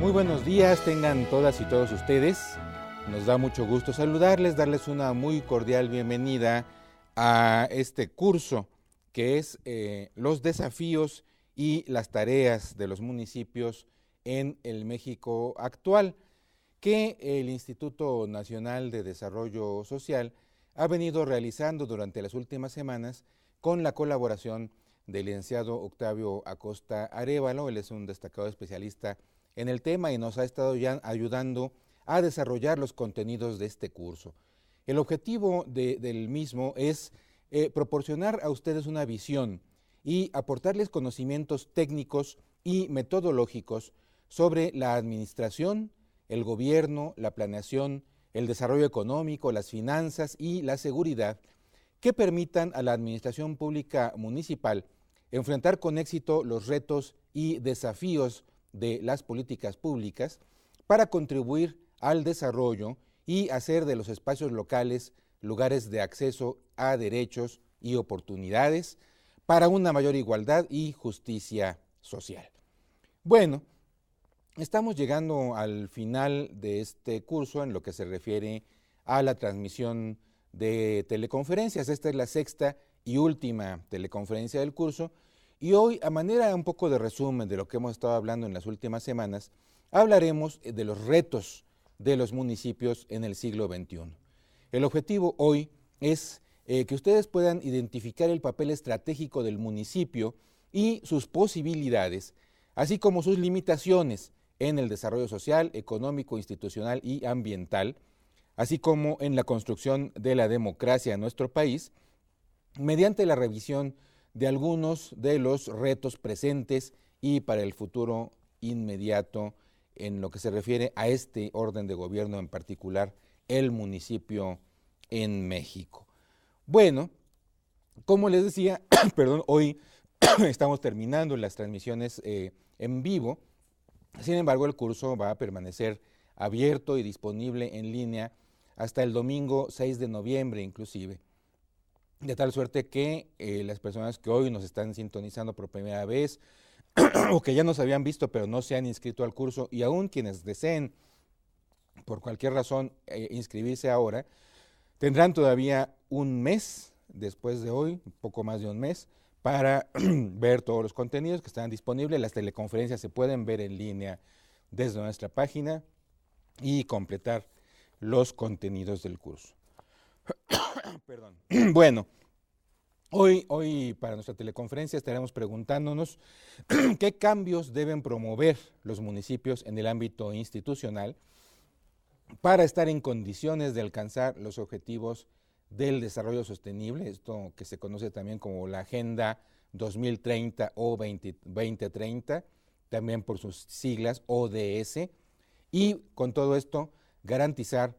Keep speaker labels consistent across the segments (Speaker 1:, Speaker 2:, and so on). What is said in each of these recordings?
Speaker 1: Muy buenos días, tengan todas y todos ustedes. Nos da mucho gusto saludarles, darles una muy cordial bienvenida a este curso que es los desafíos y las tareas de los municipios en el México actual, que el Instituto Nacional de Desarrollo Social ha venido realizando durante las últimas semanas con la colaboración del licenciado Octavio Acosta Arévalo. Él es un destacado especialista en el tema y nos ha estado ya ayudando a desarrollar los contenidos de este curso. El objetivo del mismo es proporcionar a ustedes una visión y aportarles conocimientos técnicos y metodológicos sobre la administración, el gobierno, la planeación, el desarrollo económico, las finanzas y la seguridad, que permitan a la administración pública municipal enfrentar con éxito los retos y desafíos de las políticas públicas para contribuir al desarrollo y hacer de los espacios locales lugares de acceso a derechos y oportunidades para una mayor igualdad y justicia social. Bueno, estamos llegando al final de este curso en lo que se refiere a la transmisión de teleconferencias. Esta es la sexta y última teleconferencia del curso. Y hoy, a manera un poco de resumen de lo que hemos estado hablando en las últimas semanas, hablaremos de los retos de los municipios en el siglo XXI. El objetivo hoy es que ustedes puedan identificar el papel estratégico del municipio y sus posibilidades, así como sus limitaciones en el desarrollo social, económico, institucional y ambiental, así como en la construcción de la democracia en nuestro país, mediante la revisión de algunos de los retos presentes y para el futuro inmediato en lo que se refiere a este orden de gobierno, en particular el municipio en México. Bueno, como les decía, perdón, hoy estamos terminando las transmisiones en vivo. Sin embargo, el curso va a permanecer abierto y disponible en línea hasta el domingo 6 de noviembre inclusive. De tal suerte que las personas que hoy nos están sintonizando por primera vez o que ya nos habían visto pero no se han inscrito al curso, y aún quienes deseen por cualquier razón inscribirse ahora, tendrán todavía un mes después de hoy, un poco más de un mes, para ver todos los contenidos que están disponibles. Las teleconferencias se pueden ver en línea desde nuestra página y completar los contenidos del curso. Perdón. Bueno, hoy para nuestra teleconferencia estaremos preguntándonos qué cambios deben promover los municipios en el ámbito institucional para estar en condiciones de alcanzar los objetivos del desarrollo sostenible, esto que se conoce también como la Agenda 2030 o 2030, también por sus siglas ODS, y con todo esto garantizar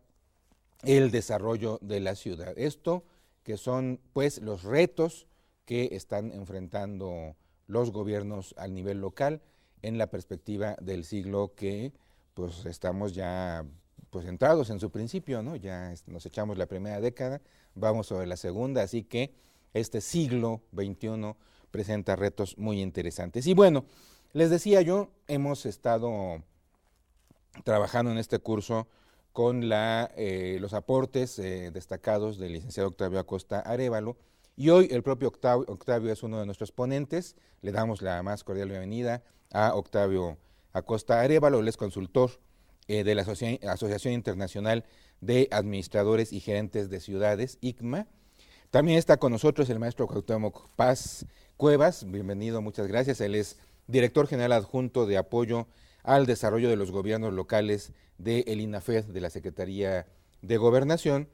Speaker 1: el desarrollo de la ciudad. Esto que son pues los retos que están enfrentando los gobiernos al nivel local en la perspectiva del siglo que pues estamos ya pues entrados en su principio, ¿no? Ya nos echamos la primera década, vamos sobre la segunda, así que este siglo XXI presenta retos muy interesantes. Y bueno, les decía yo, hemos estado trabajando en este curso con los aportes destacados del licenciado Octavio Acosta Arévalo, y hoy el propio Octavio es uno de nuestros ponentes. Le damos la más cordial bienvenida a Octavio Acosta Arévalo. Él es consultor de la Asociación Internacional de Administradores y Gerentes de Ciudades, ICMA. También está con nosotros el maestro Cuauhtémoc Paz Cuevas. Bienvenido, muchas gracias. Él es director general adjunto de apoyo al desarrollo de los gobiernos locales del INAFED, de la Secretaría de Gobernación.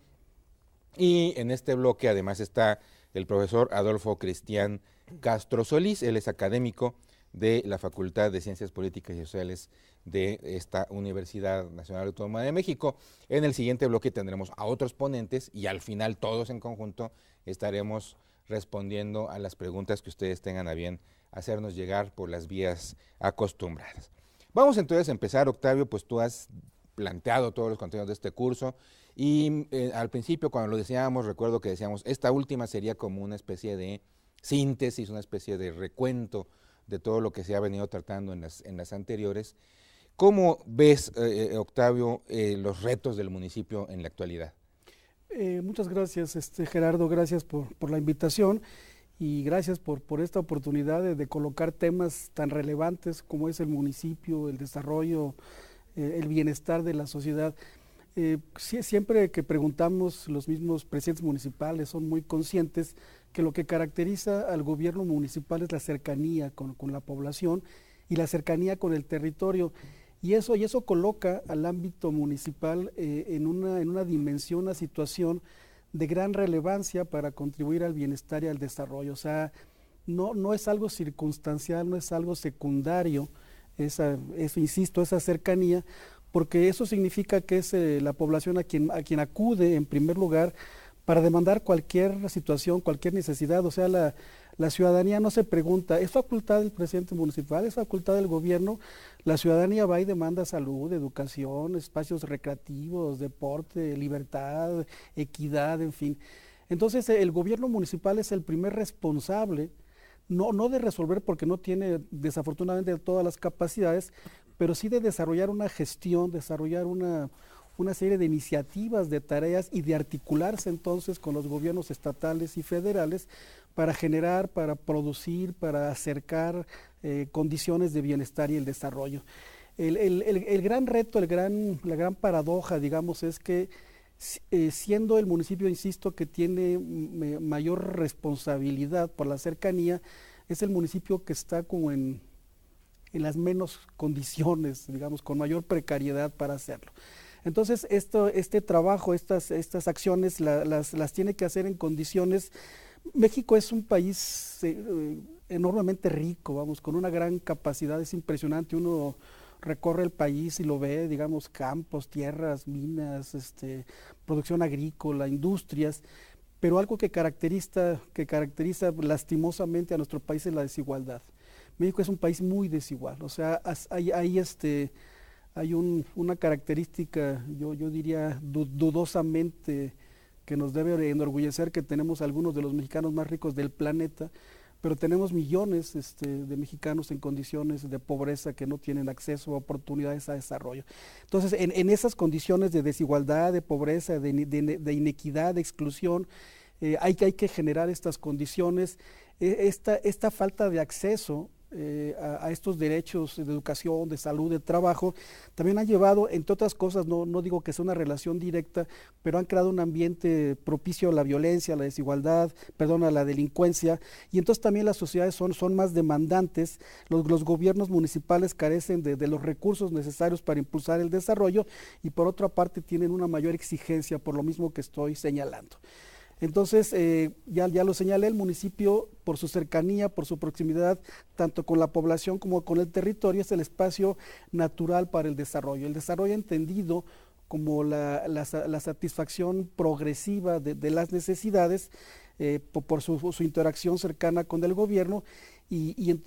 Speaker 1: Y en este bloque además está el profesor Adolfo Cristián Castro Solís. Él es académico de la Facultad de Ciencias Políticas y Sociales de esta Universidad Nacional Autónoma de México. En el siguiente bloque tendremos a otros ponentes y al final todos en conjunto estaremos respondiendo a las preguntas que ustedes tengan a bien hacernos llegar por las vías acostumbradas. Vamos entonces a empezar, Octavio, pues tú has planteado todos los contenidos de este curso y al principio cuando lo decíamos, recuerdo que decíamos, esta última sería como una especie de síntesis, una especie de recuento de todo lo que se ha venido tratando en las anteriores. ¿Cómo ves, Octavio, los retos del municipio en la actualidad?
Speaker 2: Muchas gracias, Gerardo, gracias por la invitación y gracias por esta oportunidad de colocar temas tan relevantes como es el municipio, el desarrollo, el bienestar de la sociedad. Siempre que preguntamos, los mismos presidentes municipales son muy conscientes que lo que caracteriza al gobierno municipal es la cercanía con la población y la cercanía con el territorio. Y eso coloca al ámbito municipal en una dimensión, una situación de gran relevancia para contribuir al bienestar y al desarrollo. O sea, no es algo circunstancial, no es algo secundario, eso insisto, esa cercanía, porque eso significa que es la población a quien acude en primer lugar para demandar cualquier situación, cualquier necesidad. O sea, la ciudadanía no se pregunta, ¿es facultad del presidente municipal, es facultad del gobierno? La ciudadanía va y demanda salud, educación, espacios recreativos, deporte, libertad, equidad, en fin. Entonces el gobierno municipal es el primer responsable, no de resolver porque no tiene desafortunadamente todas las capacidades, pero sí de desarrollar una gestión, desarrollar una serie de iniciativas, de tareas y de articularse entonces con los gobiernos estatales y federales para generar, para producir, para acercar condiciones de bienestar y el desarrollo. El gran reto, la gran paradoja, digamos, es que siendo el municipio, insisto, que tiene mayor responsabilidad por la cercanía, es el municipio que está como en las menos condiciones, digamos, con mayor precariedad para hacerlo. Entonces, este trabajo, estas acciones las tiene que hacer en condiciones. México es un país enormemente rico, vamos, con una gran capacidad, es impresionante, uno recorre el país y lo ve, digamos, campos, tierras, minas, producción agrícola, industrias, pero algo que caracteriza lastimosamente a nuestro país es la desigualdad. México es un país muy desigual, o sea, hay una característica, yo diría dudosamente, que nos debe enorgullecer, que tenemos algunos de los mexicanos más ricos del planeta, pero tenemos millones de mexicanos en condiciones de pobreza que no tienen acceso a oportunidades a desarrollo. Entonces, en esas condiciones de desigualdad, de pobreza, de inequidad, de exclusión, hay que generar estas condiciones. Esta falta de acceso a estos derechos de educación, de salud, de trabajo, también han llevado, entre otras cosas, no digo que sea una relación directa, pero han creado un ambiente propicio a la violencia, a la desigualdad, perdón, a la delincuencia, y entonces también las sociedades son más demandantes, los gobiernos municipales carecen de los recursos necesarios para impulsar el desarrollo, y por otra parte tienen una mayor exigencia por lo mismo que estoy señalando. Entonces, ya lo señalé, el municipio, por su cercanía, por su proximidad, tanto con la población como con el territorio, es el espacio natural para el desarrollo. El desarrollo entendido como la satisfacción progresiva de las necesidades por su interacción cercana con el gobierno, y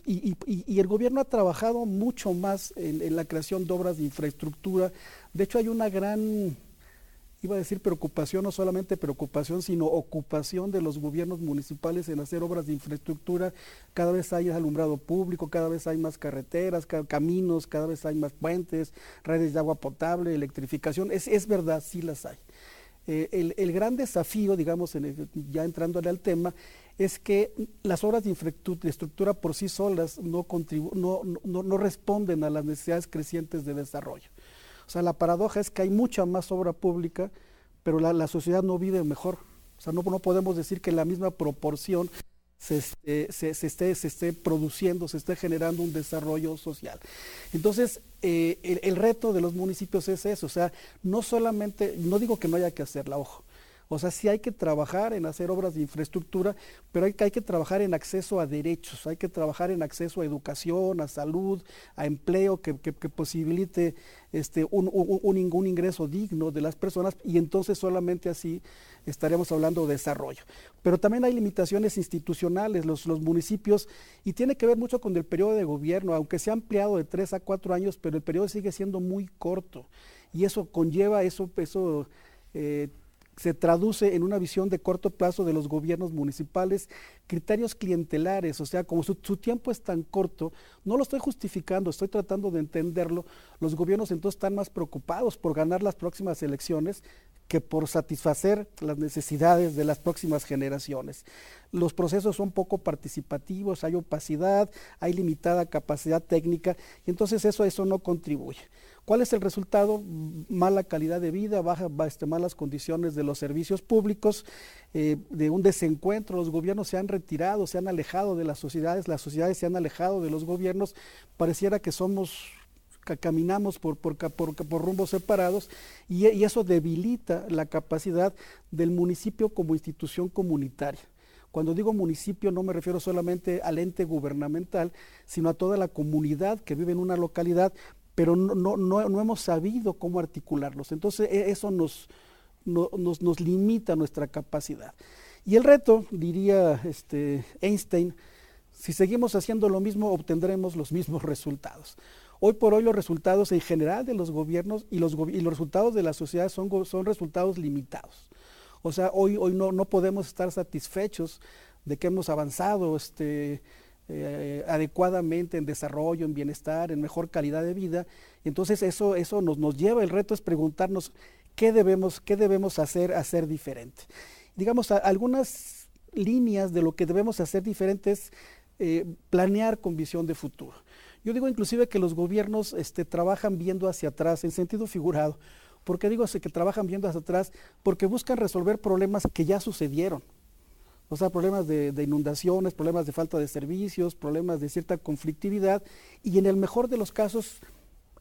Speaker 2: el gobierno ha trabajado mucho más en la creación de obras de infraestructura. De hecho, hay una gran... iba a decir preocupación, no solamente preocupación, sino ocupación de los gobiernos municipales en hacer obras de infraestructura. Cada vez hay alumbrado público, cada vez hay más carreteras, caminos, cada vez hay más puentes, redes de agua potable, electrificación. Es verdad, sí las hay. El gran desafío, digamos, ya entrándole al tema, es que las obras de infraestructura por sí solas no responden a las necesidades crecientes de desarrollo. O sea, la paradoja es que hay mucha más obra pública, pero la sociedad no vive mejor. O sea, no podemos decir que en la misma proporción se esté produciendo, se esté generando un desarrollo social. Entonces, el reto de los municipios es eso. O sea, no solamente, no digo que no haya que hacerla, ojo. O sea, sí hay que trabajar en hacer obras de infraestructura, pero hay que trabajar en acceso a derechos, hay que trabajar en acceso a educación, a salud, a empleo que posibilite un ingreso digno de las personas, y entonces solamente así estaremos hablando de desarrollo. Pero también hay limitaciones institucionales, los municipios, y tiene que ver mucho con el periodo de gobierno, aunque se ha ampliado de 3 a 4 años, pero el periodo sigue siendo muy corto, y eso conlleva, se traduce en una visión de corto plazo de los gobiernos municipales, criterios clientelares, o sea, como su tiempo es tan corto, no lo estoy justificando, estoy tratando de entenderlo, los gobiernos entonces están más preocupados por ganar las próximas elecciones que por satisfacer las necesidades de las próximas generaciones. Los procesos son poco participativos, hay opacidad, hay limitada capacidad técnica, y entonces eso no contribuye. ¿Cuál es el resultado? Mala calidad de vida, malas condiciones de los servicios públicos, de un desencuentro. Los gobiernos se han retirado, se han alejado de las sociedades se han alejado de los gobiernos. Pareciera que caminamos por rumbos separados, y eso debilita la capacidad del municipio como institución comunitaria. Cuando digo municipio no me refiero solamente al ente gubernamental, sino a toda la comunidad que vive en una localidad, pero no hemos sabido cómo articularlos. Entonces eso nos limita nuestra capacidad. Y el reto, diría Einstein, si seguimos haciendo lo mismo, obtendremos los mismos resultados. Hoy por hoy los resultados en general de los gobiernos y los resultados de la sociedad son resultados limitados. O sea, hoy no podemos estar satisfechos de que hemos avanzado adecuadamente en desarrollo, en bienestar, en mejor calidad de vida. Entonces eso nos lleva, el reto es preguntarnos qué debemos hacer diferente. Digamos, algunas líneas de lo que debemos hacer diferente es planear con visión de futuro. Yo digo inclusive que los gobiernos trabajan viendo hacia atrás, en sentido figurado. ¿Por qué digo que trabajan viendo hacia atrás? Porque buscan resolver problemas que ya sucedieron. O sea, problemas de inundaciones, problemas de falta de servicios, problemas de cierta conflictividad, y en el mejor de los casos,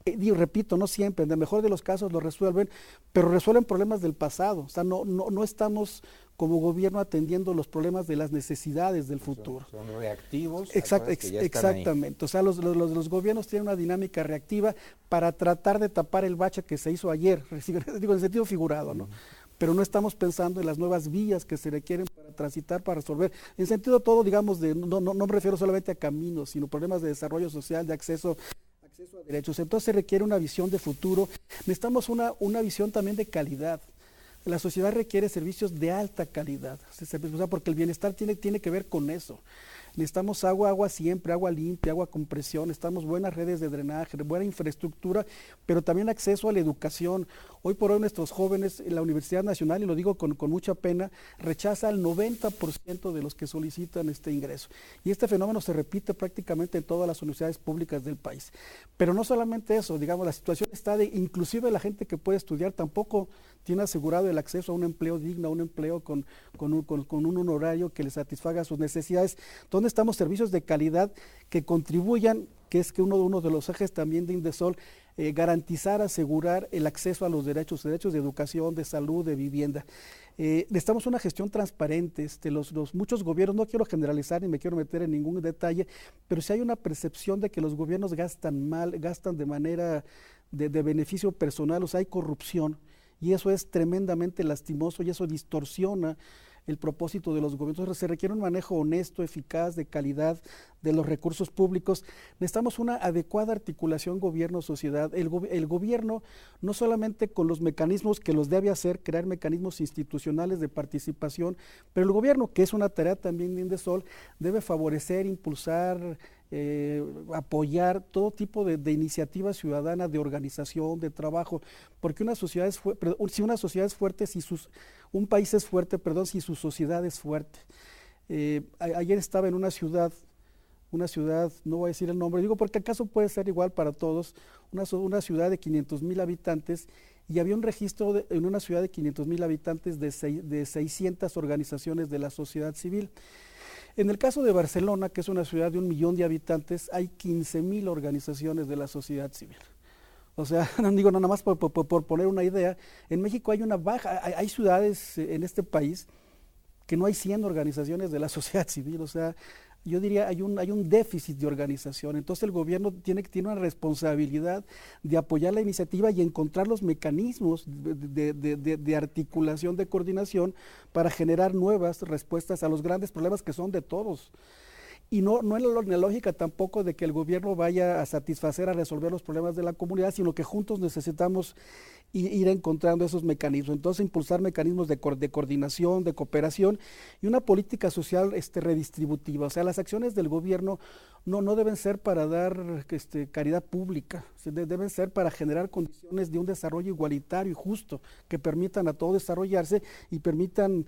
Speaker 2: repito, no siempre, en el mejor de los casos lo resuelven, pero resuelven problemas del pasado. O sea, no estamos como gobierno atendiendo los problemas de las necesidades del futuro.
Speaker 1: Son reactivos.
Speaker 2: Exactamente. O sea, los gobiernos tienen una dinámica reactiva para tratar de tapar el bache que se hizo ayer, digo en sentido figurado, ¿no? Pero no estamos pensando en las nuevas vías que se requieren para transitar, para resolver. En sentido todo, digamos, no me refiero solamente a caminos, sino problemas de desarrollo social, de acceso a derechos. Entonces se requiere una visión de futuro. Necesitamos una visión también de calidad. La sociedad requiere servicios de alta calidad, o sea, porque el bienestar tiene que ver con eso. Necesitamos agua siempre, agua limpia, agua con presión, necesitamos buenas redes de drenaje, buena infraestructura, pero también acceso a la educación. Hoy por hoy nuestros jóvenes en la Universidad Nacional, y lo digo con mucha pena, rechaza al 90% de los que solicitan este ingreso. Y este fenómeno se repite prácticamente en todas las universidades públicas del país. Pero no solamente eso, digamos, la situación está inclusive la gente que puede estudiar tampoco tiene asegurado el acceso a un empleo digno, a un empleo con un honorario que le satisfaga sus necesidades. ¿Dónde estamos servicios de calidad que contribuyan, que es que uno de los ejes también de Indesol, garantizar, asegurar el acceso a los derechos de educación, de salud, de vivienda? Necesitamos una gestión transparente. Los muchos gobiernos, no quiero generalizar ni me quiero meter en ningún detalle, pero si hay una percepción de que los gobiernos gastan mal, gastan de manera de beneficio personal, o sea, hay corrupción, y eso es tremendamente lastimoso y eso distorsiona el propósito de los gobiernos. Entonces, se requiere un manejo honesto, eficaz, de calidad de los recursos públicos. Necesitamos una adecuada articulación gobierno-sociedad. El gobierno, no solamente con los mecanismos que los debe hacer, crear mecanismos institucionales de participación, pero el gobierno, que es una tarea también de Indesol, debe favorecer, impulsar, apoyar todo tipo de iniciativa ciudadana, de organización, de trabajo, porque si una sociedad es fuerte, un país es fuerte, si su sociedad es fuerte. Ayer estaba en una ciudad, no voy a decir el nombre, digo porque acaso puede ser igual para todos, una ciudad de 500,000 habitantes, y había un registro en una ciudad de 500,000 habitantes de 600 organizaciones de la sociedad civil. En el caso de Barcelona, que es una ciudad de 1 millón de habitantes, hay 15,000 organizaciones de la sociedad civil. O sea, no digo nada más por poner una idea, en México hay ciudades en este país que no hay 100 organizaciones de la sociedad civil. O sea, yo diría hay un déficit de organización. Entonces el gobierno tiene una responsabilidad de apoyar la iniciativa y encontrar los mecanismos de articulación, de coordinación para generar nuevas respuestas a los grandes problemas que son de todos. y no en la lógica tampoco de que el gobierno vaya a satisfacer, a resolver los problemas de la comunidad, sino que juntos necesitamos ir encontrando esos mecanismos. Entonces, impulsar mecanismos de coordinación, de cooperación y una política social redistributiva. O sea, las acciones del gobierno no deben ser para dar caridad pública, deben ser para generar condiciones de un desarrollo igualitario y justo, que permitan a todos desarrollarse y permitan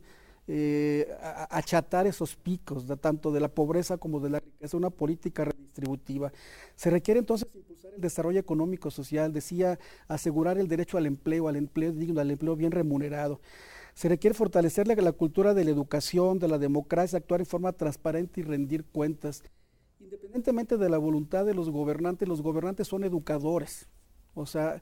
Speaker 2: achatar esos picos, tanto de la pobreza como de la riqueza, una política redistributiva. Se requiere entonces impulsar el desarrollo económico social, decía, asegurar el derecho al empleo digno, al empleo bien remunerado. Se requiere fortalecer la cultura de la educación, de la democracia, actuar en forma transparente y rendir cuentas. Independientemente de la voluntad de los gobernantes son educadores. O sea,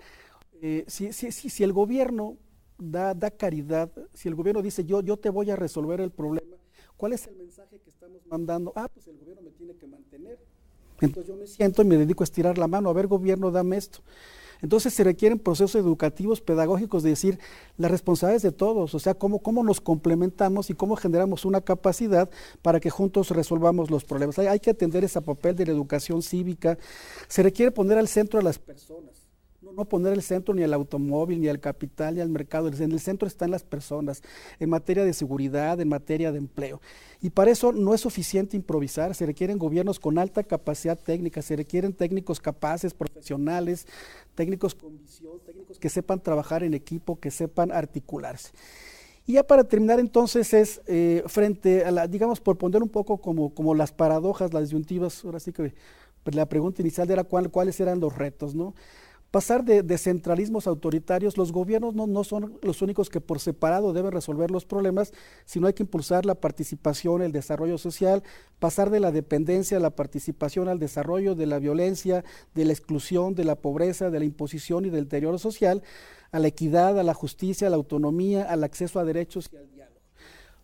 Speaker 2: si el gobierno da caridad, si el gobierno dice yo te voy a resolver el problema, ¿cuál es el mensaje que estamos mandando? Pues el gobierno me tiene que mantener. Entonces yo me siento y me dedico a estirar la mano, a ver gobierno, dame esto. Entonces se requieren procesos educativos, pedagógicos, de decir las responsabilidades de todos, o sea, cómo nos complementamos y cómo generamos una capacidad para que juntos resolvamos los problemas. Hay que atender ese papel de la educación cívica. Se requiere poner al centro a las personas. No poner el centro ni al automóvil, ni al capital, ni al mercado. En el centro están las personas, en materia de seguridad, en materia de empleo. Y para eso no es suficiente improvisar, se requieren gobiernos con alta capacidad técnica, se requieren técnicos capaces, profesionales, técnicos con visión, técnicos que sepan trabajar en equipo, que sepan articularse. Y ya para terminar entonces es, frente a digamos, por poner un poco como las paradojas, las disyuntivas, ahora sí que pues, la pregunta inicial era cuáles eran los retos, ¿no? Pasar de centralismos autoritarios, los gobiernos no son los únicos que por separado deben resolver los problemas, sino hay que impulsar la participación, el desarrollo social, pasar de la dependencia a la participación al desarrollo, de la violencia, de la exclusión, de la pobreza, de la imposición y del deterioro social, a la equidad, a la justicia, a la autonomía, al acceso a derechos y al diálogo.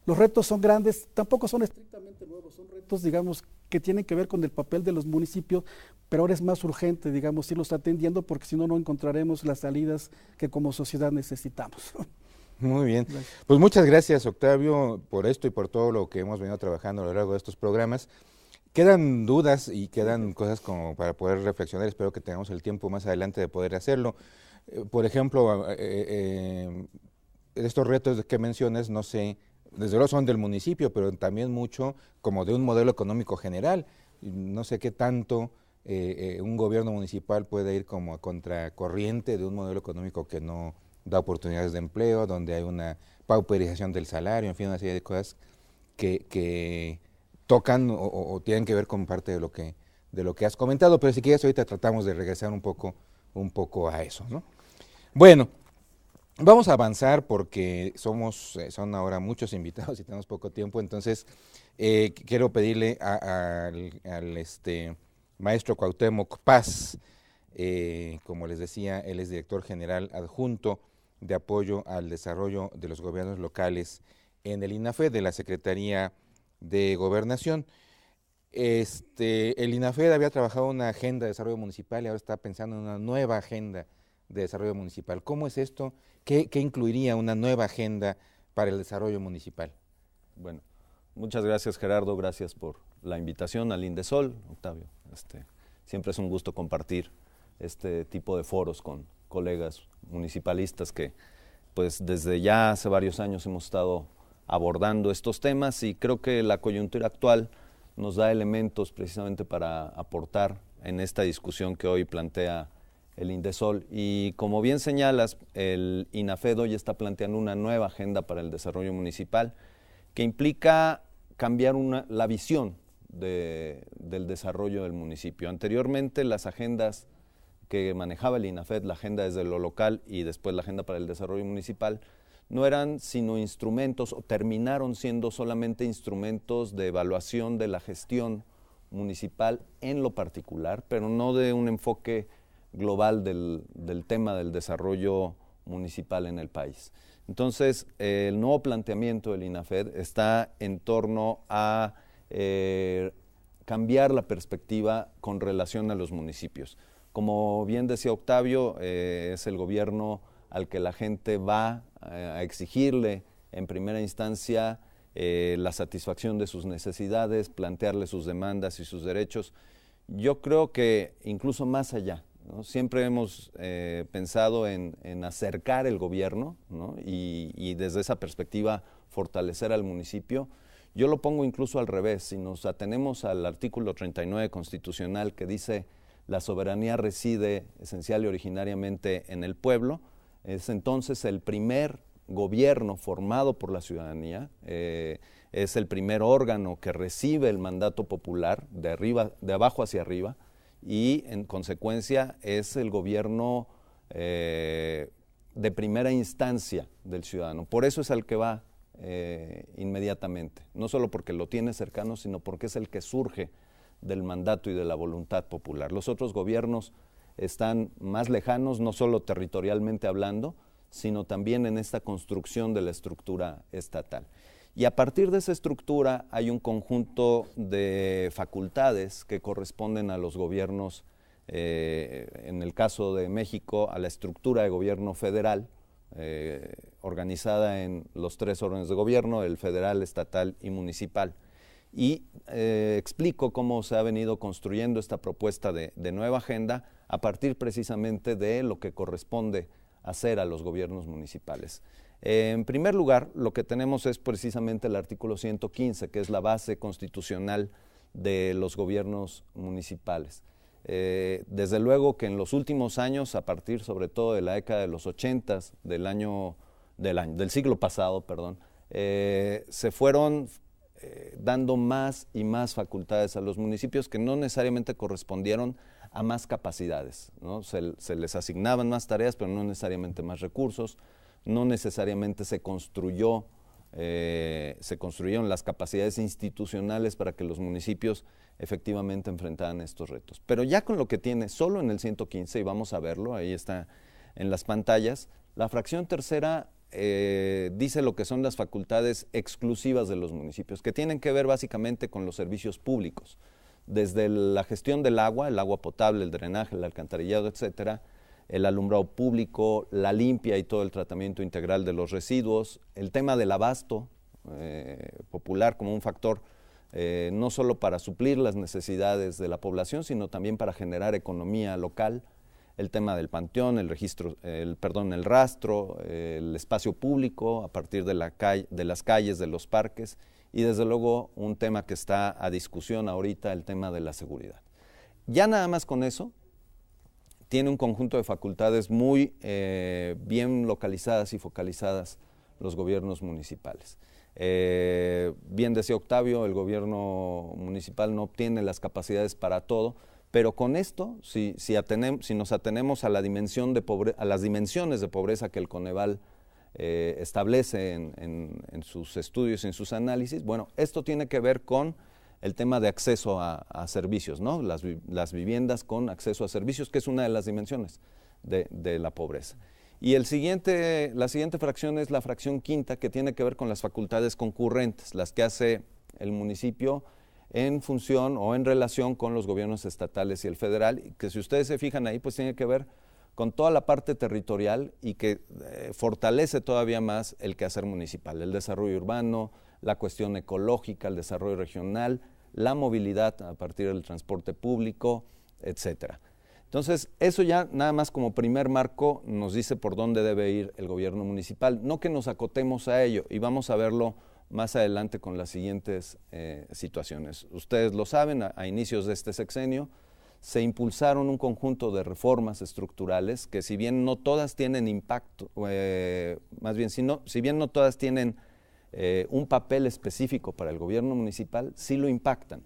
Speaker 2: Los retos son grandes, tampoco son estrictamente nuevos, son retos, digamos, que tienen que ver con el papel de los municipios, pero ahora es más urgente, digamos, irlos atendiendo, porque si no, no encontraremos las salidas que como sociedad necesitamos.
Speaker 1: Muy bien. Pues muchas gracias, Octavio, por esto y por todo lo que hemos venido trabajando a lo largo de estos programas. Quedan dudas y quedan cosas como para poder reflexionar, espero que tengamos el tiempo más adelante de poder hacerlo. Por ejemplo, estos retos que mencionas, no sé, desde luego son del municipio, pero también mucho como de un modelo económico general. No sé qué tanto un gobierno municipal puede ir como a contracorriente de un modelo económico que no da oportunidades de empleo, donde hay una pauperización del salario, en fin, una serie de cosas que tocan o tienen que ver con parte de lo que has comentado, pero si quieres ahorita tratamos de regresar un poco a eso, ¿no? Bueno, vamos a avanzar porque son ahora muchos invitados y tenemos poco tiempo, entonces quiero pedirle al maestro Cuauhtémoc Paz, como les decía, él es director general adjunto de apoyo al desarrollo de los gobiernos locales en el INAFED, de la Secretaría de Gobernación. El INAFED había trabajado una agenda de desarrollo municipal y ahora está pensando en una nueva agenda de desarrollo municipal. ¿Cómo es esto? ¿Qué incluiría una nueva agenda para el desarrollo municipal?
Speaker 3: Bueno, muchas gracias, Gerardo, gracias por la invitación al Indesol, Octavio. Siempre es un gusto compartir este tipo de foros con colegas municipalistas que pues desde ya hace varios años hemos estado abordando estos temas y creo que la coyuntura actual nos da elementos precisamente para aportar en esta discusión que hoy plantea el Indesol. Y como bien señalas, el INAFED hoy está planteando una nueva agenda para el desarrollo municipal que implica cambiar la visión del desarrollo del municipio. Anteriormente las agendas que manejaba el INAFED, la agenda desde lo local y después la agenda para el desarrollo municipal, no eran sino instrumentos, o terminaron siendo solamente instrumentos de evaluación de la gestión municipal en lo particular, pero no de un enfoque global del tema del desarrollo municipal en el país. Entonces, el nuevo planteamiento del INAFED está en torno a cambiar la perspectiva con relación a los municipios. Como bien decía Octavio, es el gobierno al que la gente va a exigirle en primera instancia la satisfacción de sus necesidades, plantearle sus demandas y sus derechos. Yo creo que incluso más allá, ¿no? Siempre hemos pensado en acercar el gobierno, ¿no? y desde esa perspectiva fortalecer al municipio. Yo lo pongo incluso al revés. Si nos atenemos al artículo 39 constitucional que dice la soberanía reside esencial y originariamente en el pueblo, es entonces el primer gobierno formado por la ciudadanía, es el primer órgano que recibe el mandato popular de abajo hacia arriba, y en consecuencia es el gobierno de primera instancia del ciudadano. Por eso es al que va inmediatamente, no solo porque lo tiene cercano, sino porque es el que surge del mandato y de la voluntad popular. Los otros gobiernos están más lejanos, no solo territorialmente hablando, sino también en esta construcción de la estructura estatal. Y a partir de esa estructura hay un conjunto de facultades que corresponden a los gobiernos, en el caso de México, a la estructura de gobierno federal, organizada en los 3 órdenes de gobierno, el federal, estatal y municipal. Y explico cómo se ha venido construyendo esta propuesta de nueva agenda a partir precisamente de lo que corresponde hacer a los gobiernos municipales. En primer lugar, lo que tenemos es precisamente el artículo 115, que es la base constitucional de los gobiernos municipales. Desde luego que en los últimos años, a partir sobre todo de la década de los 80s del siglo pasado, perdón, se fueron dando más y más facultades a los municipios que no necesariamente correspondieron a más capacidades, ¿no? Se les asignaban más tareas, pero no necesariamente más recursos, no necesariamente se construyeron las capacidades institucionales para que los municipios efectivamente enfrentaran estos retos. Pero ya con lo que tiene solo en el 115, y vamos a verlo, ahí está en las pantallas, la fracción tercera dice lo que son las facultades exclusivas de los municipios, que tienen que ver básicamente con los servicios públicos, desde la gestión del agua, el agua potable, el drenaje, el alcantarillado, etcétera, el alumbrado público, la limpia y todo el tratamiento integral de los residuos, el tema del abasto popular como un factor no solo para suplir las necesidades de la población, sino también para generar economía local, el tema del panteón, el rastro, el espacio público a partir de las calles, de los parques, y desde luego un tema que está a discusión ahorita, el tema de la seguridad. Ya nada más con eso, tiene un conjunto de facultades muy bien localizadas y focalizadas los gobiernos municipales. Bien decía Octavio, el gobierno municipal no obtiene las capacidades para todo, pero con esto, si nos atenemos a las dimensiones de pobreza que el Coneval establece en sus estudios, en sus análisis, bueno, esto tiene que ver con el tema de acceso a servicios, ¿no? Las viviendas con acceso a servicios, que es una de las dimensiones de la pobreza. Y la siguiente fracción es la fracción quinta, que tiene que ver con las facultades concurrentes, las que hace el municipio en función o en relación con los gobiernos estatales y el federal, que si ustedes se fijan ahí, pues tiene que ver con toda la parte territorial y que fortalece todavía más el quehacer municipal, el desarrollo urbano, la cuestión ecológica, el desarrollo regional, la movilidad a partir del transporte público, etcétera. Entonces, eso ya nada más como primer marco nos dice por dónde debe ir el gobierno municipal, no que nos acotemos a ello, y vamos a verlo más adelante con las siguientes situaciones. Ustedes lo saben, a inicios de este sexenio se impulsaron un conjunto de reformas estructurales que, si bien no todas tienen impacto, si bien no todas tienen un papel específico para el gobierno municipal, sí lo impactan.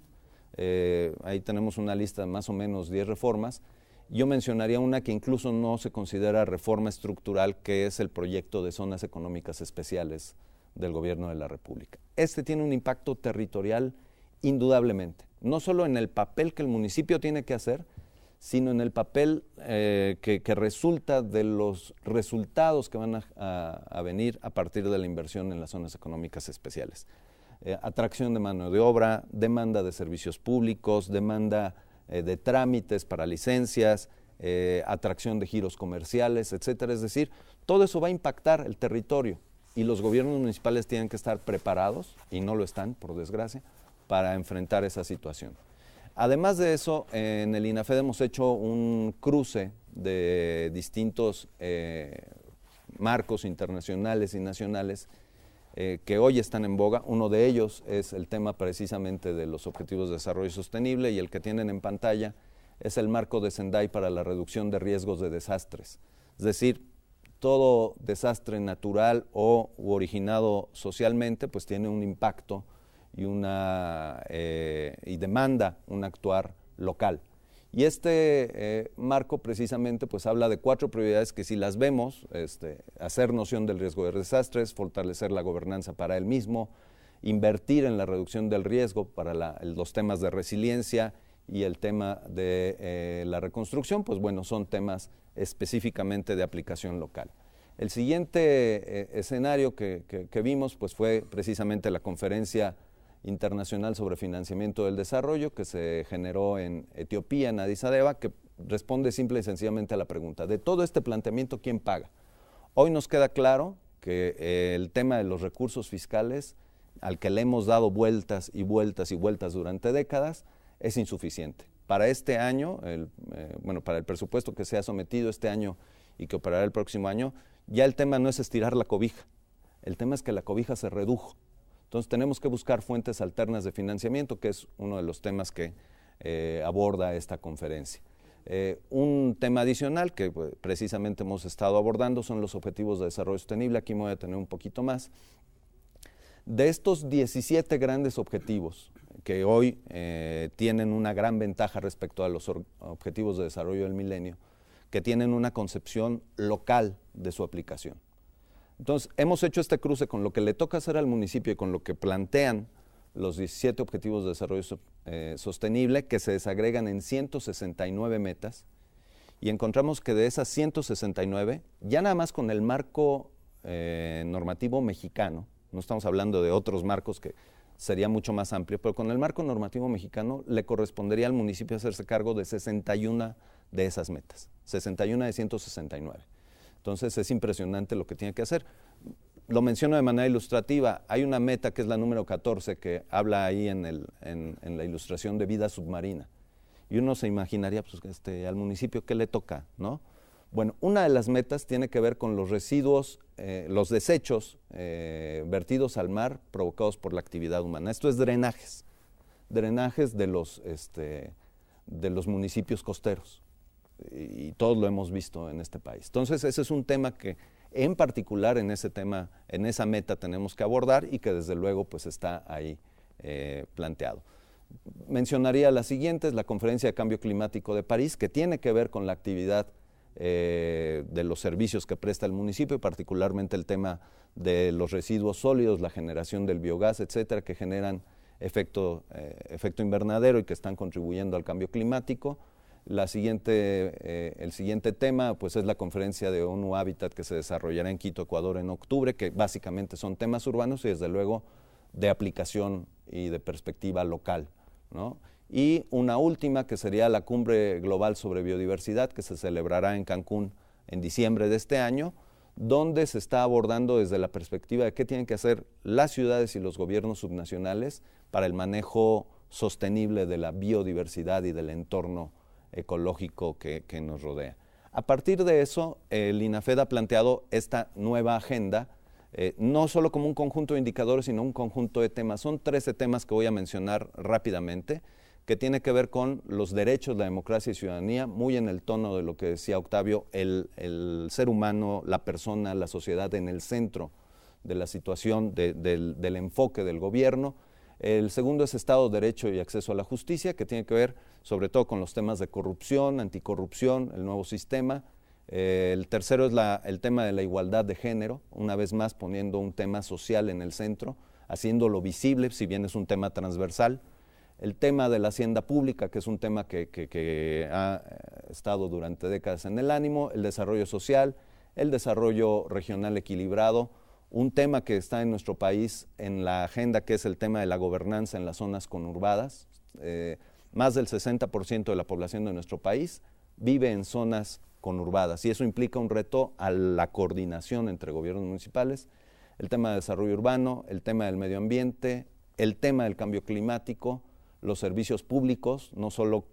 Speaker 3: Ahí tenemos una lista de más o menos 10 reformas. Yo mencionaría una que incluso no se considera reforma estructural, que es el proyecto de zonas económicas especiales del gobierno de la República. Este tiene un impacto territorial indudablemente, no solo en el papel que el municipio tiene que hacer, sino en el papel que resulta de los resultados que van a venir a partir de la inversión en las zonas económicas especiales. Atracción de mano de obra, demanda de servicios públicos, demanda de trámites para licencias, atracción de giros comerciales, etcétera. Es decir, todo eso va a impactar el territorio y los gobiernos municipales tienen que estar preparados, y no lo están, por desgracia, para enfrentar esa situación. Además de eso, en el INAFED hemos hecho un cruce de distintos marcos internacionales y nacionales que hoy están en boga. Uno de ellos es el tema precisamente de los Objetivos de Desarrollo Sostenible, y el que tienen en pantalla es el marco de Sendai para la reducción de riesgos de desastres. Es decir, todo desastre natural u originado socialmente pues tiene un impacto y demanda un actuar local. Y este marco precisamente pues habla de 4 prioridades que, si las vemos, hacer noción del riesgo de desastres, fortalecer la gobernanza para el mismo, invertir en la reducción del riesgo para los temas de resiliencia y el tema de la reconstrucción, pues bueno, son temas específicamente de aplicación local. El siguiente escenario que vimos pues fue precisamente la Conferencia Internacional sobre Financiamiento del Desarrollo, que se generó en Etiopía, en Addis Abeba, que responde simple y sencillamente a la pregunta, de todo este planteamiento, ¿quién paga? Hoy nos queda claro que el tema de los recursos fiscales, al que le hemos dado vueltas y vueltas y vueltas durante décadas, es insuficiente. Para este año, para el presupuesto que se ha sometido este año y que operará el próximo año, ya el tema no es estirar la cobija, el tema es que la cobija se redujo. Entonces tenemos que buscar fuentes alternas de financiamiento, que es uno de los temas que aborda esta conferencia. Un tema adicional que precisamente hemos estado abordando son los Objetivos de Desarrollo Sostenible. Aquí me voy a detener un poquito más. De estos 17 grandes objetivos que hoy tienen una gran ventaja respecto a los Objetivos de Desarrollo del Milenio, que tienen una concepción local de su aplicación. Entonces, hemos hecho este cruce con lo que le toca hacer al municipio y con lo que plantean los 17 Objetivos de Desarrollo Sostenible, que se desagregan en 169 metas, y encontramos que de esas 169, ya nada más con el marco normativo mexicano, no estamos hablando de otros marcos que sería mucho más amplio, pero con el marco normativo mexicano le correspondería al municipio hacerse cargo de 61 de esas metas, 61 de 169. Entonces es impresionante lo que tiene que hacer. Lo menciono de manera ilustrativa. Hay una meta que es la número 14 que habla ahí en la ilustración de vida submarina. Y uno se imaginaría pues, al municipio ¿qué le toca? ¿No? Bueno, una de las metas tiene que ver con los residuos, los desechos vertidos al mar provocados por la actividad humana. Esto es drenajes de los municipios costeros. Y todos lo hemos visto en este país. Entonces ese es un tema que en particular en esa meta tenemos que abordar y que desde luego pues está ahí planteado. Mencionaría las siguientes: la Conferencia de Cambio Climático de París, que tiene que ver con la actividad de los servicios que presta el municipio, particularmente el tema de los residuos sólidos, la generación del biogás, etcétera, que generan efecto invernadero y que están contribuyendo al cambio climático. El siguiente tema pues es la conferencia de ONU Habitat, que se desarrollará en Quito, Ecuador, en octubre, que básicamente son temas urbanos y desde luego de aplicación y de perspectiva local, ¿no? Y una última que sería la Cumbre Global sobre Biodiversidad, que se celebrará en Cancún en diciembre de este año, donde se está abordando desde la perspectiva de qué tienen que hacer las ciudades y los gobiernos subnacionales para el manejo sostenible de la biodiversidad y del entorno ecológico que nos rodea. A partir de eso, el INAFED ha planteado esta nueva agenda, no solo como un conjunto de indicadores, sino un conjunto de temas. Son 13 temas que voy a mencionar rápidamente, que tiene que ver con los derechos, la democracia y ciudadanía, muy en el tono de lo que decía Octavio, el ser humano, la persona, la sociedad en el centro de la situación, del enfoque del gobierno. El segundo es Estado de Derecho y acceso a la justicia, que tiene que ver sobre todo con los temas de corrupción, anticorrupción, el nuevo sistema. El tercero es el tema de la igualdad de género, una vez más poniendo un tema social en el centro, haciéndolo visible, si bien es un tema transversal. El tema de la hacienda pública, que es un tema que ha estado durante décadas en el ánimo, el desarrollo social, el desarrollo regional equilibrado, un tema que está en nuestro país en la agenda, que es el tema de la gobernanza en las zonas conurbadas. Más del 60% de la población de nuestro país vive en zonas conurbadas y eso implica un reto a la coordinación entre gobiernos municipales. el tema de desarrollo urbano, el tema del medio ambiente, el tema del cambio climático, los servicios públicos, no solo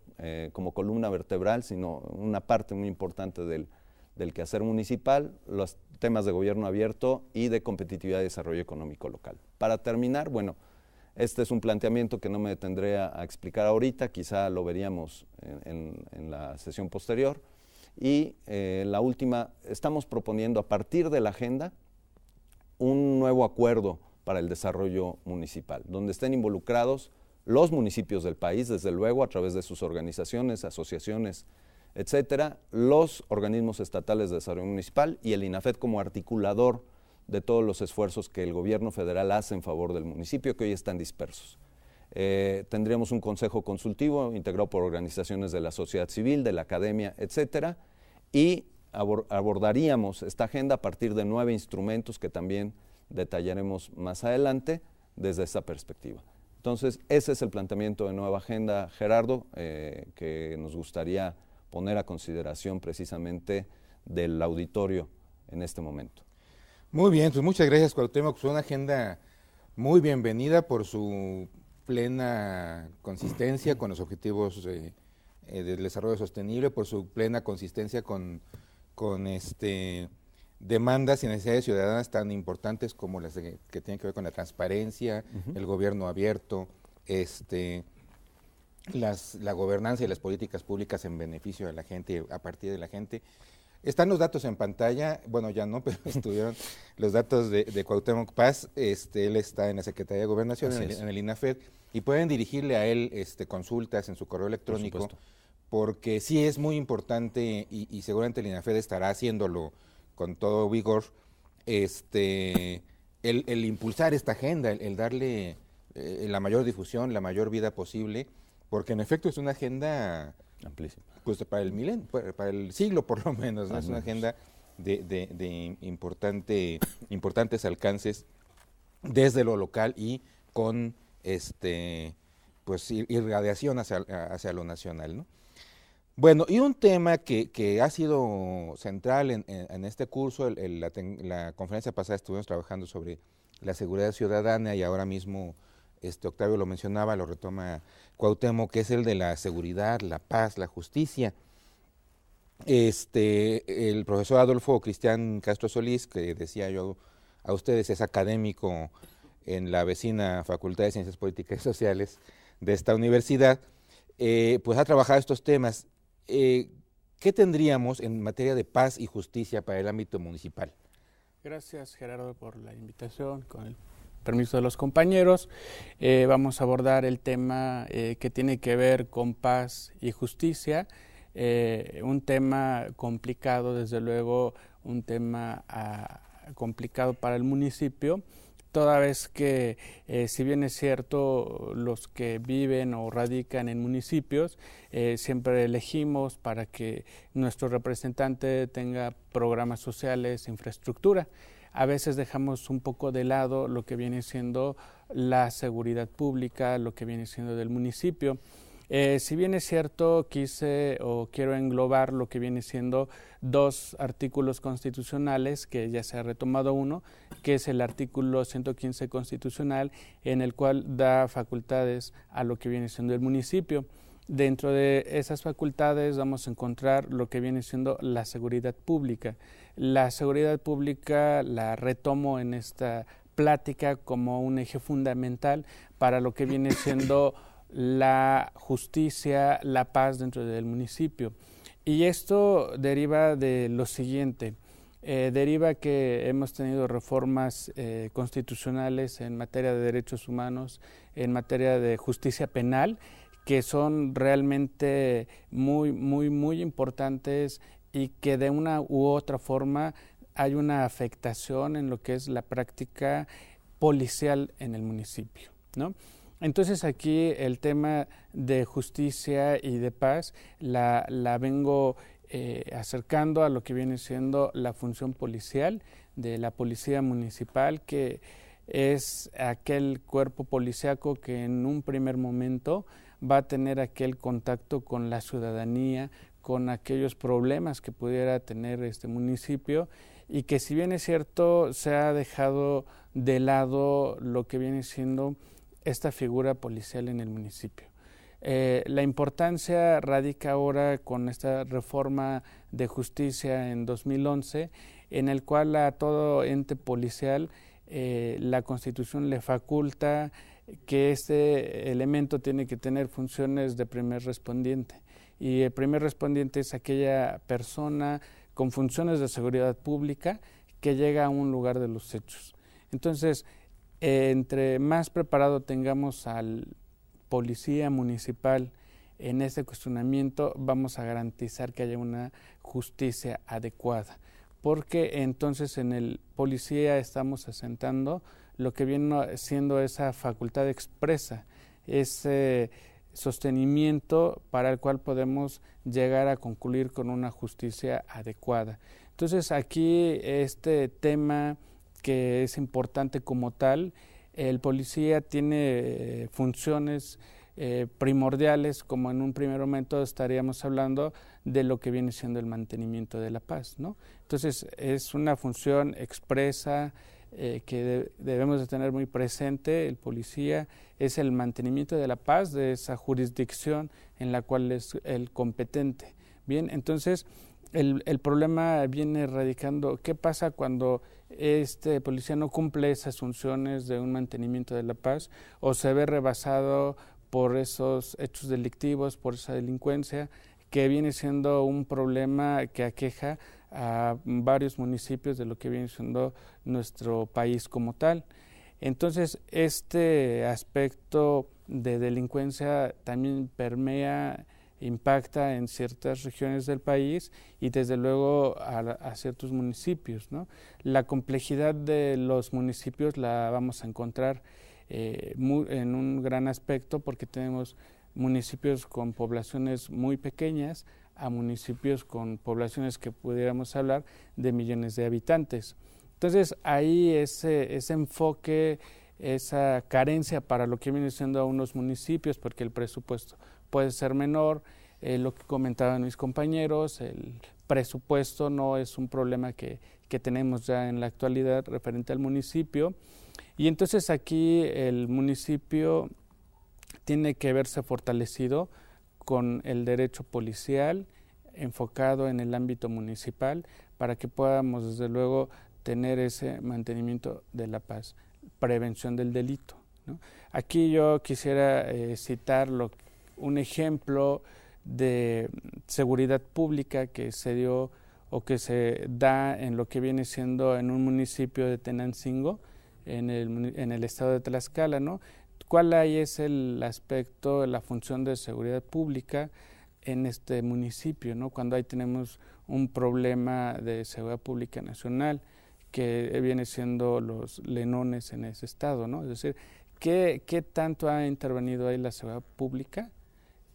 Speaker 3: como columna vertebral, sino una parte muy importante del quehacer municipal, los temas de gobierno abierto y de competitividad y desarrollo económico local. Para terminar, bueno, este es un planteamiento que no me detendré a explicar ahorita, quizá lo veríamos en la sesión posterior. Y la última, estamos proponiendo a partir de la agenda un nuevo acuerdo para el desarrollo municipal, donde estén involucrados los municipios del país, desde luego, a través de sus organizaciones, asociaciones, etcétera, los organismos estatales de desarrollo municipal y el INAFED como articulador de todos los esfuerzos que el gobierno federal hace en favor del municipio, que hoy están dispersos. Tendríamos un consejo consultivo integrado por organizaciones de la sociedad civil, de la academia, etcétera, y abordaríamos esta agenda a partir de 9 instrumentos que también detallaremos más adelante desde esa perspectiva. Entonces, ese es el planteamiento de nueva agenda, Gerardo, que nos gustaría poner a consideración precisamente del auditorio en este momento.
Speaker 1: Muy bien, pues muchas gracias, Cuauhtémoc. Es una agenda muy bienvenida por su plena consistencia con los objetivos del desarrollo sostenible, por su plena consistencia con demandas y necesidades ciudadanas tan importantes como las que tienen que ver con la transparencia, el gobierno abierto, la gobernanza y las políticas públicas en beneficio de la gente, a partir de la gente. Están los datos en pantalla, bueno, ya no, pero estuvieron los datos de Cuauhtémoc Paz. Él está en la Secretaría de Gobernación, en el INAFED, y pueden dirigirle a él consultas en su correo electrónico, porque sí es muy importante, y seguramente el INAFED estará haciéndolo con todo vigor, el impulsar esta agenda, el darle la mayor difusión, la mayor vida posible, porque en efecto es una agenda
Speaker 3: amplísima,
Speaker 1: pues para el milenio, para el siglo por lo menos, ¿no? Es una agenda de importantes alcances desde lo local y con pues irradiación hacia lo nacional, ¿no? Bueno, y un tema que ha sido central en este curso, la conferencia pasada estuvimos trabajando sobre la seguridad ciudadana, y ahora mismo Octavio lo mencionaba, lo retoma Cuauhtémoc, que es el de la seguridad, la paz, la justicia. El profesor Adolfo Cristian Castro Solís, que decía yo a ustedes, es académico en la vecina Facultad de Ciencias Políticas y Sociales de esta universidad, pues ha trabajado estos temas. ¿Qué tendríamos en materia de paz y justicia para el ámbito municipal?
Speaker 4: Gracias, Gerardo, por la invitación. Con el permiso de los compañeros, vamos a abordar el tema que tiene que ver con paz y justicia, un tema complicado, desde luego, un tema complicado para el municipio, toda vez que, si bien es cierto, los que viven o radican en municipios, siempre elegimos para que nuestro representante tenga programas sociales, infraestructura. A veces dejamos un poco de lado lo que viene siendo la seguridad pública, lo que viene siendo del municipio. Si bien es cierto, quiero englobar lo que viene siendo 2 artículos constitucionales, que ya se ha retomado uno, que es el artículo 115 constitucional, en el cual da facultades a lo que viene siendo el municipio. Dentro de esas facultades vamos a encontrar lo que viene siendo la seguridad pública. La seguridad pública la retomo en esta plática como un eje fundamental para lo que viene siendo la justicia, la paz dentro del municipio. Y esto deriva de lo siguiente, deriva que hemos tenido reformas constitucionales en materia de derechos humanos, en materia de justicia penal, que son realmente muy importantes, y que de una u otra forma hay una afectación en lo que es la práctica policial en el municipio, ¿no? Entonces aquí el tema de justicia y de paz la vengo acercando a lo que viene siendo la función policial de la policía municipal, que es aquel cuerpo policíaco que en un primer momento va a tener aquel contacto con la ciudadanía, con aquellos problemas que pudiera tener este municipio, y que si bien es cierto se ha dejado de lado lo que viene siendo esta figura policial en el municipio. La importancia radica ahora con esta reforma de justicia en 2011, en el cual a todo ente policial la Constitución le faculta que este elemento tiene que tener funciones de primer respondiente. Y el primer respondiente es aquella persona con funciones de seguridad pública que llega a un lugar de los hechos. Entonces, entre más preparado tengamos al policía municipal en este cuestionamiento, vamos a garantizar que haya una justicia adecuada, porque entonces en el policía estamos asentando lo que viene siendo esa facultad expresa, ese sostenimiento para el cual podemos llegar a concluir con una justicia adecuada. Entonces aquí este tema que es importante como tal, el policía tiene funciones primordiales, como en un primer momento estaríamos hablando de lo que viene siendo el mantenimiento de la paz, ¿no? Entonces es una función expresa que debemos de tener muy presente. El policía es el mantenimiento de la paz de esa jurisdicción en la cual es el competente. Bien, entonces el problema viene radicando, ¿qué pasa cuando este policía no cumple esas funciones de un mantenimiento de la paz o se ve rebasado por esos hechos delictivos, por esa delincuencia, que viene siendo un problema que aqueja a varios municipios de lo que viene siendo nuestro país como tal? Entonces, este aspecto de delincuencia también permea, impacta en ciertas regiones del país y desde luego a ciertos municipios, ¿no? La complejidad de los municipios la vamos a encontrar en un gran aspecto, porque tenemos municipios con poblaciones muy pequeñas a municipios con poblaciones que pudiéramos hablar de millones de habitantes. Entonces ahí ese enfoque, esa carencia para lo que viene siendo a unos municipios, porque el presupuesto puede ser menor, lo que comentaban mis compañeros, el presupuesto no es un problema que tenemos ya en la actualidad referente al municipio, y entonces aquí el municipio tiene que verse fortalecido con el derecho policial enfocado en el ámbito municipal para que podamos desde luego tener ese mantenimiento de la paz, prevención del delito, ¿no? Aquí yo quisiera citar un ejemplo de seguridad pública que se dio o que se da en lo que viene siendo en un municipio de Tenancingo, en el estado de Tlaxcala, ¿no? ¿Cuál ahí es el aspecto, la función de seguridad pública en este municipio, ¿no? Cuando ahí tenemos un problema de seguridad pública nacional que viene siendo los lenones en ese estado, ¿no? Es decir, ¿qué tanto ha intervenido ahí la seguridad pública?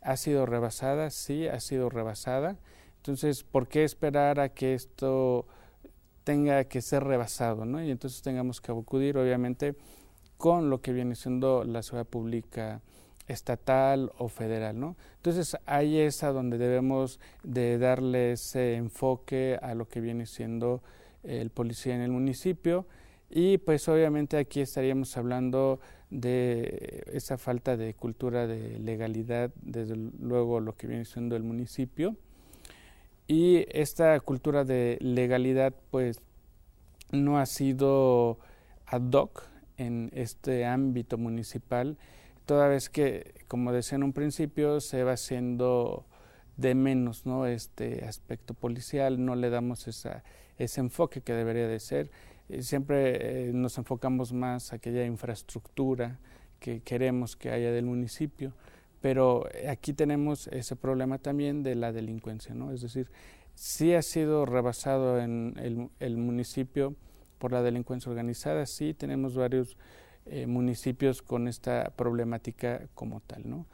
Speaker 4: ¿Ha sido rebasada? Sí, ha sido rebasada. Entonces, ¿por qué esperar a que esto tenga que ser rebasado, ¿no? Y entonces tengamos que acudir, obviamente, con lo que viene siendo la seguridad pública estatal o federal, ¿no? Entonces ahí es a donde debemos de darle ese enfoque a lo que viene siendo el policía en el municipio, y pues obviamente aquí estaríamos hablando de esa falta de cultura de legalidad, desde luego lo que viene siendo el municipio, y esta cultura de legalidad pues no ha sido ad hoc en este ámbito municipal, toda vez que, como decía en un principio, se va haciendo de menos, ¿no? Este aspecto policial, no le damos ese enfoque que debería de ser. Siempre nos enfocamos más a aquella infraestructura que queremos que haya del municipio, pero aquí tenemos ese problema también de la delincuencia, ¿no? Es decir, sí ha sido rebasado en el municipio por la delincuencia organizada, sí tenemos varios municipios con esta problemática como tal, ¿no?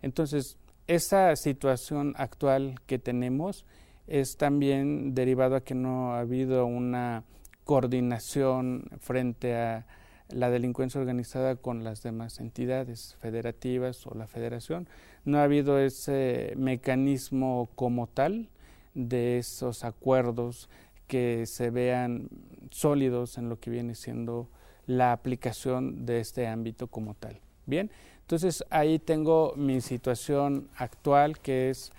Speaker 4: Entonces, esa situación actual que tenemos es también derivado a que no ha habido una coordinación frente a la delincuencia organizada con las demás entidades federativas o la federación. No ha habido ese mecanismo como tal de esos acuerdos que se vean sólidos en lo que viene siendo la aplicación de este ámbito como tal. Bien, entonces ahí tengo mi situación actual, que es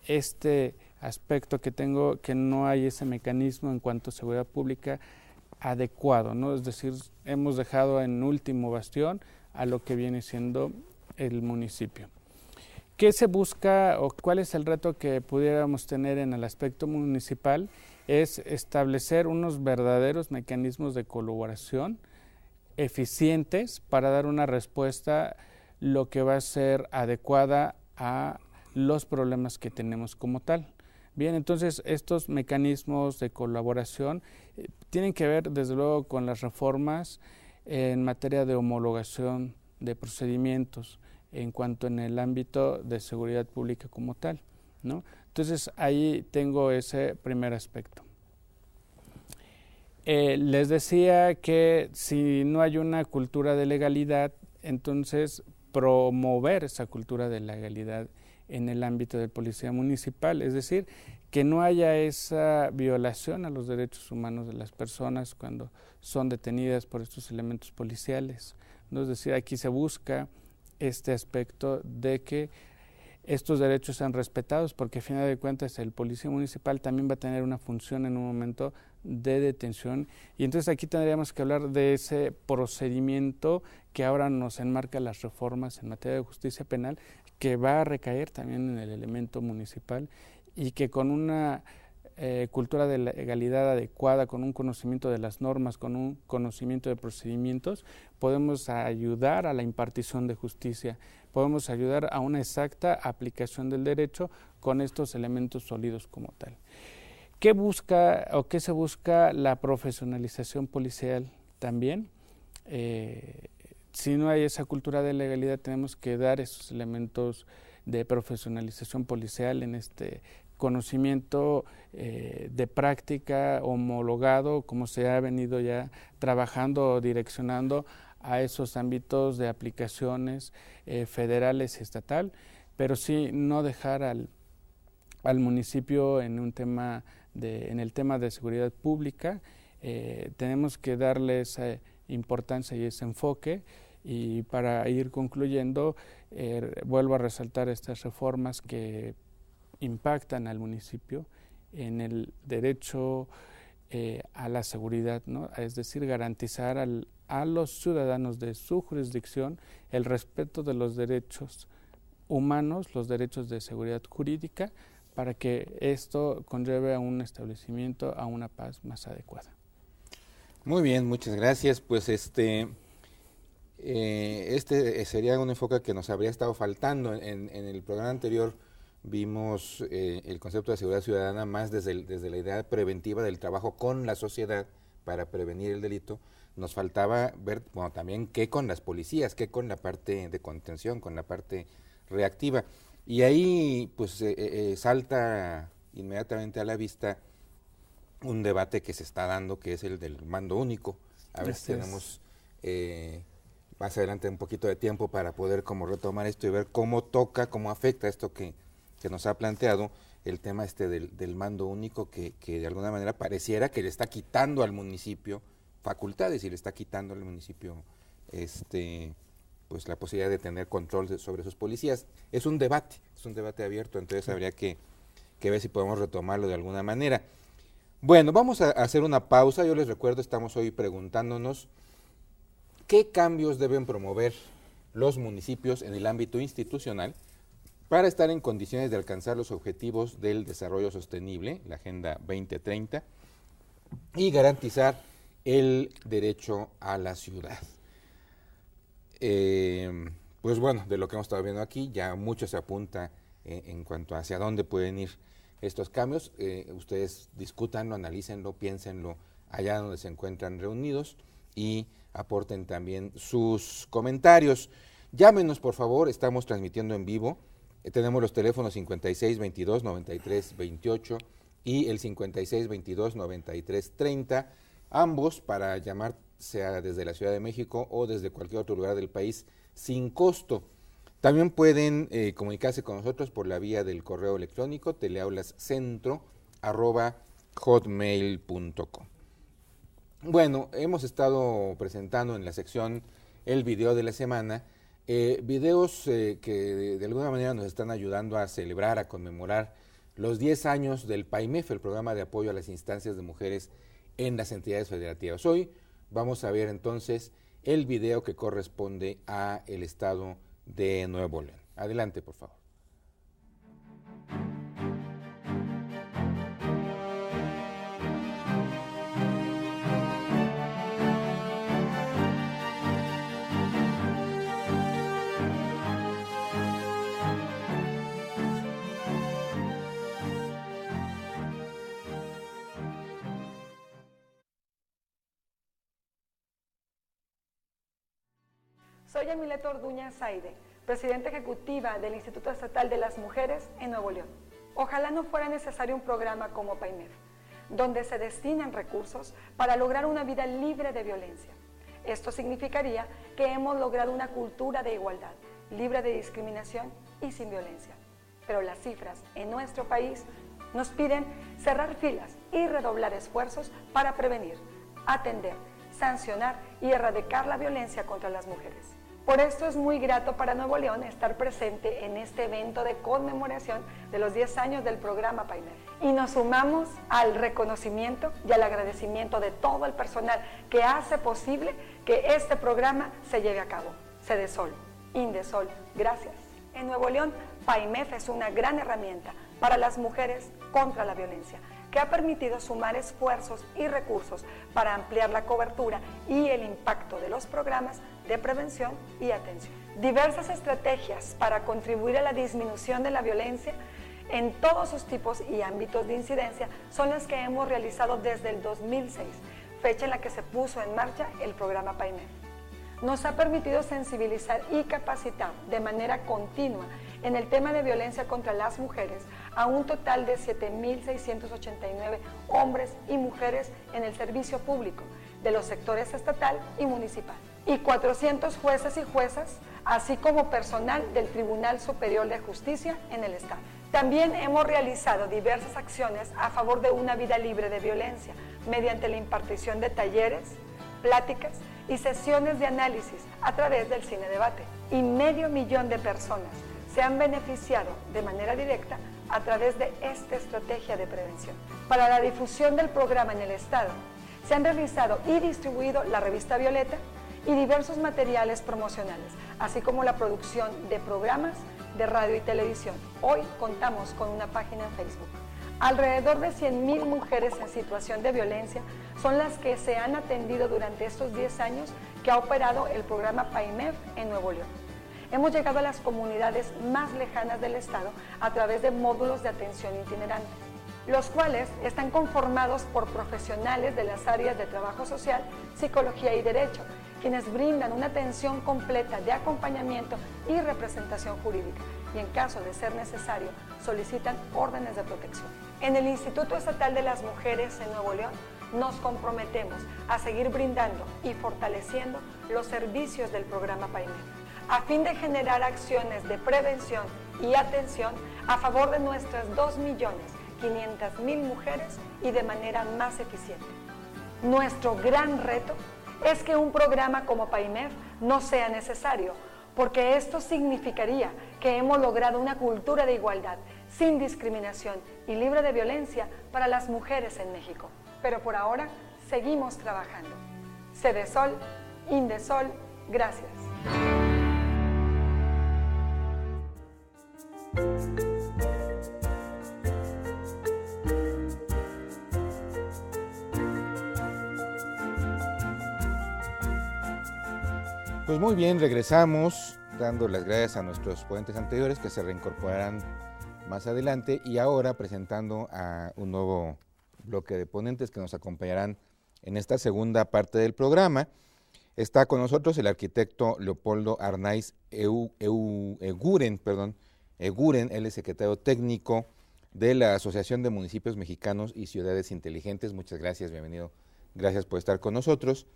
Speaker 4: este aspecto que tengo, que no hay ese mecanismo en cuanto a seguridad pública adecuado, ¿no? Es decir, hemos dejado en último bastión a lo que viene siendo el municipio. ¿Qué se busca o cuál es el reto que pudiéramos tener en el aspecto municipal? Es establecer unos verdaderos mecanismos de colaboración eficientes para dar una respuesta lo que va a ser adecuada a los problemas que tenemos como tal. Bien, entonces estos mecanismos de colaboración tienen que ver desde luego con las reformas en materia de homologación de procedimientos en cuanto en el ámbito de seguridad pública como tal, ¿no? Entonces ahí tengo ese primer aspecto. Les decía que si no hay una cultura de legalidad, entonces promover esa cultura de legalidad en el ámbito de policía municipal, es decir, que no haya esa violación a los derechos humanos de las personas cuando son detenidas por estos elementos policiales, ¿no? Es decir, aquí se busca este aspecto de que estos derechos sean respetados, porque a final de cuentas el policía municipal también va a tener una función en un momento de detención, y entonces aquí tendríamos que hablar de ese procedimiento que ahora nos enmarca las reformas en materia de justicia penal, que va a recaer también en el elemento municipal, y que con una cultura de legalidad adecuada, con un conocimiento de las normas, con un conocimiento de procedimientos, podemos ayudar a la impartición de justicia, podemos ayudar a una exacta aplicación del derecho con estos elementos sólidos como tal. ¿Qué busca o qué se busca? La profesionalización policial también. Si no hay esa cultura de legalidad, tenemos que dar esos elementos de profesionalización policial en este conocimiento de práctica homologado, como se ha venido ya trabajando o direccionando a esos ámbitos de aplicaciones federales y estatal, pero sí no dejar al municipio en un tema en el tema de seguridad pública. Tenemos que darle esa importancia y ese enfoque, y para ir concluyendo, vuelvo a resaltar estas reformas que impactan al municipio en el derecho a la seguridad, ¿no? Es decir, garantizar a los ciudadanos de su jurisdicción el respeto de los derechos humanos, los derechos de seguridad jurídica, para que esto conlleve a un establecimiento, a una paz más adecuada.
Speaker 1: Muy bien, muchas gracias. Pues este sería un enfoque que nos habría estado faltando. En el programa anterior vimos el concepto de seguridad ciudadana más desde la idea preventiva del trabajo con la sociedad para prevenir el delito. Nos faltaba ver, bueno, también qué con las policías, qué con la parte de contención, con la parte reactiva. Y ahí pues salta inmediatamente a la vista un debate que se está dando, que es el del mando único. A ver si tenemos más adelante un poquito de tiempo para poder como retomar esto y ver cómo cómo afecta esto que nos ha planteado el tema del mando único, que de alguna manera pareciera que le está quitando al municipio facultades y le está quitando al municipio pues la posibilidad de tener control sobre sus policías. Es un debate abierto, entonces habría que ver si podemos retomarlo de alguna manera. Bueno, vamos a hacer una pausa. Yo les recuerdo, estamos hoy preguntándonos qué cambios deben promover los municipios en el ámbito institucional para estar en condiciones de alcanzar los objetivos del desarrollo sostenible, la Agenda 2030, y garantizar el derecho a la ciudad. Pues bueno, de lo que hemos estado viendo aquí, ya mucho se apunta en cuanto a hacia dónde pueden ir estos cambios. Ustedes discútanlo, analícenlo, piénsenlo allá donde se encuentran reunidos y aporten también sus comentarios. Llámenos, por favor, estamos transmitiendo en vivo. Tenemos los teléfonos 5622-9328 y el 5622-9330, ambos para llamar, sea desde la Ciudad de México o desde cualquier otro lugar del país, sin costo. También pueden comunicarse con nosotros por la vía del correo electrónico teleaulascentro@com.mx. hotmail.com. Bueno, hemos estado presentando en la sección el video de la semana, videos que de alguna manera nos están ayudando a celebrar, a conmemorar los 10 años del PAIMEF, el programa de apoyo a las instancias de mujeres en las entidades federativas. Hoy vamos a ver entonces el video que corresponde a el estado de Nuevo León. Adelante, por favor.
Speaker 5: Soy Emileto Orduña Zaide, presidenta ejecutiva del Instituto Estatal de las Mujeres en Nuevo León. Ojalá no fuera necesario un programa como PAIMEF, donde se destinan recursos para lograr una vida libre de violencia. Esto significaría que hemos logrado una cultura de igualdad, libre de discriminación y sin violencia. Pero las cifras en nuestro país nos piden cerrar filas y redoblar esfuerzos para prevenir, atender, sancionar y erradicar la violencia contra las mujeres. Por esto es muy grato para Nuevo León estar presente en este evento de conmemoración de los 10 años del programa PAIMEF. Y nos sumamos al reconocimiento y al agradecimiento de todo el personal que hace posible que este programa se lleve a cabo. Cedesol, Indesol, gracias. En Nuevo León, PAIMEF es una gran herramienta para las mujeres contra la violencia, que ha permitido sumar esfuerzos y recursos para ampliar la cobertura y el impacto de los programas de prevención y atención. Diversas estrategias para contribuir a la disminución de la violencia en todos sus tipos y ámbitos de incidencia son las que hemos realizado desde el 2006, fecha en la que se puso en marcha el programa PAIMEF. Nos ha permitido sensibilizar y capacitar de manera continua en el tema de violencia contra las mujeres a un total de 7.689 hombres y mujeres en el servicio público de los sectores estatal y municipal, y 400 jueces y juezas, así como personal del Tribunal Superior de Justicia en el Estado. También hemos realizado diversas acciones a favor de una vida libre de violencia, mediante la impartición de talleres, pláticas y sesiones de análisis a través del cine debate. Y 500,000 de personas se han beneficiado de manera directa a través de esta estrategia de prevención. Para la difusión del programa en el Estado, se han realizado y distribuido la revista Violeta y diversos materiales promocionales, así como la producción de programas de radio y televisión. Hoy contamos con una página en Facebook. Alrededor de 100,000 mujeres en situación de violencia son las que se han atendido durante estos 10 años que ha operado el programa PAIMEF en Nuevo León. Hemos llegado a las comunidades más lejanas del estado a través de módulos de atención itinerante, los cuales están conformados por profesionales de las áreas de trabajo social, psicología y derecho, quienes brindan una atención completa de acompañamiento y representación jurídica, y en caso de ser necesario, solicitan órdenes de protección. En el Instituto Estatal de las Mujeres en Nuevo León, nos comprometemos a seguir brindando y fortaleciendo los servicios del programa PAIMEF, a fin de generar acciones de prevención y atención a favor de nuestras 2.500.000 mujeres y de manera más eficiente. Nuestro gran reto es que un programa como PAIMEF no sea necesario, porque esto significaría que hemos logrado una cultura de igualdad, sin discriminación y libre de violencia para las mujeres en México. Pero por ahora seguimos trabajando. Cedesol, Indesol, gracias.
Speaker 1: Pues muy bien, regresamos dando las gracias a nuestros ponentes anteriores que se reincorporarán más adelante y ahora presentando a un nuevo bloque de ponentes que nos acompañarán en esta segunda parte del programa. Está con nosotros el arquitecto Leopoldo Arnaiz Eguren, él es secretario técnico de la Asociación de Municipios Mexicanos y Ciudades Inteligentes. Muchas gracias, bienvenido, gracias por estar con nosotros.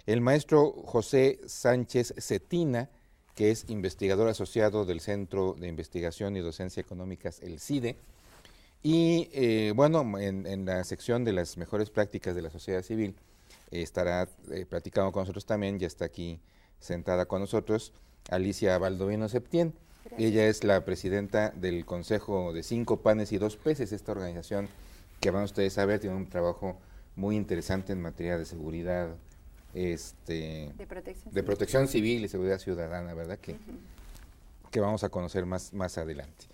Speaker 1: El maestro José Sánchez Cetina, que es investigador asociado del Centro de Investigación y Docencia Económicas, el CIDE, Y bueno, en la sección de las mejores prácticas de la sociedad civil estará platicando con nosotros también, ya está aquí sentada con nosotros, Alicia Baldovino Septién. Ella es la presidenta del Consejo de 5 Panes y 2 Peces, esta organización que van ustedes a ver, tiene un trabajo muy interesante en materia de seguridad, de protección civil y seguridad ciudadana, ¿verdad? Que vamos a conocer más adelante.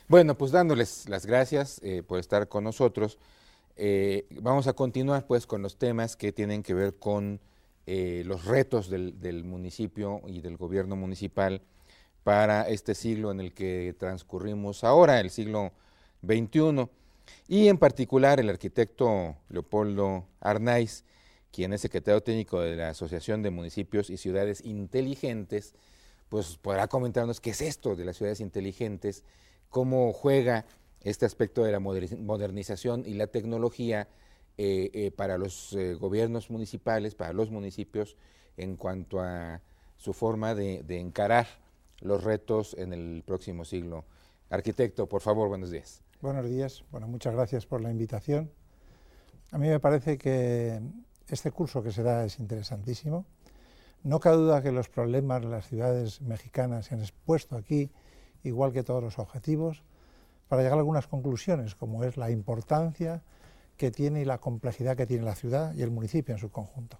Speaker 1: Bueno, pues dándoles las gracias por estar con nosotros, vamos a continuar pues con los temas que tienen que ver con los retos del municipio y del gobierno municipal para este siglo en el que transcurrimos ahora, el siglo XXI, y en particular el arquitecto Leopoldo Arnaiz, quien es secretario técnico de la Asociación de Municipios y Ciudades Inteligentes, pues podrá comentarnos qué es esto de las ciudades inteligentes, cómo juega este aspecto de la modernización y la tecnología para los gobiernos municipales, para los municipios, en cuanto a su forma de encarar los retos en el próximo siglo. Arquitecto, por favor, buenos días.
Speaker 6: Buenos días, bueno, muchas gracias por la invitación. A mí me parece que este curso que se da es interesantísimo. No cabe duda que los problemas de las ciudades mexicanas se han expuesto aquí, igual que todos los objetivos, para llegar a algunas conclusiones, como es la importancia que tiene y la complejidad que tiene la ciudad y el municipio en su conjunto.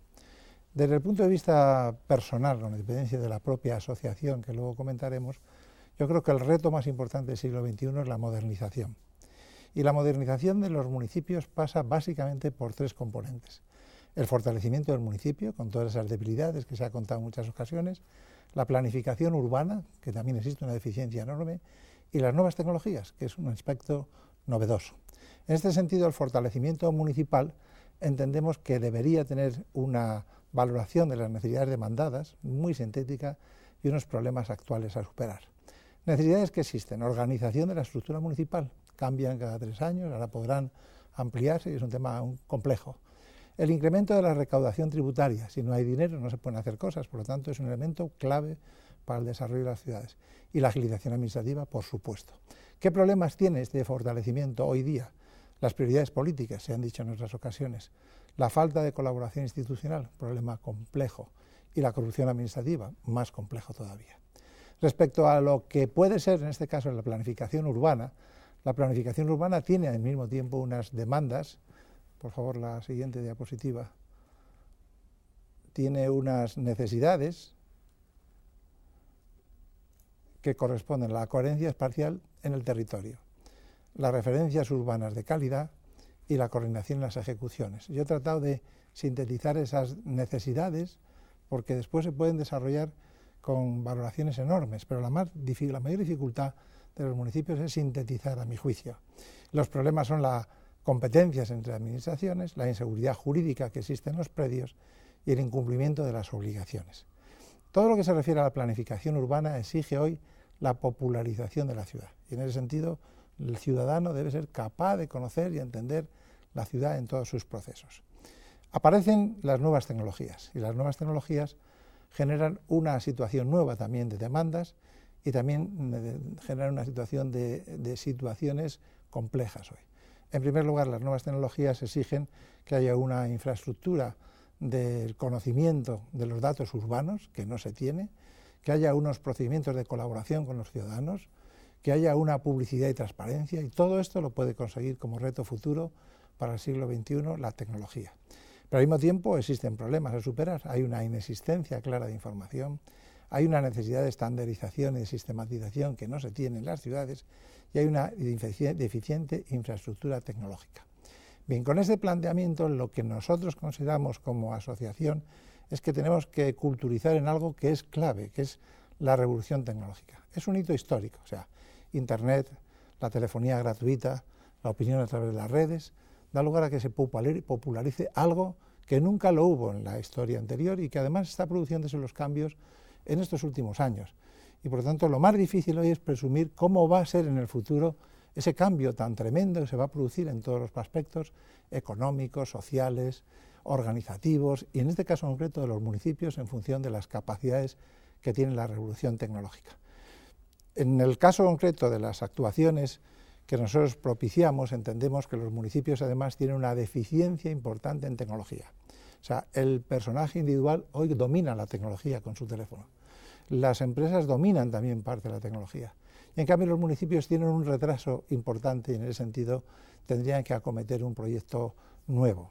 Speaker 6: Desde el punto de vista personal, con independencia de la propia asociación, que luego comentaremos, yo creo que el reto más importante del siglo XXI es la modernización. Y la modernización de los municipios pasa básicamente por 3 componentes. El fortalecimiento del municipio, con todas esas debilidades que se ha contado en muchas ocasiones, la planificación urbana, que también existe una deficiencia enorme, y las nuevas tecnologías, que es un aspecto novedoso. En este sentido, el fortalecimiento municipal entendemos que debería tener una valoración de las necesidades demandadas, muy sintética, y unos problemas actuales a superar. Necesidades que existen: organización de la estructura municipal, cambian cada 3 años, ahora podrán ampliarse y es un tema complejo. El incremento de la recaudación tributaria, si no hay dinero no se pueden hacer cosas, por lo tanto es un elemento clave para el desarrollo de las ciudades. Y la agilización administrativa, por supuesto. ¿Qué problemas tiene este fortalecimiento hoy día? Las prioridades políticas, se han dicho en otras ocasiones. La falta de colaboración institucional, problema complejo. Y la corrupción administrativa, más complejo todavía. Respecto a lo que puede ser, en este caso, la planificación urbana tiene al mismo tiempo unas demandas. Por favor, la siguiente diapositiva. Tiene unas necesidades que corresponden a la coherencia espacial en el territorio, las referencias urbanas de calidad y la coordinación en las ejecuciones. Yo he tratado de sintetizar esas necesidades porque después se pueden desarrollar con valoraciones enormes, pero la mayor dificultad de los municipios es sintetizar, a mi juicio. Los problemas son las competencias entre administraciones, la inseguridad jurídica que existe en los predios y el incumplimiento de las obligaciones. Todo lo que se refiere a la planificación urbana exige hoy la popularización de la ciudad. Y en ese sentido, el ciudadano debe ser capaz de conocer y entender la ciudad en todos sus procesos. Aparecen las nuevas tecnologías, y las nuevas tecnologías generan una situación nueva también de demandas y también generan una situación de situaciones complejas hoy. En primer lugar, las nuevas tecnologías exigen que haya una infraestructura del conocimiento de los datos urbanos, que no se tiene, que haya unos procedimientos de colaboración con los ciudadanos, que haya una publicidad y transparencia, y todo esto lo puede conseguir como reto futuro para el siglo XXI la tecnología. Pero al mismo tiempo existen problemas a superar, hay una inexistencia clara de información, hay una necesidad de estandarización y de sistematización que no se tiene en las ciudades y hay una deficiente infraestructura tecnológica. Bien, con este planteamiento lo que nosotros consideramos como asociación es que tenemos que culturizar en algo que es clave, que es la revolución tecnológica. Es un hito histórico, o sea, Internet, la telefonía gratuita, la opinión a través de las redes, da lugar a que se popularice algo que nunca lo hubo en la historia anterior y que además está produciéndose los cambios en estos últimos años. Y por lo tanto lo más difícil hoy es presumir cómo va a ser en el futuro ese cambio tan tremendo que se va a producir en todos los aspectos económicos, sociales, organizativos y en este caso concreto de los municipios en función de las capacidades que tiene la revolución tecnológica. En el caso concreto de las actuaciones que nosotros propiciamos, entendemos que los municipios además tienen una deficiencia importante en tecnología. O sea, el personaje individual hoy domina la tecnología con su teléfono. Las empresas dominan también parte de la tecnología. Y en cambio los municipios tienen un retraso importante y en ese sentido tendrían que acometer un proyecto nuevo.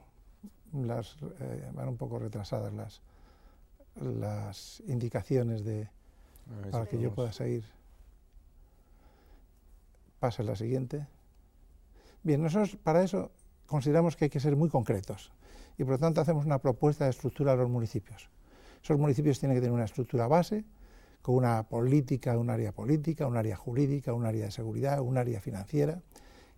Speaker 6: Van un poco retrasadas las indicaciones para que yo pueda seguir. Pasa la siguiente. Bien, nosotros para eso consideramos que hay que ser muy concretos y por lo tanto hacemos una propuesta de estructura a los municipios. Esos municipios tienen que tener una estructura base, con una política, un área política, un área jurídica, un área de seguridad, un área financiera,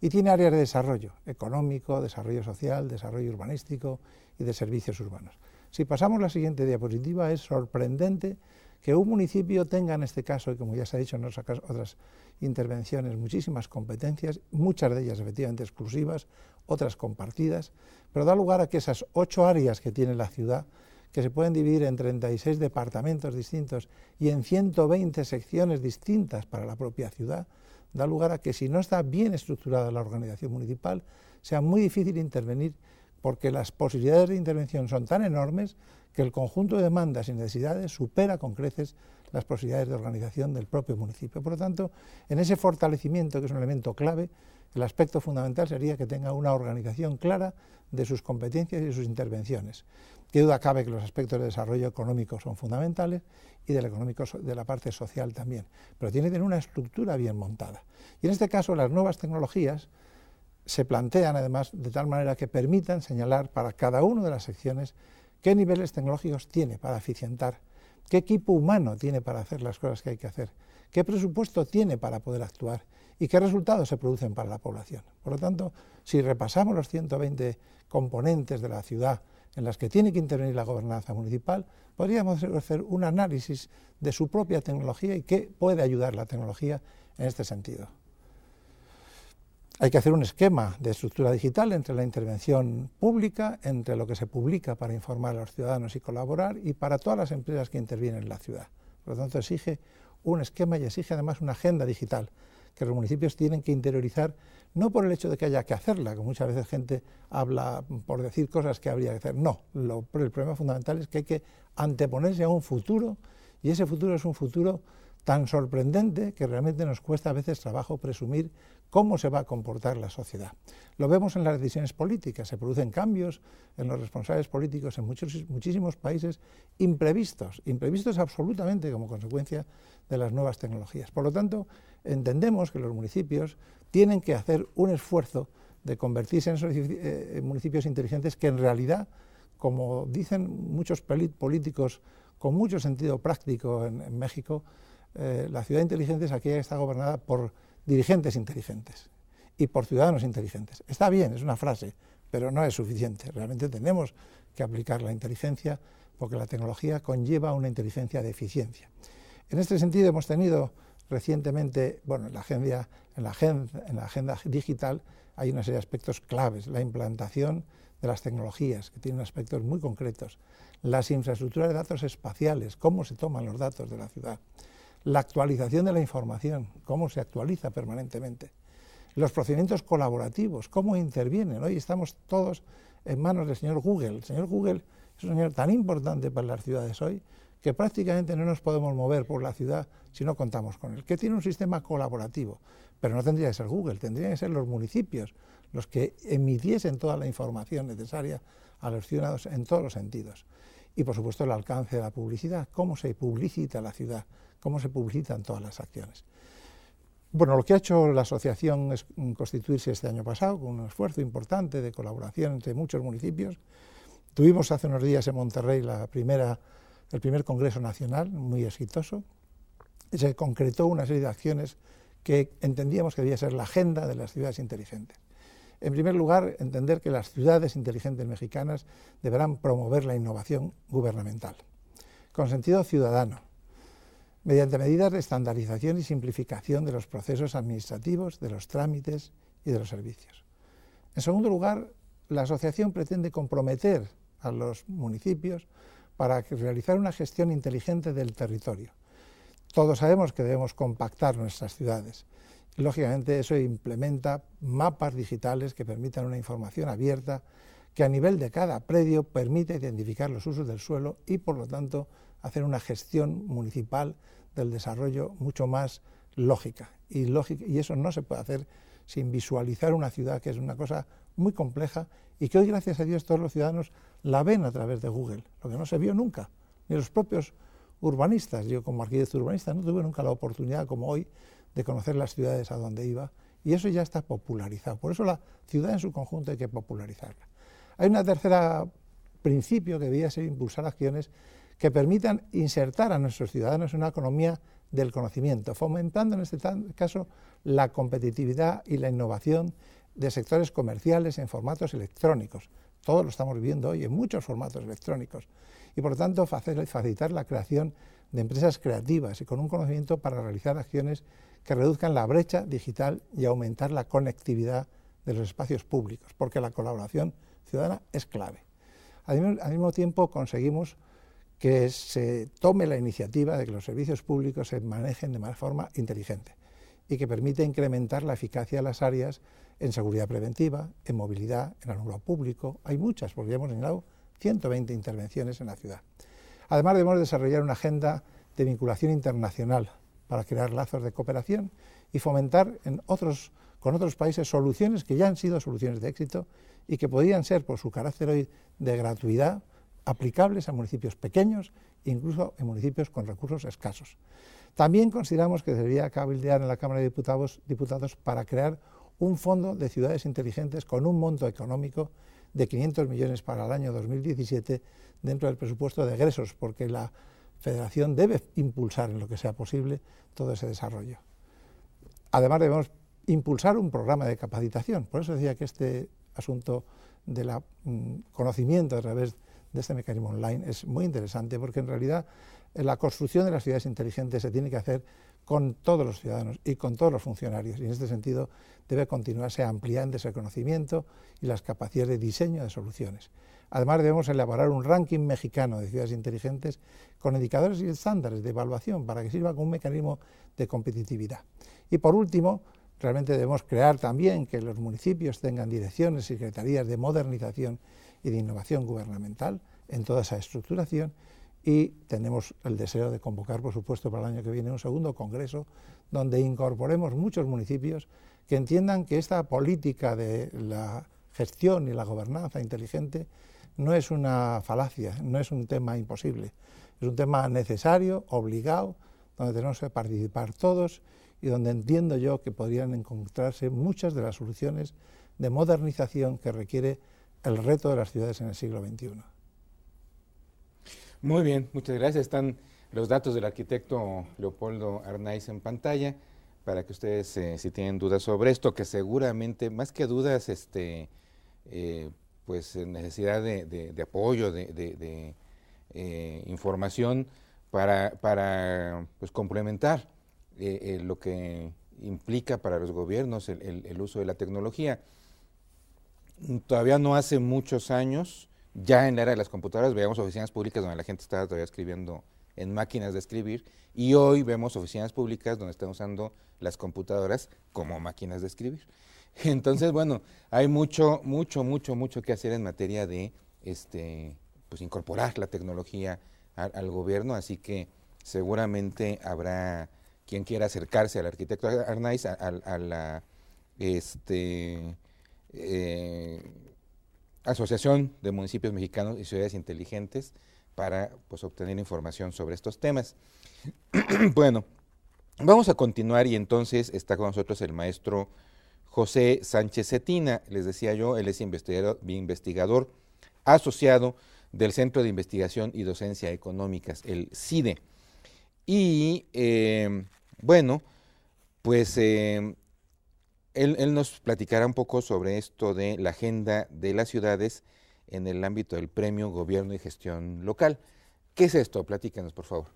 Speaker 6: y tiene áreas de desarrollo económico, desarrollo social, desarrollo urbanístico y de servicios urbanos. Si pasamos la siguiente diapositiva, es sorprendente que un municipio tenga en este caso, y como ya se ha dicho en otras intervenciones, muchísimas competencias, muchas de ellas efectivamente exclusivas, otras compartidas, pero da lugar a que esas 8 áreas que tiene la ciudad, que se pueden dividir en 36 departamentos distintos y en 120 secciones distintas para la propia ciudad, da lugar a que si no está bien estructurada la organización municipal, sea muy difícil intervenir porque las posibilidades de intervención son tan enormes que el conjunto de demandas y necesidades supera con creces las posibilidades de organización del propio municipio. Por lo tanto, en ese fortalecimiento, que es un elemento clave, el aspecto fundamental sería que tenga una organización clara de sus competencias y de sus intervenciones. Qué duda cabe que los aspectos de desarrollo económico son fundamentales y del económico, de la parte social también, pero tiene que tener una estructura bien montada. Y en este caso las nuevas tecnologías se plantean además de tal manera que permitan señalar para cada una de las secciones qué niveles tecnológicos tiene para eficientar, qué equipo humano tiene para hacer las cosas que hay que hacer, qué presupuesto tiene para poder actuar y qué resultados se producen para la población. Por lo tanto, si repasamos los 120 componentes de la ciudad en las que tiene que intervenir la gobernanza municipal, podríamos hacer un análisis de su propia tecnología y qué puede ayudar la tecnología en este sentido. Hay que hacer un esquema de estructura digital entre la intervención pública, entre lo que se publica para informar a los ciudadanos y colaborar, y para todas las empresas que intervienen en la ciudad. Por lo tanto, exige un esquema y exige además una agenda digital que los municipios tienen que interiorizar, no por el hecho de que haya que hacerla, que muchas veces gente habla por decir cosas que habría que hacer. No, el problema fundamental es que hay que anteponerse a un futuro, y ese futuro es un futuro tan sorprendente que realmente nos cuesta a veces trabajo presumir cómo se va a comportar la sociedad. Lo vemos en las decisiones políticas, se producen cambios en los responsables políticos en muchísimos países imprevistos absolutamente como consecuencia de las nuevas tecnologías. Por lo tanto, entendemos que los municipios tienen que hacer un esfuerzo de convertirse en esos municipios inteligentes que en realidad, como dicen muchos políticos con mucho sentido práctico en México, la ciudad inteligente es aquella que está gobernada por dirigentes inteligentes y por ciudadanos inteligentes. Está bien, es una frase, pero no es suficiente. Realmente tenemos que aplicar la inteligencia porque la tecnología conlleva una inteligencia de eficiencia. En este sentido hemos tenido recientemente, bueno, en la agenda digital hay una serie de aspectos claves, la implantación de las tecnologías, que tienen aspectos muy concretos, las infraestructuras de datos espaciales, cómo se toman los datos de la ciudad, la actualización de la información, cómo se actualiza permanentemente, los procedimientos colaborativos, cómo intervienen. Hoy estamos todos en manos del señor Google. El señor Google es un señor tan importante para las ciudades hoy que prácticamente no nos podemos mover por la ciudad si no contamos con él, que tiene un sistema colaborativo, pero no tendría que ser Google, tendrían que ser los municipios los que emitiesen toda la información necesaria a los ciudadanos en todos los sentidos. Y por supuesto el alcance de la publicidad, cómo se publicita la ciudad, cómo se publicitan todas las acciones. Bueno, lo que ha hecho la asociación es constituirse este año pasado con un esfuerzo importante de colaboración entre muchos municipios. Tuvimos hace unos días en Monterrey el primer Congreso Nacional, muy exitoso, y se concretó una serie de acciones que entendíamos que debía ser la agenda de las ciudades inteligentes. En primer lugar, entender que las ciudades inteligentes mexicanas deberán promover la innovación gubernamental, con sentido ciudadano, mediante medidas de estandarización y simplificación de los procesos administrativos, de los trámites y de los servicios. En segundo lugar, la asociación pretende comprometer a los municipios para realizar una gestión inteligente del territorio. Todos sabemos que debemos compactar nuestras ciudades. Lógicamente eso implementa mapas digitales que permitan una información abierta que a nivel de cada predio permite identificar los usos del suelo y por lo tanto hacer una gestión municipal del desarrollo mucho más lógica. Y eso no se puede hacer sin visualizar una ciudad, que es una cosa muy compleja y que hoy, gracias a Dios, todos los ciudadanos la ven a través de Google, lo que no se vio nunca, ni los propios urbanistas. Yo como arquitecto urbanista no tuve nunca la oportunidad como hoy de conocer las ciudades a donde iba, y eso ya está popularizado. Por eso la ciudad en su conjunto hay que popularizarla. Hay un tercer principio que debería ser impulsar acciones que permitan insertar a nuestros ciudadanos en una economía del conocimiento, fomentando en este caso la competitividad y la innovación de sectores comerciales en formatos electrónicos. Todos lo estamos viviendo hoy en muchos formatos electrónicos y por lo tanto facilitar la creación de empresas creativas y con un conocimiento para realizar acciones que reduzcan la brecha digital y aumentar la conectividad de los espacios públicos, porque la colaboración ciudadana es clave. Al mismo tiempo conseguimos que se tome la iniciativa de que los servicios públicos se manejen de más forma inteligente y que permite incrementar la eficacia de las áreas en seguridad preventiva, en movilidad, en alumbrado público. Hay muchas, porque ya hemos señalado 120 intervenciones en la ciudad. Además, debemos desarrollar una agenda de vinculación internacional para crear lazos de cooperación y fomentar con otros países soluciones que ya han sido soluciones de éxito y que podrían ser, por su carácter hoy de gratuidad, aplicables a municipios pequeños e incluso en municipios con recursos escasos. También consideramos que debería cabildear en la Cámara de Diputados para crear un fondo de ciudades inteligentes con un monto económico de 500 millones para el año 2017 dentro del presupuesto de egresos, porque la Federación debe impulsar en lo que sea posible todo ese desarrollo. Además debemos impulsar un programa de capacitación, por eso decía que este asunto del conocimiento a través de este mecanismo online es muy interesante, porque en realidad la construcción de las ciudades inteligentes se tiene que hacer con todos los ciudadanos y con todos los funcionarios, y en este sentido debe continuarse ampliando ese conocimiento y las capacidades de diseño de soluciones. Además debemos elaborar un ranking mexicano de ciudades inteligentes con indicadores y estándares de evaluación para que sirva como un mecanismo de competitividad. Y por último, realmente debemos crear también que los municipios tengan direcciones, secretarías de modernización y de innovación gubernamental en toda esa estructuración, y tenemos el deseo de convocar, por supuesto, para el año que viene un segundo congreso donde incorporemos muchos municipios que entiendan que esta política de la gestión y la gobernanza inteligente no es una falacia, no es un tema imposible, es un tema necesario, obligado, donde tenemos que participar todos y donde entiendo yo que podrían encontrarse muchas de las soluciones de modernización que requiere el reto de las ciudades en el siglo XXI.
Speaker 1: Muy bien, muchas gracias. Están los datos del arquitecto Leopoldo Arnaiz en pantalla para que ustedes, si tienen dudas sobre esto, que seguramente, más que dudas, pues necesidad de apoyo, de información para pues, complementar lo que implica para los gobiernos el uso de la tecnología. Todavía no hace muchos años, ya en la era de las computadoras, veíamos oficinas públicas donde la gente estaba todavía escribiendo en máquinas de escribir, y hoy vemos oficinas públicas donde están usando las computadoras como máquinas de escribir. Entonces, bueno, hay mucho que hacer en materia de pues incorporar la tecnología al gobierno, así que seguramente habrá quien quiera acercarse al arquitecto Arnaiz, a la Asociación de Municipios Mexicanos y Ciudades Inteligentes para pues, obtener información sobre estos temas. Bueno, vamos a continuar y entonces está con nosotros el maestro José Sánchez Cetina. Les decía yo, él es investigador asociado del Centro de Investigación y Docencia Económicas, el CIDE. Y bueno, pues él nos platicará un poco sobre esto de la agenda de las ciudades en el ámbito del Premio Gobierno y Gestión Local. ¿Qué es esto? Platícanos, por favor.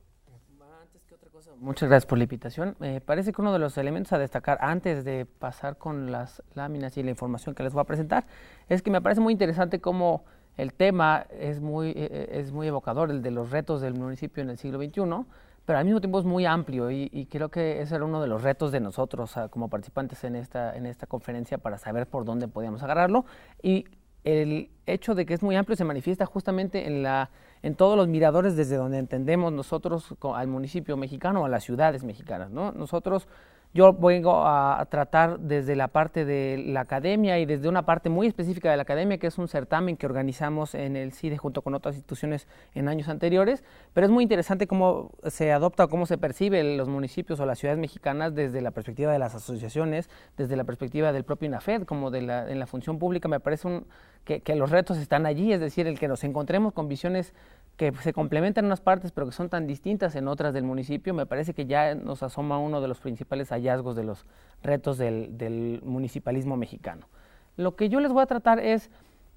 Speaker 7: Antes que otra cosa, muchas gracias por la invitación. Parece que uno de los elementos a destacar antes de pasar con las láminas y la información que les voy a presentar es que me parece muy interesante cómo el tema es muy evocador, el de los retos del municipio en el siglo XXI, pero al mismo tiempo es muy amplio y creo que ese era uno de los retos de nosotros como participantes en esta conferencia para saber por dónde podíamos agarrarlo. Y el hecho de que es muy amplio se manifiesta justamente en todos los miradores desde donde entendemos nosotros al municipio mexicano o a las ciudades mexicanas, ¿no? Yo vengo a tratar desde la parte de la academia y desde una parte muy específica de la academia, que es un certamen que organizamos en el CIDE junto con otras instituciones en años anteriores, pero es muy interesante cómo se adopta o cómo se percibe los municipios o las ciudades mexicanas desde la perspectiva de las asociaciones, desde la perspectiva del propio INAFED, como en la función pública. Me parece que los retos están allí, es decir, el que nos encontremos con visiones que se complementan en unas partes pero que son tan distintas en otras del municipio, me parece que ya nos asoma uno de los principales hallazgos de los retos del municipalismo mexicano. Lo que yo les voy a tratar es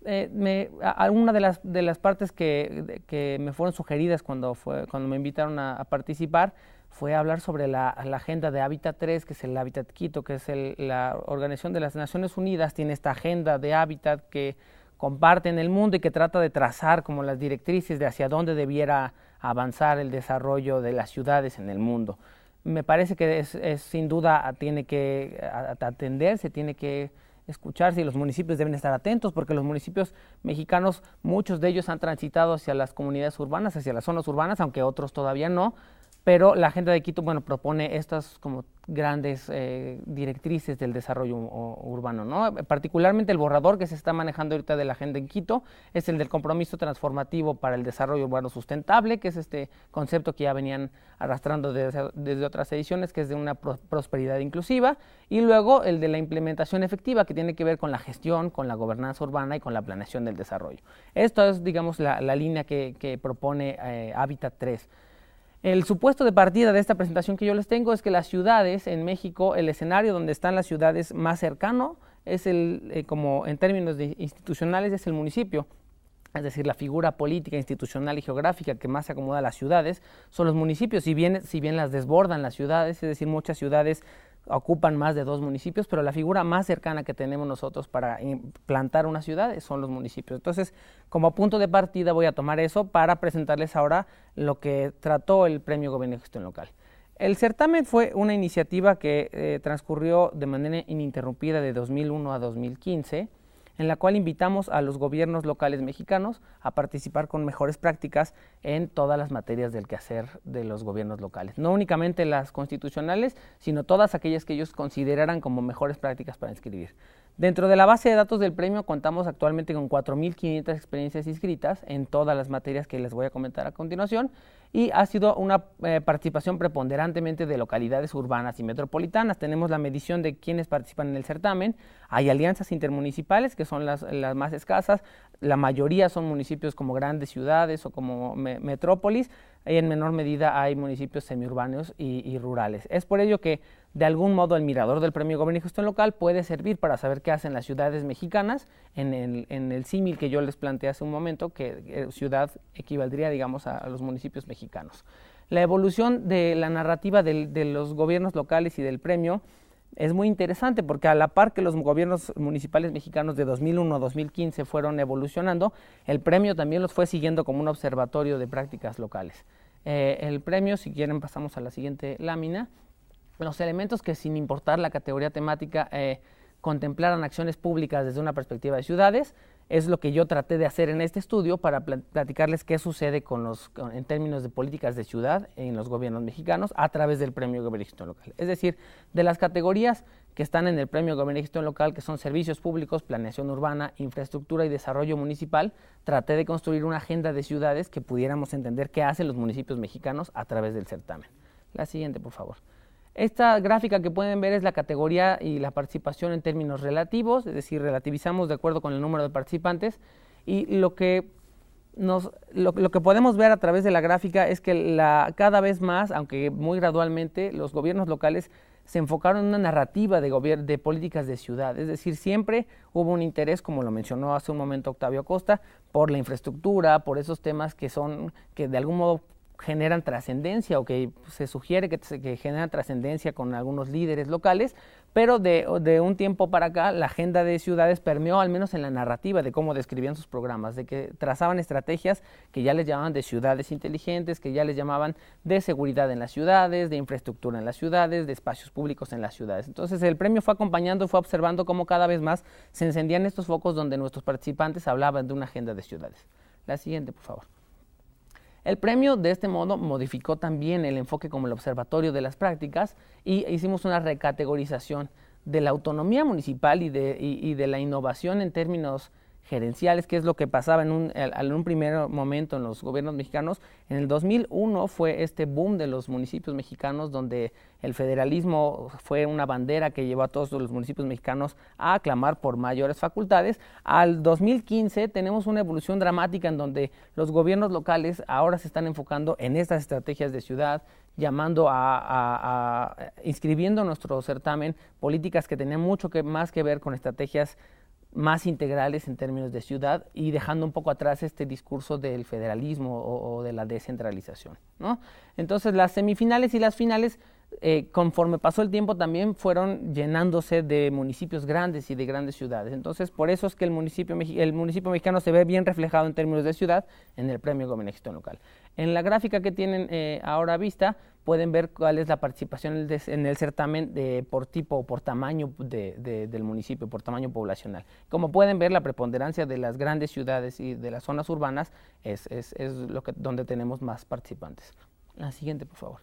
Speaker 7: una de las partes que me fueron sugeridas cuando me invitaron a participar fue hablar sobre la agenda de Hábitat 3, que es el Hábitat Quito, que es la Organización de las Naciones Unidas, tiene esta agenda de hábitat que comparte en el mundo y que trata de trazar como las directrices de hacia dónde debiera avanzar el desarrollo de las ciudades en el mundo. Me parece que es sin duda tiene que atenderse, tiene que escucharse y los municipios deben estar atentos porque los municipios mexicanos, muchos de ellos han transitado hacia las comunidades urbanas, hacia las zonas urbanas, aunque otros todavía no. Pero la Agenda de Quito, propone estas como grandes directrices del desarrollo urbano, ¿no? Particularmente el borrador que se está manejando ahorita de la Agenda en Quito es el del compromiso transformativo para el desarrollo urbano sustentable, que es este concepto que ya venían arrastrando desde otras ediciones, que es de una prosperidad inclusiva, y luego el de la implementación efectiva, que tiene que ver con la gestión, con la gobernanza urbana y con la planeación del desarrollo. Esto es, digamos, la línea que propone Hábitat 3. El supuesto de partida de esta presentación que yo les tengo es que las ciudades en México, el escenario donde están las ciudades más cercano es como en términos institucionales, es el municipio. Es decir, la figura política, institucional y geográfica que más se acomoda a las ciudades son los municipios, si bien las desbordan las ciudades, es decir, muchas ciudades ocupan más de 2 municipios, pero la figura más cercana que tenemos nosotros para implantar una ciudad son los municipios. Entonces, como punto de partida voy a tomar eso para presentarles ahora lo que trató el Premio Gobierno y Gestión Local. El certamen fue una iniciativa que transcurrió de manera ininterrumpida de 2001 a 2015, en la cual invitamos a los gobiernos locales mexicanos a participar con mejores prácticas en todas las materias del quehacer de los gobiernos locales. No únicamente las constitucionales, sino todas aquellas que ellos consideraran como mejores prácticas para inscribir. Dentro de la base de datos del premio contamos actualmente con 4.500 experiencias inscritas en todas las materias que les voy a comentar a continuación y ha sido una participación preponderantemente de localidades urbanas y metropolitanas. Tenemos la medición de quienes participan en el certamen. Hay alianzas intermunicipales que son las más escasas. La mayoría son municipios como grandes ciudades o como metrópolis. Y en menor medida hay municipios semiurbanos y rurales. Es por ello que de algún modo el mirador del Premio Gobierno y Gestión Local puede servir para saber qué hacen las ciudades mexicanas en el símil que yo les planteé hace un momento, que ciudad equivaldría, digamos, a los municipios mexicanos. La evolución de la narrativa de los gobiernos locales y del premio es muy interesante porque a la par que los gobiernos municipales mexicanos de 2001 a 2015 fueron evolucionando, el premio también los fue siguiendo como un observatorio de prácticas locales. El premio, si quieren pasamos a la siguiente lámina, los elementos que sin importar la categoría temática contemplaran acciones públicas desde una perspectiva de ciudades, es lo que yo traté de hacer en este estudio para platicarles qué sucede en términos de políticas de ciudad en los gobiernos mexicanos a través del Premio Gobierno y Gestión Local. Es decir, de las categorías que están en el Premio Gobierno y Gestión Local, que son servicios públicos, planeación urbana, infraestructura y desarrollo municipal, traté de construir una agenda de ciudades que pudiéramos entender qué hacen los municipios mexicanos a través del certamen. La siguiente, por favor. Esta gráfica que pueden ver es la categoría y la participación en términos relativos, es decir, relativizamos de acuerdo con el número de participantes y lo que podemos ver a través de la gráfica es que cada vez más, aunque muy gradualmente, los gobiernos locales se enfocaron en una narrativa de políticas de ciudad, es decir, siempre hubo un interés, como lo mencionó hace un momento Octavio Acosta, por la infraestructura, por esos temas que de algún modo generan trascendencia o que se sugiere que generan trascendencia con algunos líderes locales, pero de un tiempo para acá la agenda de ciudades permeó al menos en la narrativa de cómo describían sus programas, de que trazaban estrategias que ya les llamaban de ciudades inteligentes, que ya les llamaban de seguridad en las ciudades, de infraestructura en las ciudades, de espacios públicos en las ciudades. Entonces el premio fue acompañando, fue observando cómo cada vez más se encendían estos focos donde nuestros participantes hablaban de una agenda de ciudades. La siguiente, por favor. El premio de este modo modificó también el enfoque como el observatorio de las prácticas y hicimos una recategorización de la autonomía municipal y de la innovación en términos gerenciales, que es lo que pasaba en un primer momento en los gobiernos mexicanos. En el 2001 fue este boom de los municipios mexicanos donde el federalismo fue una bandera que llevó a todos los municipios mexicanos a clamar por mayores facultades. Al 2015 tenemos una evolución dramática en donde los gobiernos locales ahora se están enfocando en estas estrategias de ciudad, llamando inscribiendo en nuestro certamen políticas que tenían mucho más que ver con estrategias más integrales en términos de ciudad y dejando un poco atrás este discurso del federalismo o de la descentralización, ¿no? Entonces las semifinales y las finales, conforme pasó el tiempo, también fueron llenándose de municipios grandes y de grandes ciudades. Entonces por eso es que el municipio mexicano se ve bien reflejado en términos de ciudad en el Premio Gobierno y Gestión Local. En la gráfica que tienen ahora a vista pueden ver cuál es la participación en el certamen por tipo o por tamaño del municipio, por tamaño poblacional. Como pueden ver, la preponderancia de las grandes ciudades y de las zonas urbanas es donde tenemos más participantes. La siguiente, por favor.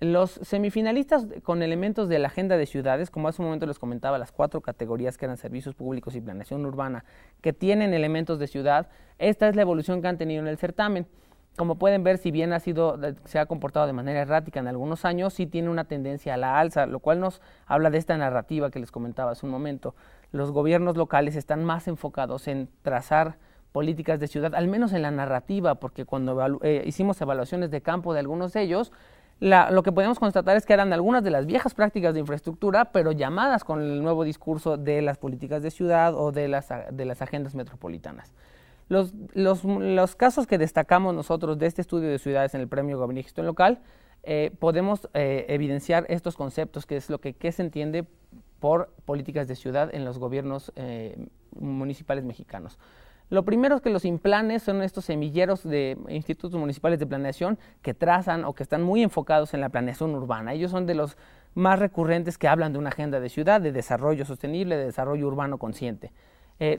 Speaker 7: Los semifinalistas con elementos de la agenda de ciudades, como hace un momento les comentaba, las 4 categorías que eran servicios públicos y planeación urbana, que tienen elementos de ciudad, esta es la evolución que han tenido en el certamen. Como pueden ver, si bien se ha comportado de manera errática en algunos años, sí tiene una tendencia a la alza, lo cual nos habla de esta narrativa que les comentaba hace un momento. Los gobiernos locales están más enfocados en trazar políticas de ciudad, al menos en la narrativa, porque cuando hicimos evaluaciones de campo de algunos de ellos, lo que podemos constatar es que eran algunas de las viejas prácticas de infraestructura, pero llamadas con el nuevo discurso de las políticas de ciudad o de las agendas metropolitanas. Los casos que destacamos nosotros de este estudio de ciudades en el Premio Gobierno y Gestión Local, podemos evidenciar estos conceptos, que es qué se entiende por políticas de ciudad en los gobiernos municipales mexicanos. Lo primero es que los implanes son estos semilleros de institutos municipales de planeación que trazan o que están muy enfocados en la planeación urbana. Ellos son de los más recurrentes que hablan de una agenda de ciudad, de desarrollo sostenible, de desarrollo urbano consciente.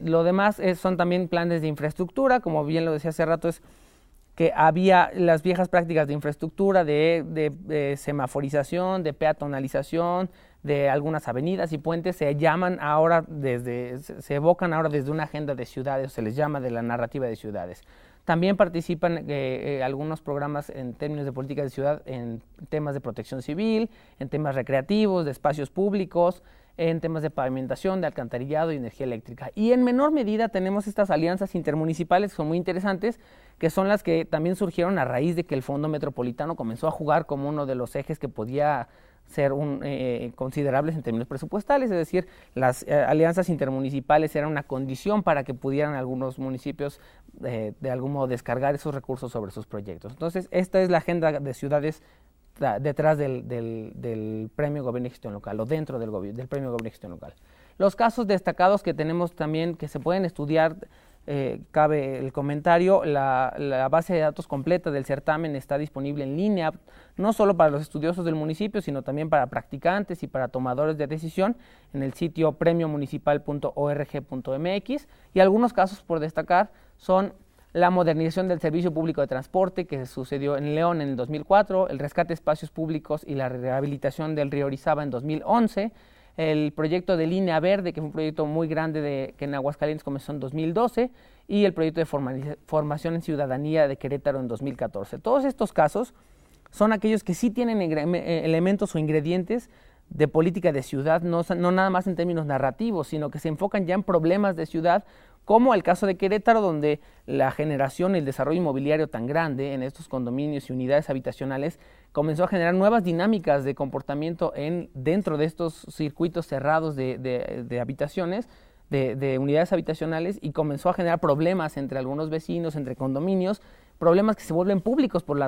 Speaker 7: Lo demás son también planes de infraestructura, como bien lo decía hace rato, es que había las viejas prácticas de infraestructura, de semaforización, de peatonalización, de algunas avenidas y puentes, se evocan ahora desde una agenda de ciudades, se les llama de la narrativa de ciudades. También participan algunos programas en términos de política de ciudad en temas de protección civil, en temas recreativos, de espacios públicos, en temas de pavimentación, de alcantarillado y energía eléctrica. Y en menor medida tenemos estas alianzas intermunicipales que son muy interesantes, que son las que también surgieron a raíz de que el Fondo Metropolitano comenzó a jugar como uno de los ejes que podía ser considerables en términos presupuestales, es decir, las alianzas intermunicipales eran una condición para que pudieran algunos municipios de algún modo descargar esos recursos sobre sus proyectos. Entonces, esta es la agenda de ciudades detrás del Premio Gobierno y Gestión Local o dentro del Premio Gobierno y Gestión Local. Los casos destacados que tenemos también que se pueden estudiar, cabe el comentario, la base de datos completa del certamen está disponible en línea, no solo para los estudiosos del municipio, sino también para practicantes y para tomadores de decisión en el sitio premiomunicipal.org.mx, y algunos casos por destacar son la modernización del servicio público de transporte que sucedió en León en el 2004, el rescate de espacios públicos y la rehabilitación del río Orizaba en 2011, el proyecto de Línea Verde, que fue un proyecto muy grande que en Aguascalientes comenzó en 2012, y el proyecto de formación en ciudadanía de Querétaro en 2014. Todos estos casos son aquellos que sí tienen elementos o ingredientes de política de ciudad, no nada más en términos narrativos, sino que se enfocan ya en problemas de ciudad, como el caso de Querétaro, donde la generación y el desarrollo inmobiliario tan grande en estos condominios y unidades habitacionales comenzó a generar nuevas dinámicas de comportamiento dentro de estos circuitos cerrados de habitaciones, de unidades habitacionales, y comenzó a generar problemas entre algunos vecinos, entre condominios, problemas que se vuelven públicos por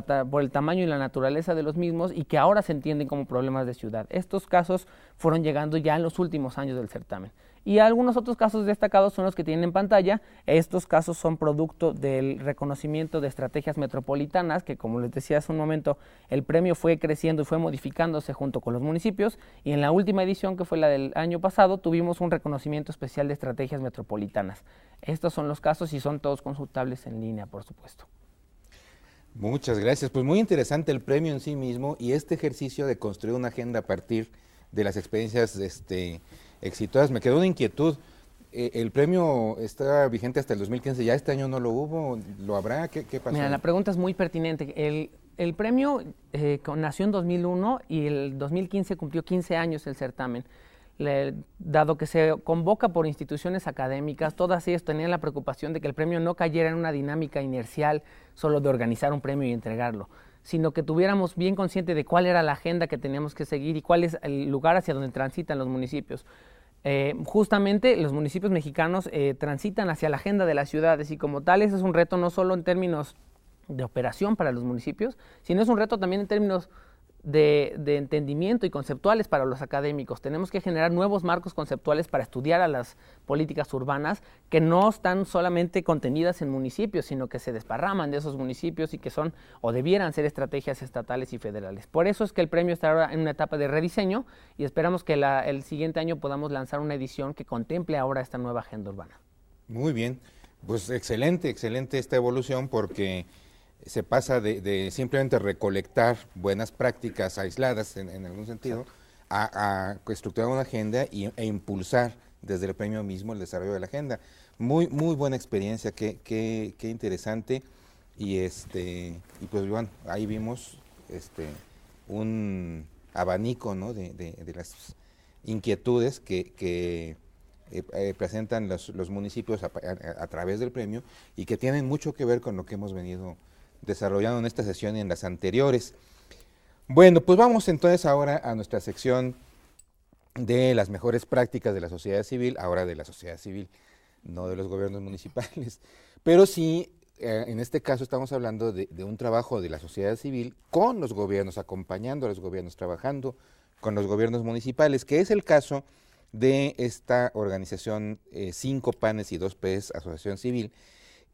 Speaker 7: el tamaño y la naturaleza de los mismos y que ahora se entienden como problemas de ciudad. Estos casos fueron llegando ya en los últimos años del certamen. Y algunos otros casos destacados son los que tienen en pantalla. Estos casos son producto del reconocimiento de estrategias metropolitanas, que como les decía hace un momento, el premio fue creciendo y fue modificándose junto con los municipios, y en la última edición, que fue la del año pasado, tuvimos un reconocimiento especial de estrategias metropolitanas. Estos son los casos y son todos consultables en línea, por supuesto.
Speaker 1: Muchas gracias. Pues muy interesante el premio en sí mismo y este ejercicio de construir una agenda a partir de las experiencias exitosas. Me quedó una inquietud. ¿El premio está vigente hasta el 2015? ¿Ya este año no lo hubo? ¿Lo habrá? ¿Qué pasó?
Speaker 7: Mira, la pregunta es muy pertinente. El premio nació en 2001 y el 2015 cumplió 15 años el certamen. Dado que se convoca por instituciones académicas, todas ellas tenían la preocupación de que el premio no cayera en una dinámica inercial solo de organizar un premio y entregarlo, sino que tuviéramos bien consciente de cuál era la agenda que teníamos que seguir y cuál es el lugar hacia donde transitan los municipios. Justamente los municipios mexicanos transitan hacia la agenda de las ciudades y como tal ese es un reto no solo en términos de operación para los municipios, sino es un reto también en términos de entendimiento y conceptuales para los académicos. Tenemos que generar nuevos marcos conceptuales para estudiar a las políticas urbanas que no están solamente contenidas en municipios, sino que se desparraman de esos municipios y que son o debieran ser estrategias estatales y federales. Por eso es que el premio está ahora en una etapa de rediseño y esperamos que el siguiente año podamos lanzar una edición que contemple ahora esta nueva agenda urbana.
Speaker 1: Muy bien, pues excelente esta evolución porque se pasa de simplemente recolectar buenas prácticas aisladas en algún sentido a estructurar una agenda e impulsar desde el premio mismo el desarrollo de la agenda. Muy buena experiencia, qué interesante y pues bueno, ahí vimos un abanico, ¿no? de las inquietudes que presentan los municipios a través del premio y que tienen mucho que ver con lo que hemos venido desarrollando en esta sesión y en las anteriores. Bueno, pues vamos entonces ahora a nuestra sección de las mejores prácticas de la sociedad civil, ahora de la sociedad civil, no de los gobiernos municipales, pero sí, en este caso estamos hablando de un trabajo de la sociedad civil con los gobiernos, acompañando a los gobiernos, trabajando con los gobiernos municipales, que es el caso de esta organización 5 PANES y 2 PES, Asociación Civil.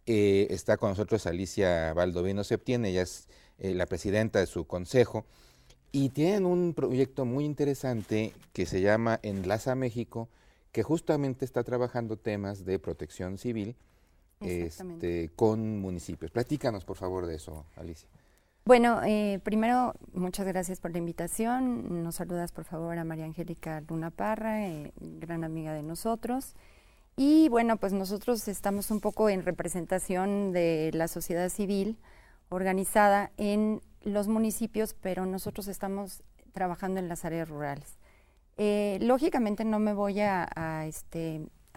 Speaker 1: Está con nosotros Alicia Baldovino Septién, ella es la presidenta de su consejo, y tienen un proyecto muy interesante que se llama Enlaza México, que justamente está trabajando temas de protección civil con municipios. Platícanos, por favor, de eso, Alicia.
Speaker 8: Bueno, primero, muchas gracias por la invitación. Nos saludas, por favor, a María Angélica Luna Parra, gran amiga de nosotros. Y bueno, pues nosotros estamos un poco en representación de la sociedad civil organizada en los municipios, pero nosotros estamos trabajando en las áreas rurales. Lógicamente no me voy a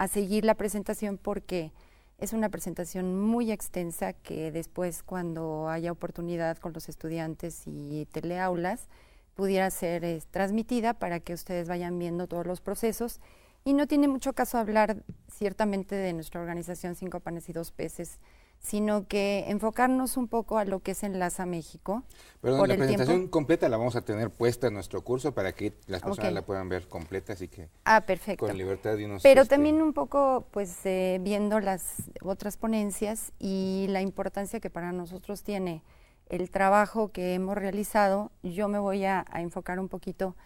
Speaker 8: seguir la presentación porque es una presentación muy extensa que después, cuando haya oportunidad con los estudiantes y teleaulas, pudiera ser transmitida para que ustedes vayan viendo todos los procesos. Y no tiene mucho caso hablar ciertamente de nuestra organización 5 PANES y 2 PES, sino que enfocarnos un poco a lo que es Enlaza México.
Speaker 1: Perdón, la presentación completa la vamos a tener puesta en nuestro curso para que las personas la puedan ver completa, así que
Speaker 8: perfecto.
Speaker 1: Con libertad de unos...
Speaker 8: Pero también un poco pues viendo las otras ponencias y la importancia que para nosotros tiene el trabajo que hemos realizado, yo me voy a enfocar un poquito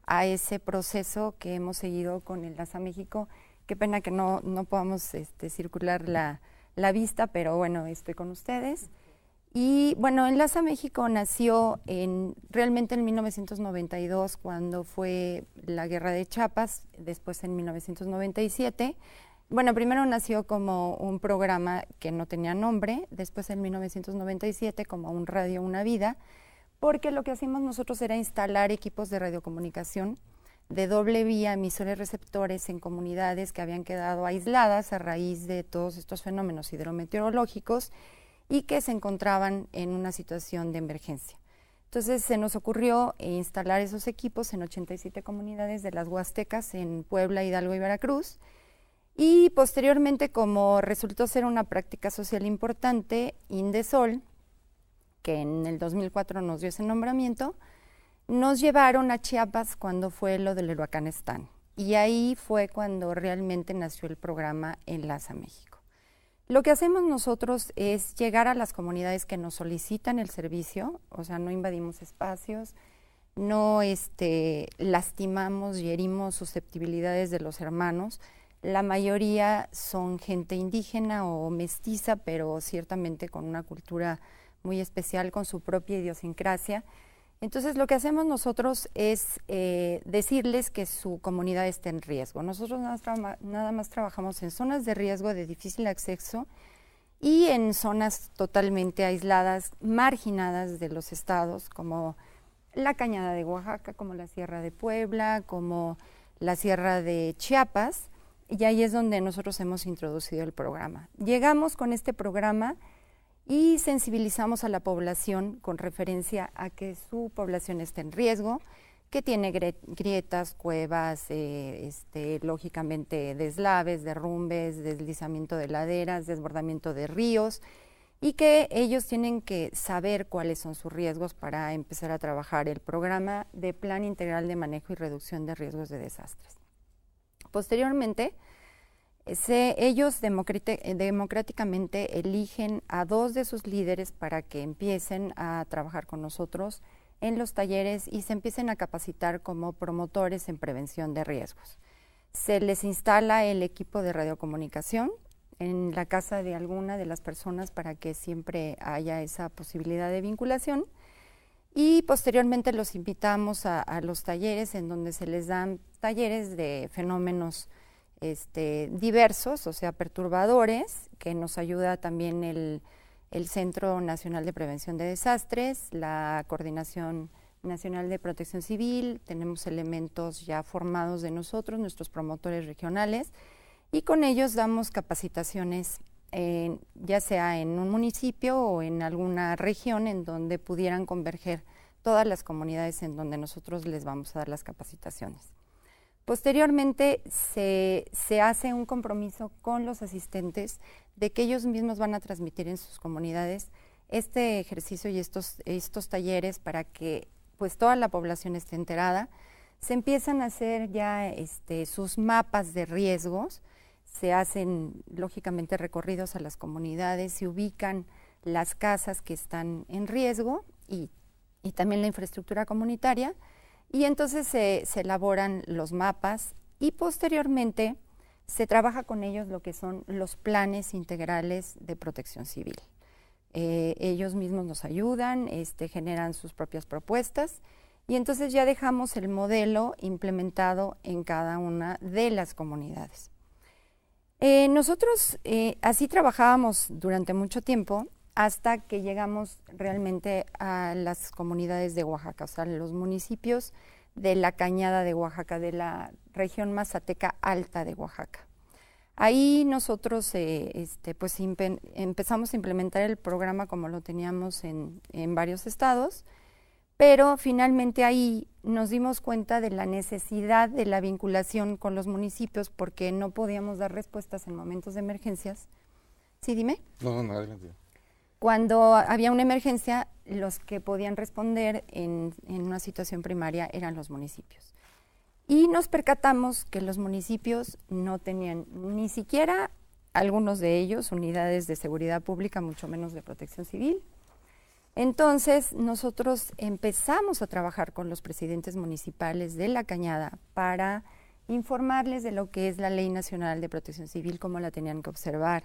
Speaker 8: a ese proceso que hemos seguido con Enlaza México. Qué pena que no podamos circular la vista, pero bueno, estoy con ustedes. Y bueno, Enlaza México nació realmente en 1992, cuando fue la Guerra de Chiapas, después en 1997. Bueno, primero nació como un programa que no tenía nombre, después en 1997 como un Radio Una Vida, porque lo que hacíamos nosotros era instalar equipos de radiocomunicación de doble vía, emisores receptores en comunidades que habían quedado aisladas a raíz de todos estos fenómenos hidrometeorológicos y que se encontraban en una situación de emergencia. Entonces se nos ocurrió instalar esos equipos en 87 comunidades de las Huastecas en Puebla, Hidalgo y Veracruz, y posteriormente, como resultó ser una práctica social importante, Indesol que en el 2004 nos dio ese nombramiento, nos llevaron a Chiapas cuando fue lo del huracán Stan. Y ahí fue cuando realmente nació el programa Enlaza México. Lo que hacemos nosotros es llegar a las comunidades que nos solicitan el servicio, o sea, no invadimos espacios, no lastimamos y herimos susceptibilidades de los hermanos. La mayoría son gente indígena o mestiza, pero ciertamente con una cultura muy especial, con su propia idiosincrasia. Entonces, lo que hacemos nosotros es decirles que su comunidad está en riesgo. Nosotros nada más trabajamos en zonas de riesgo de difícil acceso y en zonas totalmente aisladas, marginadas de los estados, como la Cañada de Oaxaca, como la Sierra de Puebla, como la Sierra de Chiapas, y ahí es donde nosotros hemos introducido el programa. Llegamos con este programa y sensibilizamos a la población con referencia a que su población está en riesgo, que tiene grietas, cuevas, lógicamente deslaves, derrumbes, deslizamiento de laderas, desbordamiento de ríos, y que ellos tienen que saber cuáles son sus riesgos para empezar a trabajar el programa de Plan Integral de Manejo y Reducción de Riesgos de Desastres. Posteriormente, ellos democráticamente eligen a 2 de sus líderes para que empiecen a trabajar con nosotros en los talleres y se empiecen a capacitar como promotores en prevención de riesgos. Se les instala el equipo de radiocomunicación en la casa de alguna de las personas para que siempre haya esa posibilidad de vinculación, y posteriormente los invitamos a los talleres en donde se les dan talleres de fenómenos diversos, o sea, perturbadores, que nos ayuda también el Centro Nacional de Prevención de Desastres, la Coordinación Nacional de Protección Civil. Tenemos elementos ya formados de nosotros, nuestros promotores regionales, y con ellos damos capacitaciones, ya sea en un municipio o en alguna región en donde pudieran converger todas las comunidades en donde nosotros les vamos a dar las capacitaciones. Posteriormente se hace un compromiso con los asistentes de que ellos mismos van a transmitir en sus comunidades este ejercicio y estos talleres para que pues toda la población esté enterada. Se empiezan a hacer ya sus mapas de riesgos, se hacen lógicamente recorridos a las comunidades, se ubican las casas que están en riesgo y también la infraestructura comunitaria, y entonces se elaboran los mapas y posteriormente se trabaja con ellos lo que son los planes integrales de protección civil. Ellos mismos nos ayudan, generan sus propias propuestas, y entonces ya dejamos el modelo implementado en cada una de las comunidades. Nosotros así trabajábamos durante mucho tiempo hasta que llegamos realmente a las comunidades de Oaxaca, o sea, los municipios de la Cañada de Oaxaca, de la región mazateca alta de Oaxaca. Ahí nosotros pues empezamos a implementar el programa como lo teníamos en varios estados, pero finalmente ahí nos dimos cuenta de la necesidad de la vinculación con los municipios porque no podíamos dar respuestas en momentos de emergencias. ¿Sí, dime?
Speaker 1: No, adelante.
Speaker 8: Cuando había una emergencia, los que podían responder en una situación primaria eran los municipios. Y nos percatamos que los municipios no tenían ni siquiera, algunos de ellos, unidades de seguridad pública, mucho menos de protección civil. Entonces, nosotros empezamos a trabajar con los presidentes municipales de La Cañada para informarles de lo que es la Ley Nacional de Protección Civil, cómo la tenían que observar,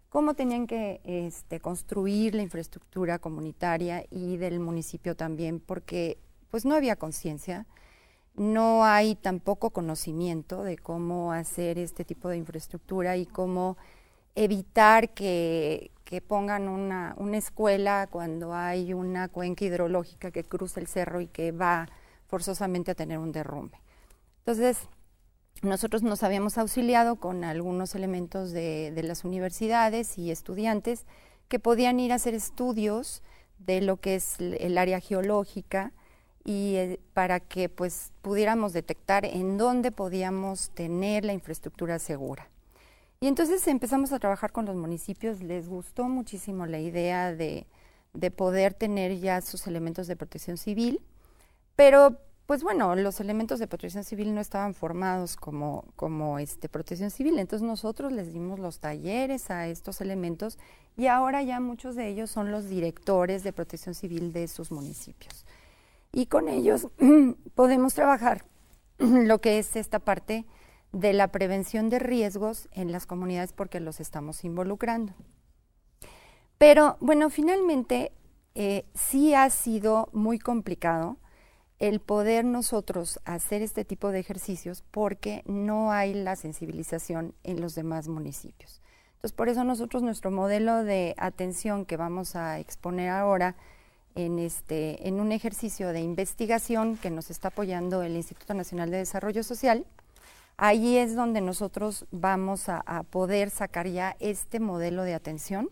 Speaker 8: cómo tenían que construir la infraestructura comunitaria y del municipio también, porque pues no había conciencia, no hay tampoco conocimiento de cómo hacer este tipo de infraestructura y cómo evitar que pongan una escuela cuando hay una cuenca hidrológica que cruza el cerro y que va forzosamente a tener un derrumbe. Entonces, nosotros nos habíamos auxiliado con algunos elementos de las universidades y estudiantes que podían ir a hacer estudios de lo que es el área geológica y para que pues pudiéramos detectar en dónde podíamos tener la infraestructura segura. Y entonces empezamos a trabajar con los municipios, les gustó muchísimo la idea de de poder tener ya sus elementos de protección civil, pero pues bueno, los elementos de protección civil no estaban formados como protección civil, entonces nosotros les dimos los talleres a estos elementos y ahora ya muchos de ellos son los directores de protección civil de sus municipios. Y con ellos podemos trabajar lo que es esta parte de la prevención de riesgos en las comunidades porque los estamos involucrando. Pero bueno, finalmente sí ha sido muy complicado el poder nosotros hacer este tipo de ejercicios porque no hay la sensibilización en los demás municipios. Entonces, por eso nosotros nuestro modelo de atención que vamos a exponer ahora en un ejercicio de investigación que nos está apoyando el Instituto Nacional de Desarrollo Social, ahí es donde nosotros vamos a poder sacar ya este modelo de atención.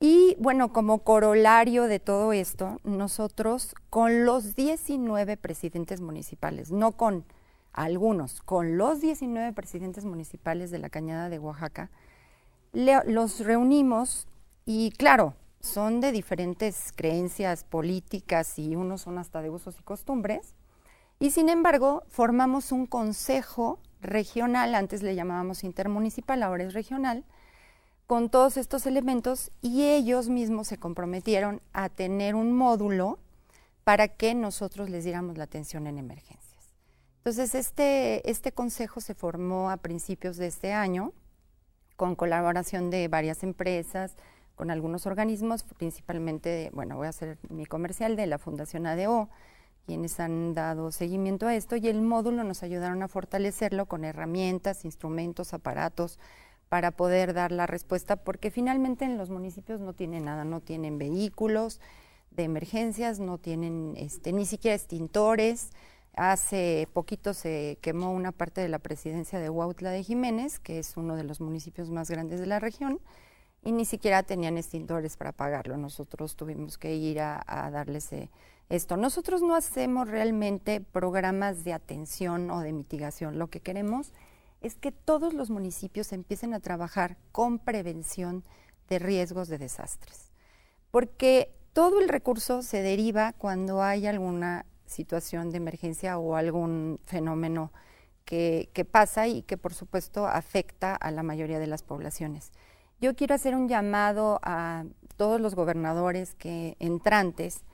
Speaker 8: Y bueno, como corolario de todo esto, nosotros con los 19 presidentes municipales, no con algunos, con los 19 presidentes municipales de la Cañada de Oaxaca, los reunimos y claro, son de diferentes creencias políticas y unos son hasta de usos y costumbres, y sin embargo formamos un consejo regional, antes le llamábamos intermunicipal, ahora es regional, con todos estos elementos y ellos mismos se comprometieron a tener un módulo para que nosotros les diéramos la atención en emergencias. Entonces, este consejo se formó a principios de este año con colaboración de varias empresas, con algunos organismos, principalmente, bueno, voy a hacer mi comercial de la Fundación ADO, quienes han dado seguimiento a esto, y el módulo nos ayudaron a fortalecerlo con herramientas, instrumentos, aparatos, para poder dar la respuesta, porque finalmente en los municipios no tienen nada, no tienen vehículos de emergencias, no tienen ni siquiera extintores. Hace poquito se quemó una parte de la presidencia de Huautla de Jiménez, que es uno de los municipios más grandes de la región, y ni siquiera tenían extintores para apagarlo. Nosotros tuvimos que ir a darles esto. Nosotros no hacemos realmente programas de atención o de mitigación. Lo que queremos es que todos los municipios empiecen a trabajar con prevención de riesgos de desastres, porque todo el recurso se deriva cuando hay alguna situación de emergencia o algún fenómeno que pasa y que por supuesto afecta a la mayoría de las poblaciones. Yo quiero hacer un llamado a todos los gobernadores entrantes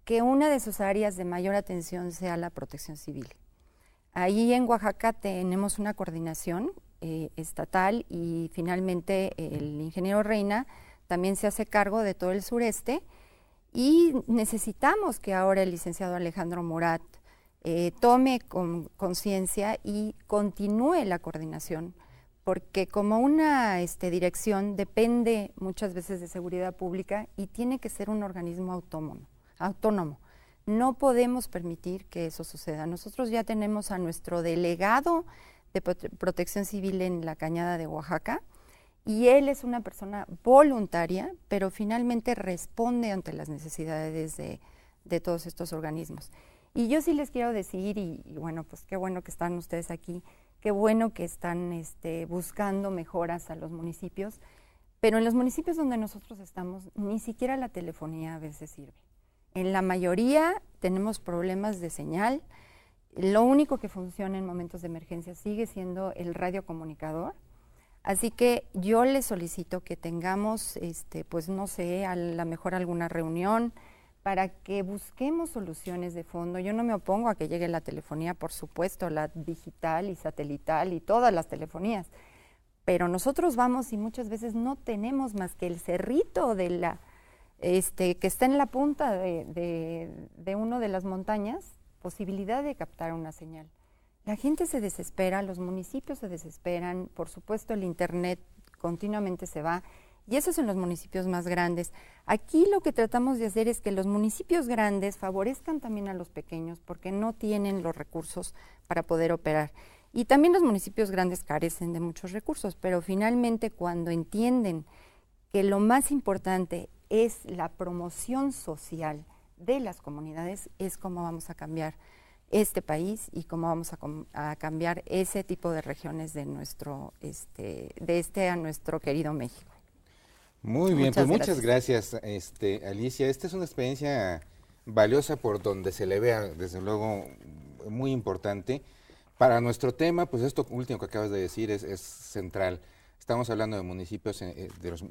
Speaker 8: que una de sus áreas de mayor atención sea la protección civil. Ahí en Oaxaca tenemos una coordinación estatal y finalmente el ingeniero Reina también se hace cargo de todo el sureste y necesitamos que ahora el licenciado Alejandro Murat tome conciencia y continúe la coordinación, porque como una dirección depende muchas veces de seguridad pública y tiene que ser un organismo autónomo. No podemos permitir que eso suceda. Nosotros ya tenemos a nuestro delegado de Protección Civil en la Cañada de Oaxaca y él es una persona voluntaria, pero finalmente responde ante las necesidades de todos estos organismos. Y yo sí les quiero decir, y bueno, pues qué bueno que están ustedes aquí, qué bueno que están buscando mejoras a los municipios, pero en los municipios donde nosotros estamos, ni siquiera la telefonía a veces sirve. En la mayoría tenemos problemas de señal. Lo único que funciona en momentos de emergencia sigue siendo el radiocomunicador. Así que yo les solicito que tengamos, pues no sé, a lo mejor alguna reunión para que busquemos soluciones de fondo. Yo no me opongo a que llegue la telefonía, por supuesto, la digital y satelital y todas las telefonías. Pero nosotros vamos y muchas veces no tenemos más que el cerrito de que está en la punta de una de las montañas, posibilidad de captar una señal. La gente se desespera, los municipios se desesperan, por supuesto el internet continuamente se va, y eso es en los municipios más grandes. Aquí lo que tratamos de hacer es que los municipios grandes favorezcan también a los pequeños, porque no tienen los recursos para poder operar. Y también los municipios grandes carecen de muchos recursos, pero finalmente cuando entienden que lo más importante es la promoción social de las comunidades, es cómo vamos a cambiar este país y cómo vamos a cambiar ese tipo de regiones de nuestro, a nuestro querido México.
Speaker 1: Muy bien, pues muchas gracias, Alicia. Esta es una experiencia valiosa por donde se le vea, desde luego, muy importante. Para nuestro tema, pues esto último que acabas de decir es central. Estamos hablando de municipios,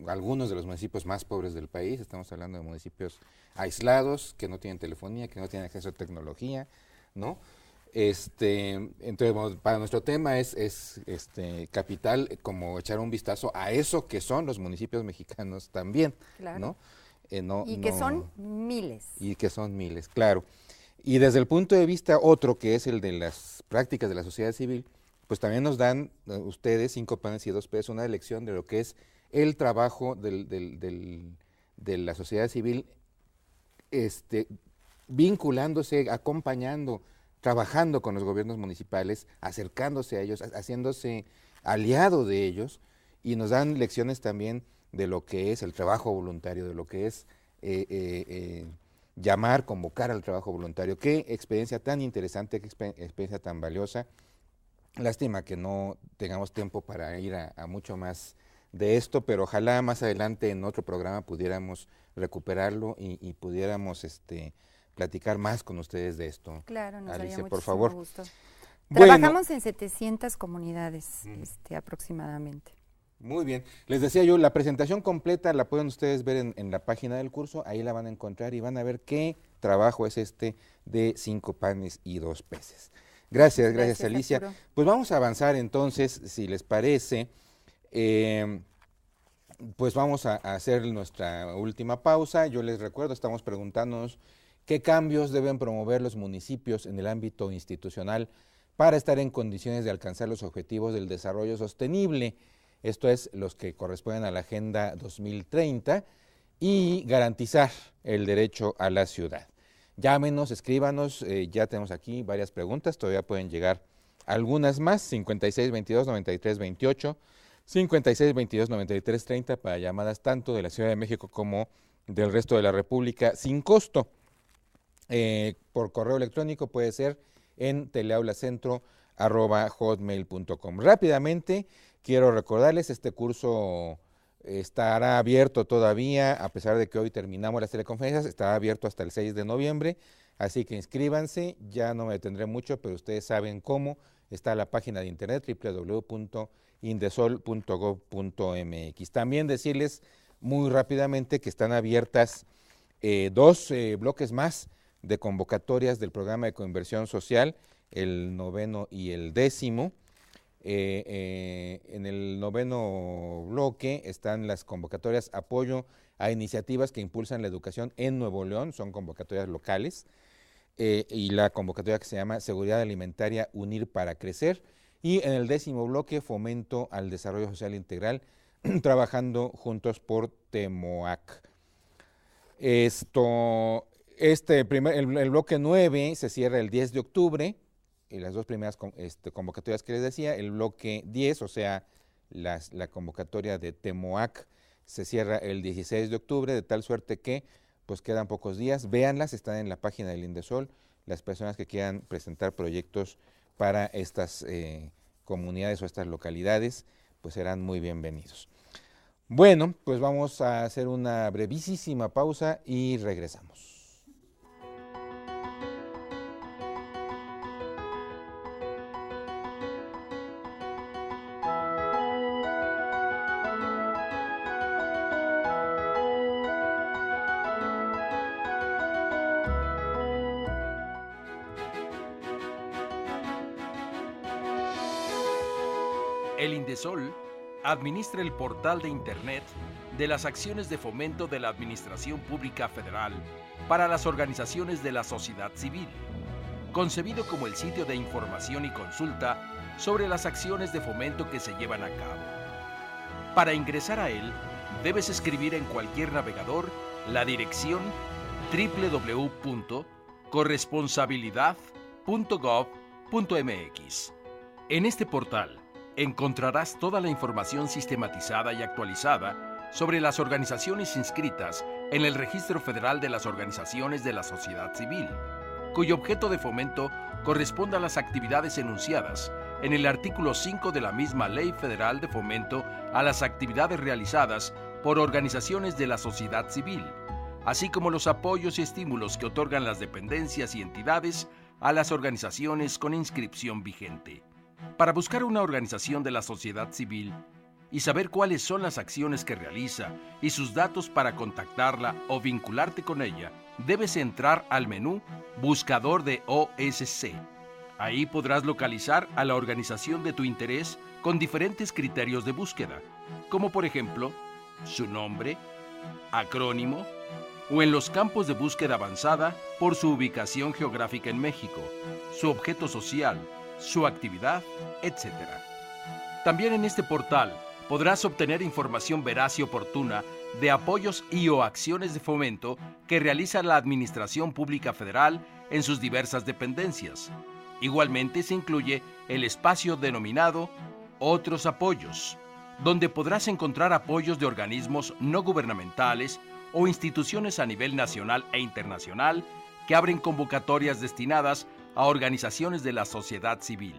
Speaker 1: algunos de los municipios más pobres del país, estamos hablando de municipios aislados, que no tienen telefonía, que no tienen acceso a tecnología, ¿no? Entonces, bueno, para nuestro tema es capital como echar un vistazo a eso que son los municipios mexicanos también,
Speaker 8: claro.
Speaker 1: ¿no?
Speaker 8: Que son miles.
Speaker 1: Y que son miles, claro. Y desde el punto de vista otro, que es el de las prácticas de la sociedad civil, pues también nos dan ustedes 5 panes y 2 pesos, una lección de lo que es el trabajo de la sociedad civil, vinculándose, acompañando, trabajando con los gobiernos municipales, acercándose a ellos, haciéndose aliado de ellos, y nos dan lecciones también de lo que es el trabajo voluntario, de lo que es llamar, convocar al trabajo voluntario. Qué experiencia tan interesante, qué experiencia tan valiosa. Lástima que no tengamos tiempo para ir a mucho más de esto, pero ojalá más adelante en otro programa pudiéramos recuperarlo y pudiéramos platicar más con ustedes de esto.
Speaker 8: Claro, nos
Speaker 1: Alicia,
Speaker 8: daría
Speaker 1: por favor.
Speaker 8: gusto.
Speaker 1: Bueno,
Speaker 8: Trabajamos en 700 comunidades aproximadamente.
Speaker 1: Muy bien. Les decía yo, la presentación completa la pueden ustedes ver en la página del curso, ahí la van a encontrar y van a ver qué trabajo es de 5 panes y 2 peces. Gracias Alicia.
Speaker 8: Arturo.
Speaker 1: Pues vamos a avanzar entonces, si les parece, pues vamos a hacer nuestra última pausa. Yo les recuerdo, estamos preguntándonos qué cambios deben promover los municipios en el ámbito institucional para estar en condiciones de alcanzar los objetivos del desarrollo sostenible. Esto es, los que corresponden a la Agenda 2030 y garantizar el derecho a la ciudad. Llámenos, escríbanos, ya tenemos aquí varias preguntas, todavía pueden llegar algunas más, 5622-9328, 5622-9330 para llamadas tanto de la Ciudad de México como del resto de la República sin costo. Por correo electrónico puede ser en teleaulacentro@hotmail.com. Rápidamente, quiero recordarles, este curso estará abierto todavía, a pesar de que hoy terminamos las teleconferencias, estará abierto hasta el 6 de noviembre, así que inscríbanse, ya no me detendré mucho, pero ustedes saben cómo, está la página de internet www.indesol.gov.mx. También decirles muy rápidamente que están abiertas 2 bloques más de convocatorias del programa de coinversión social, el 9º y el 10º. En el 9º bloque están las convocatorias apoyo a iniciativas que impulsan la educación en Nuevo León, son convocatorias locales, y la convocatoria que se llama Seguridad Alimentaria Unir para Crecer, y en el 10º bloque fomento al desarrollo social integral, trabajando juntos por TEMOAC. El bloque 9 se cierra el 10 de octubre, y las 2 primeras convocatorias que les decía, el bloque 10, o sea, la convocatoria de TEMOAC se cierra el 16 de octubre, de tal suerte que pues quedan pocos días, véanlas, están en la página del Indesol, las personas que quieran presentar proyectos para estas comunidades o estas localidades, pues serán muy bienvenidos. Bueno, pues vamos a hacer una brevísima pausa y regresamos.
Speaker 9: El Indesol administra el portal de Internet de las acciones de fomento de la Administración Pública Federal para las organizaciones de la sociedad civil, concebido como el sitio de información y consulta sobre las acciones de fomento que se llevan a cabo. Para ingresar a él, debes escribir en cualquier navegador la dirección www.corresponsabilidad.gov.mx. En este portal encontrarás toda la información sistematizada y actualizada sobre las organizaciones inscritas en el Registro Federal de las Organizaciones de la Sociedad Civil, cuyo objeto de fomento corresponde a las actividades enunciadas en el artículo 5 de la misma Ley Federal de Fomento a las actividades realizadas por organizaciones de la sociedad civil, así como los apoyos y estímulos que otorgan las dependencias y entidades a las organizaciones con inscripción vigente. Para buscar una organización de la sociedad civil y saber cuáles son las acciones que realiza y sus datos para contactarla o vincularte con ella, debes entrar al menú Buscador de OSC. Ahí podrás localizar a la organización de tu interés con diferentes criterios de búsqueda, como por ejemplo, su nombre, acrónimo, o en los campos de búsqueda avanzada por su ubicación geográfica en México, su objeto social, su actividad, etc. También en este portal podrás obtener información veraz y oportuna de apoyos y o acciones de fomento que realiza la Administración Pública Federal en sus diversas dependencias. Igualmente se incluye el espacio denominado Otros apoyos, donde podrás encontrar apoyos de organismos no gubernamentales o instituciones a nivel nacional e internacional que abren convocatorias destinadas a organizaciones de la sociedad civil.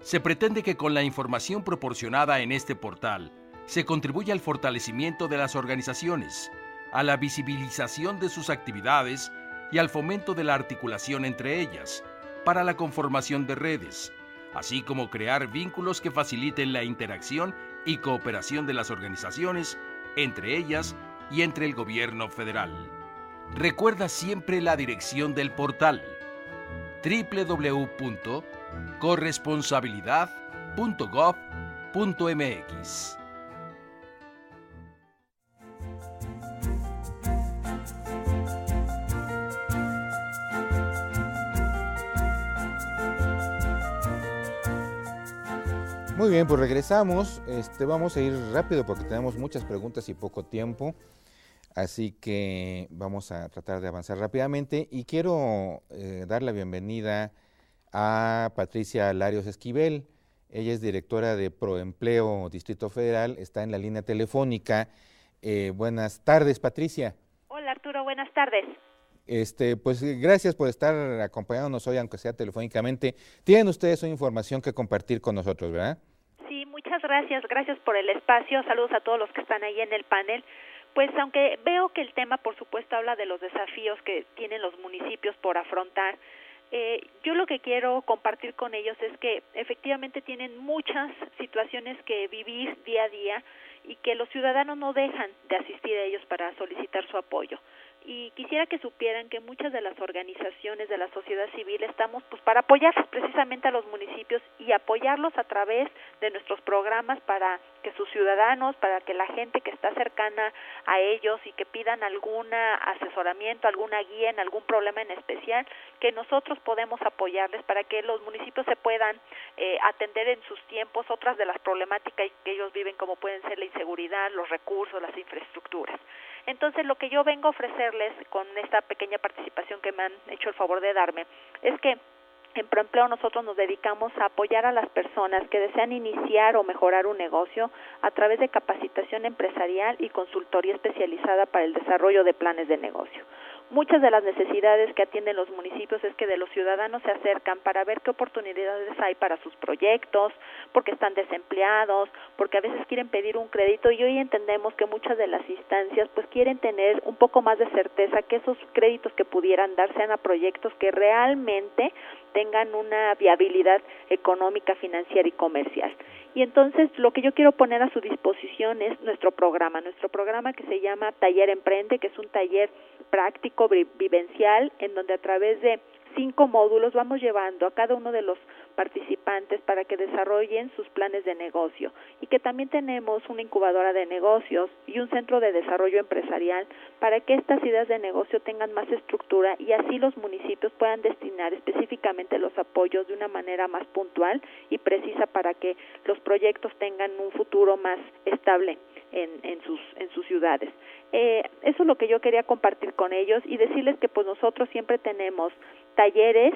Speaker 9: Se pretende que con la información proporcionada en este portal se contribuya al fortalecimiento de las organizaciones, a la visibilización de sus actividades y al fomento de la articulación entre ellas, para la conformación de redes, así como crear vínculos que faciliten la interacción y cooperación de las organizaciones, entre ellas y entre el gobierno federal. Recuerda siempre la dirección del portal: www.corresponsabilidad.gov.mx.
Speaker 1: Muy bien, pues regresamos. Vamos a ir rápido porque tenemos muchas preguntas y poco tiempo. Así que vamos a tratar de avanzar rápidamente y quiero dar la bienvenida a Patricia Larios Esquivel. Ella es directora de Proempleo Distrito Federal, está en la línea telefónica. Buenas tardes, Patricia.
Speaker 10: Hola, Arturo, buenas tardes.
Speaker 1: Pues gracias por estar acompañándonos hoy, aunque sea telefónicamente. Tienen ustedes una información que compartir con nosotros, ¿verdad?
Speaker 10: Sí, muchas gracias. Gracias por el espacio. Saludos a todos los que están ahí en el panel. Pues aunque veo que el tema, por supuesto, habla de los desafíos que tienen los municipios por afrontar, yo lo que quiero compartir con ellos es que efectivamente tienen muchas situaciones que vivir día a día y que los ciudadanos no dejan de asistir a ellos para solicitar su apoyo. Y quisiera que supieran que muchas de las organizaciones de la sociedad civil estamos pues para apoyar precisamente a los municipios y apoyarlos a través de nuestros programas para que sus ciudadanos, para que la gente que está cercana a ellos y que pidan algún asesoramiento, alguna guía en algún problema en especial, que nosotros podemos apoyarles para que los municipios se puedan atender en sus tiempos otras de las problemáticas que ellos viven, como pueden ser la inseguridad, los recursos, las infraestructuras. Entonces, lo que yo vengo a ofrecerles con esta pequeña participación que me han hecho el favor de darme es que en Proempleo nosotros nos dedicamos a apoyar a las personas que desean iniciar o mejorar un negocio a través de capacitación empresarial y consultoría especializada para el desarrollo de planes de negocio. Muchas de las necesidades que atienden los municipios es que de los ciudadanos se acercan para ver qué oportunidades hay para sus proyectos, porque están desempleados, porque a veces quieren pedir un crédito y hoy entendemos que muchas de las instancias pues quieren tener un poco más de certeza que esos créditos que pudieran dar sean a proyectos que realmente tengan una viabilidad económica, financiera y comercial. Y entonces lo que yo quiero poner a su disposición es nuestro programa que se llama Taller Emprende, que es un taller práctico, vivencial, en donde a través de 5 módulos vamos llevando a cada uno de los participantes para que desarrollen sus planes de negocio y que también tenemos una incubadora de negocios y un centro de desarrollo empresarial para que estas ideas de negocio tengan más estructura y así los municipios puedan destinar específicamente los apoyos de una manera más puntual y precisa para que los proyectos tengan un futuro más estable en sus ciudades. Eso es lo que yo quería compartir con ellos y decirles que pues nosotros siempre tenemos talleres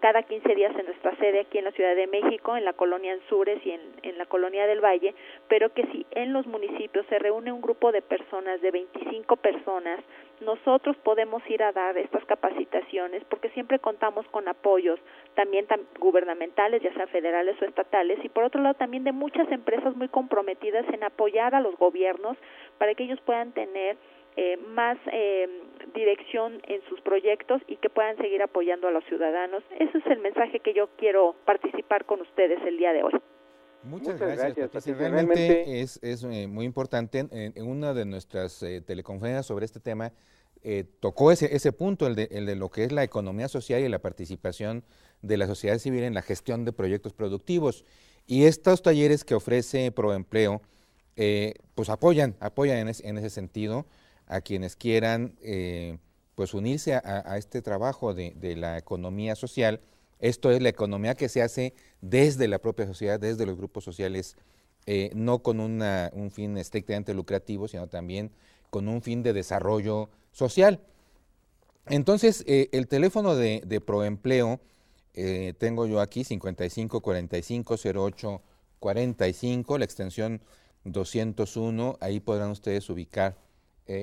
Speaker 10: cada 15 días en nuestra sede aquí en la Ciudad de México, en la colonia Anzures y en la colonia del Valle, pero que si en los municipios se reúne un grupo de personas, de 25 personas, nosotros podemos ir a dar estas capacitaciones porque siempre contamos con apoyos también gubernamentales, ya sean federales o estatales, y por otro lado también de muchas empresas muy comprometidas en apoyar a los gobiernos para que ellos puedan tener más dirección en sus proyectos y que puedan seguir apoyando a los ciudadanos. Ese es el mensaje que yo quiero participar con ustedes el día de hoy.
Speaker 1: Muchas gracias, Patricia. Realmente es muy importante. En una de nuestras teleconferencias sobre este tema tocó ese punto, el de lo que es la economía social y la participación de la sociedad civil en la gestión de proyectos productivos. Y estos talleres que ofrece Proempleo, pues apoyan en ese sentido a quienes quieran pues unirse a este trabajo de la economía social. Esto es la economía que se hace desde la propia sociedad, desde los grupos sociales, no con un fin estrictamente lucrativo, sino también con un fin de desarrollo social. Entonces, el teléfono de Proempleo, tengo yo aquí 5545-0845, la extensión 201, ahí podrán ustedes ubicar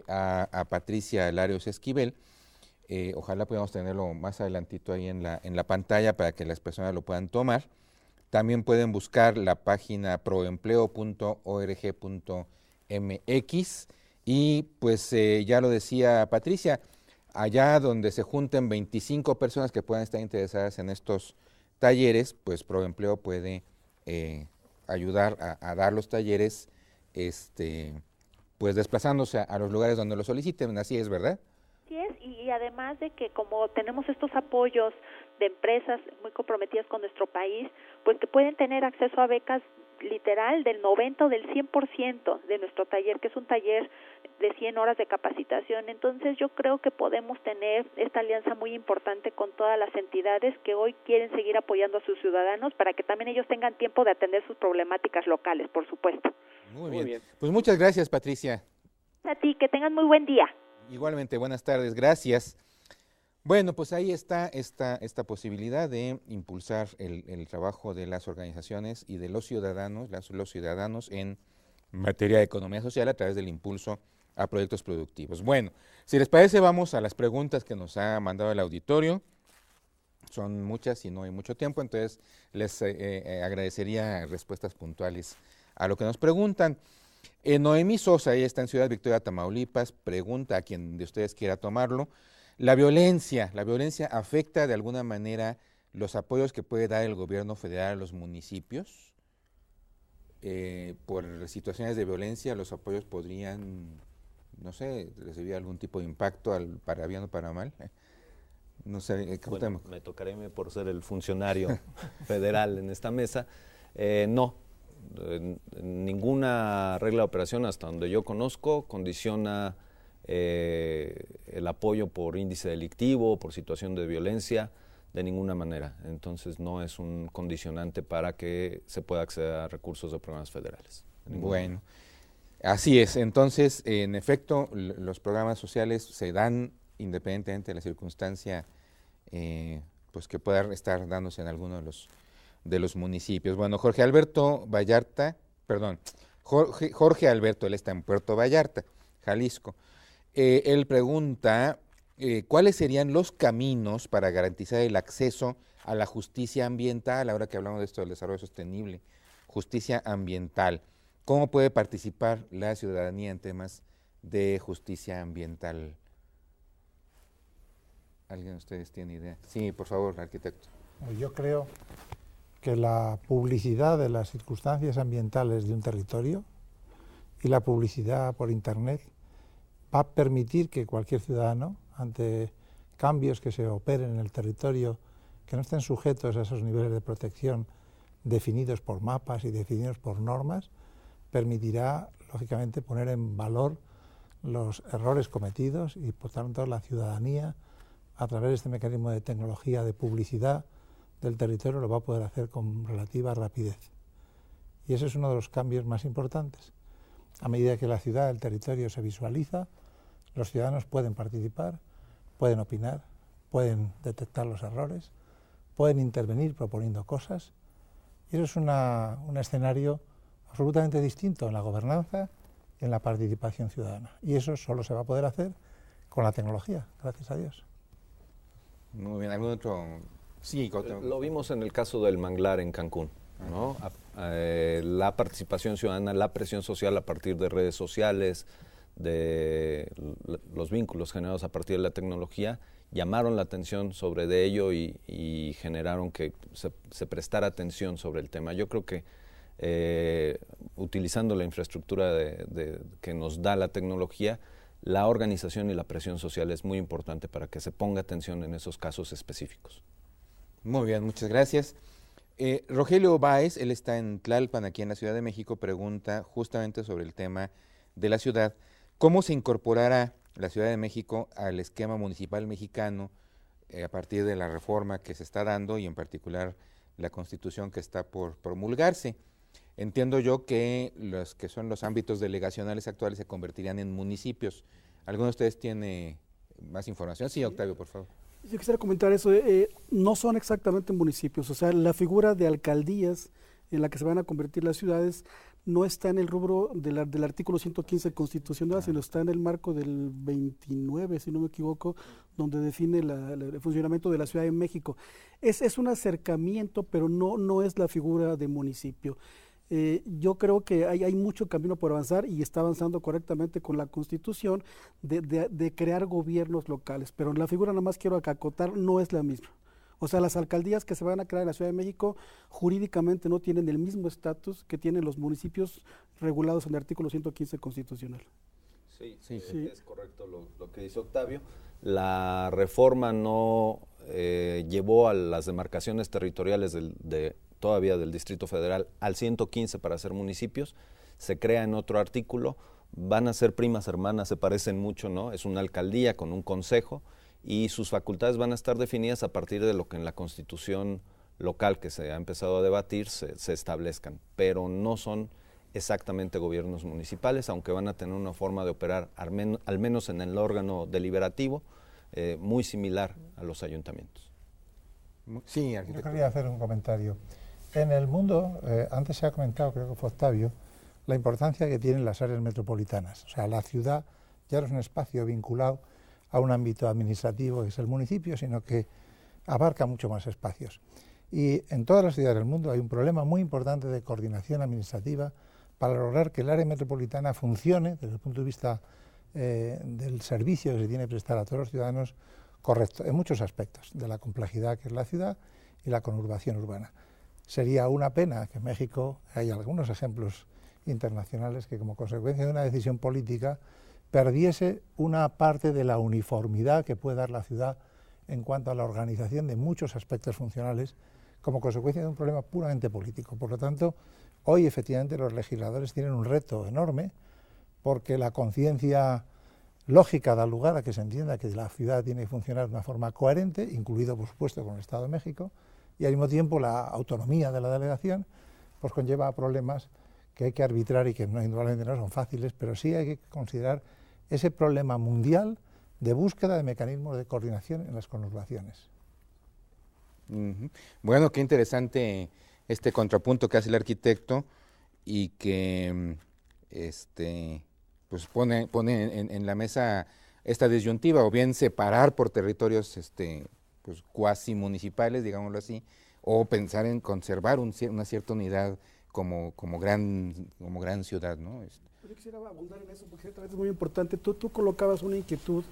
Speaker 1: a Patricia Larios Esquivel. Ojalá podamos tenerlo más adelantito ahí en la pantalla para que las personas lo puedan tomar. También pueden buscar la página proempleo.org.mx y pues ya lo decía Patricia, allá donde se junten 25 personas que puedan estar interesadas en estos talleres, pues Proempleo puede ayudar a dar los talleres pues desplazándose a los lugares donde lo soliciten, así es, ¿verdad?
Speaker 10: Así es, y además de que como tenemos estos apoyos de empresas muy comprometidas con nuestro país, pues que pueden tener acceso a becas literal del 90 o del 100% de nuestro taller, que es un taller de 100 horas de capacitación. Entonces yo creo que podemos tener esta alianza muy importante con todas las entidades que hoy quieren seguir apoyando a sus ciudadanos para que también ellos tengan tiempo de atender sus problemáticas locales, por supuesto.
Speaker 1: Muy bien. Pues muchas gracias, Patricia.
Speaker 10: A ti, que tengan muy buen día.
Speaker 1: Igualmente, buenas tardes, gracias. Bueno, pues ahí está esta posibilidad de impulsar el trabajo de las organizaciones y de los ciudadanos, los ciudadanos en materia de economía social a través del impulso a proyectos productivos. Bueno, si les parece, vamos a las preguntas que nos ha mandado el auditorio. Son muchas y no hay mucho tiempo, entonces les agradecería respuestas puntuales a lo que nos preguntan. Noemí Sosa, ella está en Ciudad Victoria, Tamaulipas, pregunta a quien de ustedes quiera tomarlo. La violencia afecta de alguna manera los apoyos que puede dar el gobierno federal a los municipios. Por situaciones de violencia, los apoyos podrían, no sé, recibir algún tipo de impacto para bien o para mal. No sé,
Speaker 3: bueno, me tocaré por ser el funcionario federal en esta mesa. No. Ninguna regla de operación, hasta donde yo conozco, condiciona el apoyo por índice delictivo, por situación de violencia, de ninguna manera. Entonces no es un condicionante para que se pueda acceder a recursos de programas federales.
Speaker 1: Bueno, así es. Entonces, en efecto, los programas sociales se dan independientemente de la circunstancia pues que pueda estar dándose en alguno de los municipios. Bueno, Jorge Alberto, él está en Puerto Vallarta, Jalisco. Él pregunta, ¿cuáles serían los caminos para garantizar el acceso a la justicia ambiental, ahora que hablamos de esto del desarrollo sostenible, justicia ambiental? ¿Cómo puede participar la ciudadanía en temas de justicia ambiental? ¿Alguien de ustedes tiene idea? Sí, por favor, arquitecto.
Speaker 6: Yo creo que la publicidad de las circunstancias ambientales de un territorio y la publicidad por Internet va a permitir que cualquier ciudadano, ante cambios que se operen en el territorio que no estén sujetos a esos niveles de protección definidos por mapas y definidos por normas, permitirá, lógicamente, poner en valor los errores cometidos y, por tanto, la ciudadanía, a través de este mecanismo de tecnología de publicidad del territorio, lo va a poder hacer con relativa rapidez. Y ese es uno de los cambios más importantes. A medida que la ciudad, el territorio se visualiza, los ciudadanos pueden participar, pueden opinar, pueden detectar los errores, pueden intervenir proponiendo cosas, y eso es un escenario absolutamente distinto en la gobernanza y en la participación ciudadana. Y eso solo se va a poder hacer con la tecnología, gracias a Dios.
Speaker 1: Muy bien, ¿algún otro? Sí,
Speaker 3: lo vimos en el caso del manglar en Cancún, ¿no? La participación ciudadana, la presión social a partir de redes sociales, de los vínculos generados a partir de la tecnología, llamaron la atención sobre de ello y generaron que se prestara atención sobre el tema. Yo creo que utilizando la infraestructura que nos da la tecnología, la organización y la presión social es muy importante para que se ponga atención en esos casos específicos.
Speaker 1: Muy bien, muchas gracias. Rogelio Báez, él está en Tlalpan, aquí en la Ciudad de México, pregunta justamente sobre el tema de la ciudad. ¿Cómo se incorporará la Ciudad de México al esquema municipal mexicano a partir de la reforma que se está dando y en particular la Constitución que está por promulgarse? Entiendo yo que los que son los ámbitos delegacionales actuales se convertirían en municipios. ¿Alguno de ustedes tiene más información? Sí, Octavio, por favor.
Speaker 2: Yo quisiera comentar eso. No son exactamente municipios, o sea, la figura de alcaldías en la que se van a convertir las ciudades no está en el rubro del artículo 115 constitucional, sino está en el marco del 29, si no me equivoco, donde define el funcionamiento de la Ciudad de México. Es un acercamiento, pero no es la figura de municipio. Yo creo que hay mucho camino por avanzar y está avanzando correctamente con la Constitución de crear gobiernos locales, pero la figura, nada más quiero acotar, no es la misma. O sea, las alcaldías que se van a crear en la Ciudad de México jurídicamente no tienen el mismo estatus que tienen los municipios regulados en el artículo 115 constitucional.
Speaker 3: Sí, es correcto lo que dice Octavio. La reforma no llevó a las demarcaciones territoriales todavía del Distrito Federal al 115 para ser municipios. Se crea en otro artículo, van a ser primas hermanas, se parecen mucho, ¿no? Es una alcaldía con un consejo, y sus facultades van a estar definidas a partir de lo que en la Constitución local que se ha empezado a debatir se establezcan, pero no son exactamente gobiernos municipales, aunque van a tener una forma de operar, al menos en el órgano deliberativo, muy similar a los ayuntamientos.
Speaker 1: Sí,
Speaker 6: yo quería hacer un comentario. En el mundo, antes se ha comentado, creo que fue Octavio, la importancia que tienen las áreas metropolitanas. O sea, la ciudad ya no es un espacio vinculado a un ámbito administrativo que es el municipio, sino que abarca mucho más espacios. Y en todas las ciudades del mundo hay un problema muy importante de coordinación administrativa para lograr que el área metropolitana funcione desde el punto de vista del servicio que se tiene que prestar a todos los ciudadanos correcto, en muchos aspectos, de la complejidad que es la ciudad y la conurbación urbana. Sería una pena que en México, hay algunos ejemplos internacionales que como consecuencia de una decisión política perdiese una parte de la uniformidad que puede dar la ciudad en cuanto a la organización de muchos aspectos funcionales como consecuencia de un problema puramente político. Por lo tanto, hoy efectivamente los legisladores tienen un reto enorme porque la conciencia lógica da lugar a que se entienda que la ciudad tiene que funcionar de una forma coherente, incluido por supuesto con el Estado de México, y al mismo tiempo la autonomía de la delegación pues conlleva problemas que hay que arbitrar y que indudablemente no son fáciles, pero sí hay que considerar ese problema mundial de búsqueda de mecanismos de coordinación en las conurbaciones.
Speaker 1: Bueno, qué interesante este contrapunto que hace el arquitecto y que pues pone en la mesa esta disyuntiva, o bien separar por territorios pues cuasi municipales, digámoslo así, o pensar en conservar una cierta unidad como gran ciudad, ¿no?
Speaker 2: Yo quisiera abundar en eso porque ciertamente es muy importante. Tú colocabas una inquietud,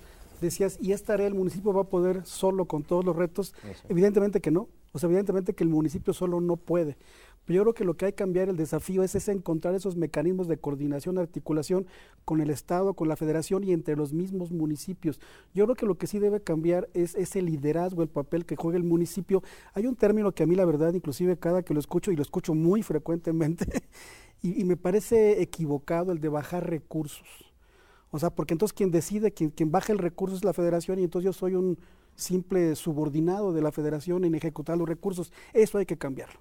Speaker 2: decías, ¿y esta área del municipio va a poder solo con todos los retos? Eso. Evidentemente que no, o sea, evidentemente que el municipio solo no puede. Pero yo creo que lo que hay que cambiar, el desafío es encontrar esos mecanismos de coordinación, articulación con el Estado, con la Federación y entre los mismos municipios. Yo creo que lo que sí debe cambiar es ese liderazgo, el papel que juega el municipio. Hay un término que a mí la verdad, inclusive cada que lo escucho, y lo escucho muy frecuentemente, y me parece equivocado, el de bajar recursos. O sea, porque entonces quien decide, quien baja el recurso es la Federación, y entonces yo soy un simple subordinado de la Federación en ejecutar los recursos. Eso hay que cambiarlo.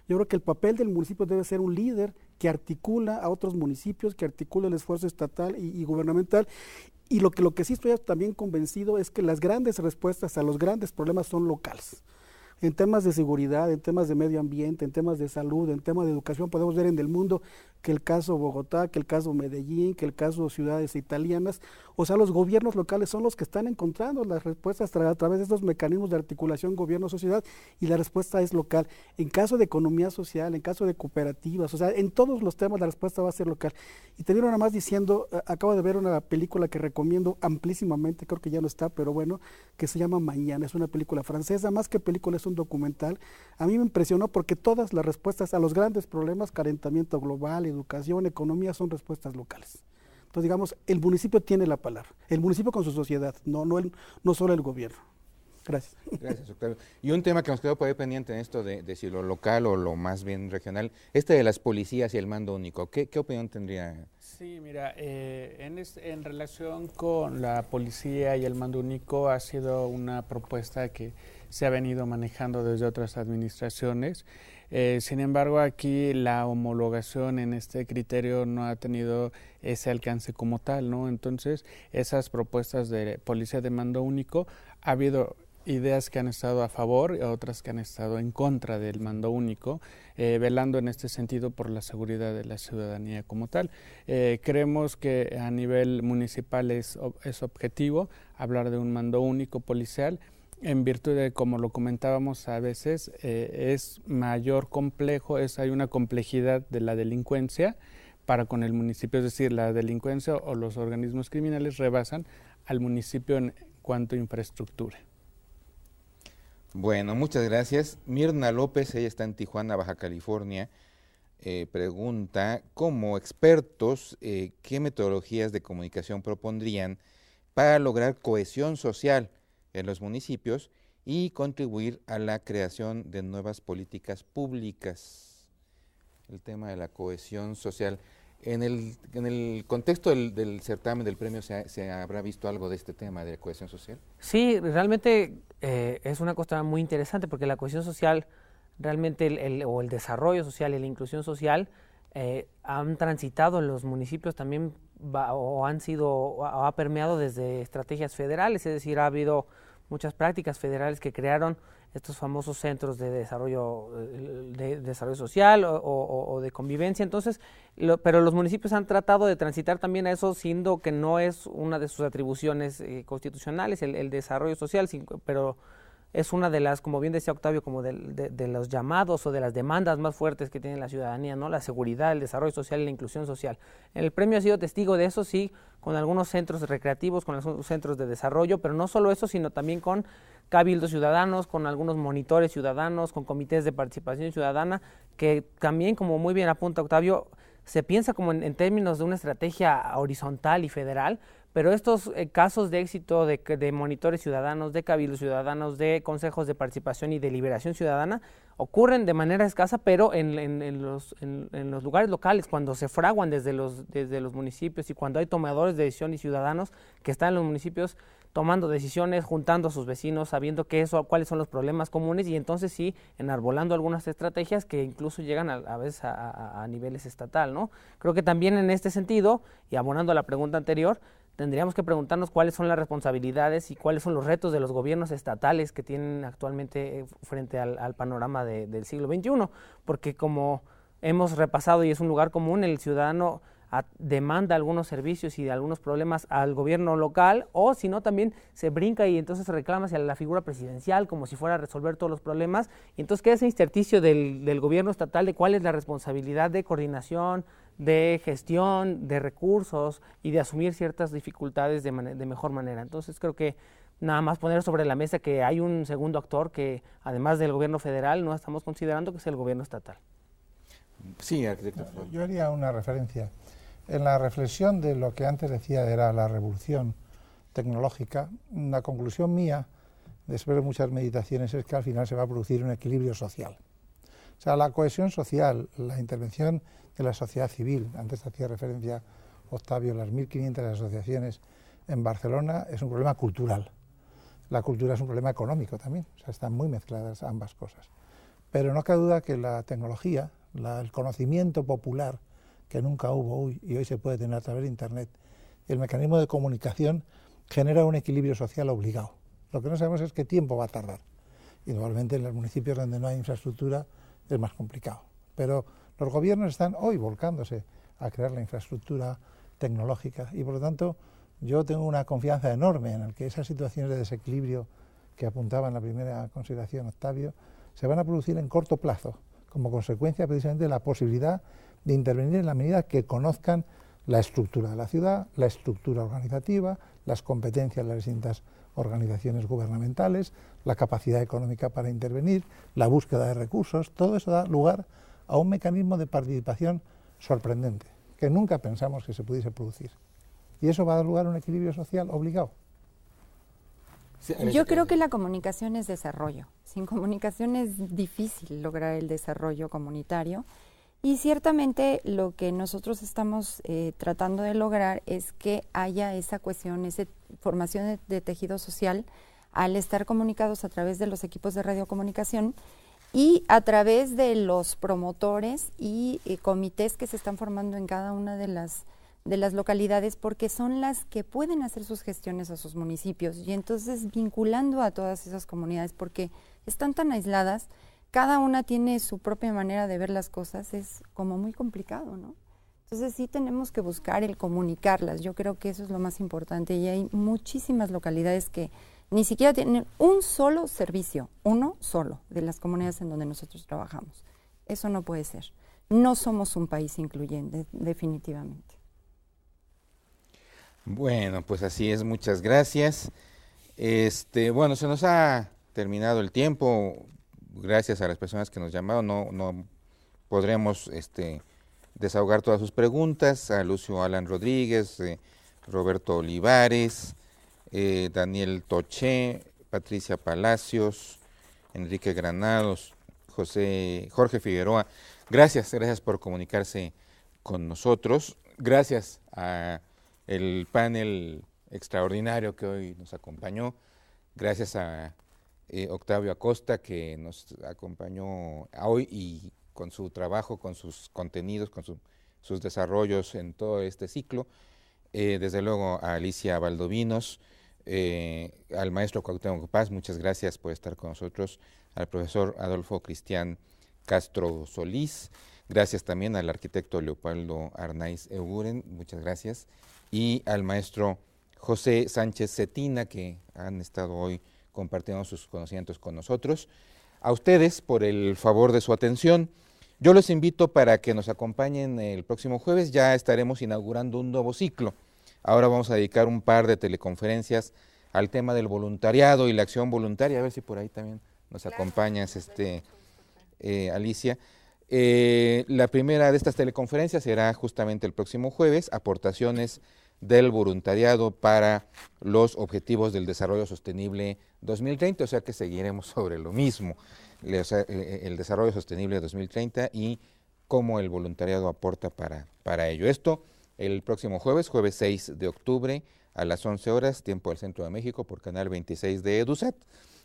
Speaker 2: Yo creo que el papel del municipio debe ser un líder que articula a otros municipios, que articula el esfuerzo estatal y gubernamental. Y lo que sí estoy también convencido es que las grandes respuestas a los grandes problemas son locales. en temas de seguridad, en temas de medio ambiente, en temas de salud, en temas de educación. Podemos ver en el mundo que el caso Bogotá, que el caso Medellín, que el caso ciudades italianas, o sea, los gobiernos locales son los que están encontrando las respuestas a través de estos mecanismos de articulación gobierno-sociedad, y la respuesta es local. En caso de economía social, en caso de cooperativas, o sea, en todos los temas la respuesta va a ser local. Y te digo nada más diciendo, acabo de ver una película que recomiendo amplísimamente, creo que ya no está, pero bueno, que se llama Mañana, es una película francesa, más que película es un documental. A mí me impresionó porque todas las respuestas a los grandes problemas, calentamiento global, educación, economía, son respuestas locales. Entonces, digamos, el municipio tiene la palabra, el municipio con su sociedad, no solo el gobierno. Gracias.
Speaker 1: Gracias, Octavio. Y un tema que nos quedó por ahí pendiente en esto de si lo local o lo más bien regional, de las policías y el mando único, ¿qué opinión tendría?
Speaker 4: Sí, mira, en relación con la policía y el mando único, ha sido una propuesta que se ha venido manejando desde otras administraciones. Sin embargo, aquí la homologación en este criterio no ha tenido ese alcance como tal, ¿no? Entonces, esas propuestas de policía de mando único, ha habido ideas que han estado a favor y otras que han estado en contra del mando único, velando en este sentido por la seguridad de la ciudadanía como tal. Creemos que a nivel municipal es objetivo hablar de un mando único policial, en virtud de, como lo comentábamos a veces, es mayor complejo, hay una complejidad de la delincuencia para con el municipio, es decir, la delincuencia o los organismos criminales rebasan al municipio en cuanto a infraestructura.
Speaker 1: Bueno, muchas gracias. Mirna López, ella está en Tijuana, Baja California, pregunta, como expertos, ¿qué metodologías de comunicación propondrían para lograr cohesión social en los municipios y contribuir a la creación de nuevas políticas públicas? El tema de la cohesión social. En el contexto del certamen, del premio, ¿se habrá visto algo de este tema de cohesión social?
Speaker 7: Sí, realmente es una cuestión muy interesante, porque la cohesión social, realmente el desarrollo social y la inclusión social han transitado en los municipios también ha permeado desde estrategias federales, es decir, ha habido muchas prácticas federales que crearon estos famosos centros de desarrollo social o de convivencia. Entonces, pero los municipios han tratado de transitar también a eso, siendo que no es una de sus atribuciones constitucionales el desarrollo social, pero es una de las, como bien decía Octavio, como de los llamados o de las demandas más fuertes que tiene la ciudadanía, ¿no? La seguridad, el desarrollo social y la inclusión social. El premio ha sido testigo de eso, sí, con algunos centros recreativos, con algunos centros de desarrollo, pero no solo eso, sino también con cabildos ciudadanos, con algunos monitores ciudadanos, con comités de participación ciudadana, que también, como muy bien apunta Octavio, se piensa como en términos de una estrategia horizontal y federal, pero estos casos de éxito de monitores ciudadanos, de cabildos ciudadanos, de consejos de participación y deliberación ciudadana ocurren de manera escasa, pero en los lugares locales, cuando se fraguan desde los municipios y cuando hay tomadores de decisión y ciudadanos que están en los municipios tomando decisiones, juntando a sus vecinos, sabiendo cuáles son los problemas comunes, y entonces sí, enarbolando algunas estrategias que incluso llegan a veces a niveles estatal, ¿no? Creo que también en este sentido, y abonando a la pregunta anterior, tendríamos que preguntarnos cuáles son las responsabilidades y cuáles son los retos de los gobiernos estatales que tienen actualmente frente al panorama del siglo XXI, porque como hemos repasado y es un lugar común, el ciudadano demanda algunos servicios y algunos problemas al gobierno local, o si no también se brinca y entonces se reclama hacia la figura presidencial como si fuera a resolver todos los problemas, y entonces queda ese intersticio del gobierno estatal de cuál es la responsabilidad de coordinación, de gestión, de recursos y de asumir ciertas dificultades de mejor manera. Entonces creo que nada más poner sobre la mesa que hay un segundo actor que, además del gobierno federal, no estamos considerando, que es el gobierno estatal.
Speaker 1: Sí, arquitecto.
Speaker 6: Yo haría una referencia. En la reflexión de lo que antes decía era la revolución tecnológica, una conclusión mía, después de muchas meditaciones, es que al final se va a producir un equilibrio social. O sea, la cohesión social, la intervención de la sociedad civil, antes hacía referencia Octavio, las 1.500 asociaciones en Barcelona, es un problema cultural. La cultura es un problema económico también, o sea, están muy mezcladas ambas cosas. Pero no cabe duda que la tecnología, el conocimiento popular, que nunca hubo y hoy se puede tener a través de Internet, y el mecanismo de comunicación genera un equilibrio social obligado. Lo que no sabemos es qué tiempo va a tardar. Indudablemente en los municipios donde no hay infraestructura es más complicado. Pero los gobiernos están hoy volcándose a crear la infraestructura tecnológica y por lo tanto yo tengo una confianza enorme en el que esas situaciones de desequilibrio que apuntaba en la primera consideración Octavio se van a producir en corto plazo, como consecuencia precisamente de la posibilidad de intervenir en la medida que conozcan la estructura de la ciudad, la estructura organizativa, las competencias de las distintas organizaciones gubernamentales, la capacidad económica para intervenir, la búsqueda de recursos. Todo eso da lugar a un mecanismo de participación sorprendente, que nunca pensamos que se pudiese producir. Y eso va a dar lugar a un equilibrio social obligado.
Speaker 8: Yo creo que la comunicación es desarrollo. Sin comunicación es difícil lograr el desarrollo comunitario. Y ciertamente lo que nosotros estamos tratando de lograr es que haya esa cohesión, esa formación de tejido social al estar comunicados a través de los equipos de radiocomunicación y a través de los promotores y comités que se están formando en cada una de las localidades, porque son las que pueden hacer sus gestiones a sus municipios y entonces vinculando a todas esas comunidades, porque están tan aisladas, cada una tiene su propia manera de ver las cosas, es como muy complicado, ¿no? Entonces sí tenemos que buscar el comunicarlas, yo creo que eso es lo más importante y hay muchísimas localidades que ni siquiera tienen un solo servicio, uno solo, de las comunidades en donde nosotros trabajamos. Eso no puede ser. No somos un país incluyente, definitivamente.
Speaker 1: Bueno, pues así es, muchas gracias. Bueno, se nos ha terminado el tiempo. Gracias a las personas que nos llamaron, no podremos desahogar todas sus preguntas, a Lucio Alan Rodríguez, Roberto Olivares, Daniel Toché, Patricia Palacios, Enrique Granados, Jorge Figueroa. Gracias por comunicarse con nosotros. Gracias a el panel extraordinario que hoy nos acompañó. Gracias a Octavio Acosta, que nos acompañó hoy y con su trabajo, con sus contenidos, con sus desarrollos en todo este ciclo. Desde luego a Alicia Valdovinos, al maestro Cuauhtémoc Paz, muchas gracias por estar con nosotros, al profesor Adolfo Cristian Castro Solís, gracias también al arquitecto Leopoldo Arnaiz Eguren, muchas gracias, y al maestro José Sánchez Cetina, que han estado hoy compartiendo sus conocimientos con nosotros. A ustedes por el favor de su atención. Yo los invito para que nos acompañen el próximo jueves, ya estaremos inaugurando un nuevo ciclo. Ahora vamos a dedicar un par de teleconferencias al tema del voluntariado y la acción voluntaria, a ver si por ahí también nos acompañas, Alicia. La primera de estas teleconferencias será justamente el próximo jueves, aportaciones del voluntariado para los Objetivos del Desarrollo Sostenible 2030, o sea que seguiremos sobre lo mismo, el desarrollo sostenible 2030 y cómo el voluntariado aporta para ello. Esto el próximo jueves 6 de octubre a las 11 horas, tiempo del Centro de México, por canal 26 de EduSat.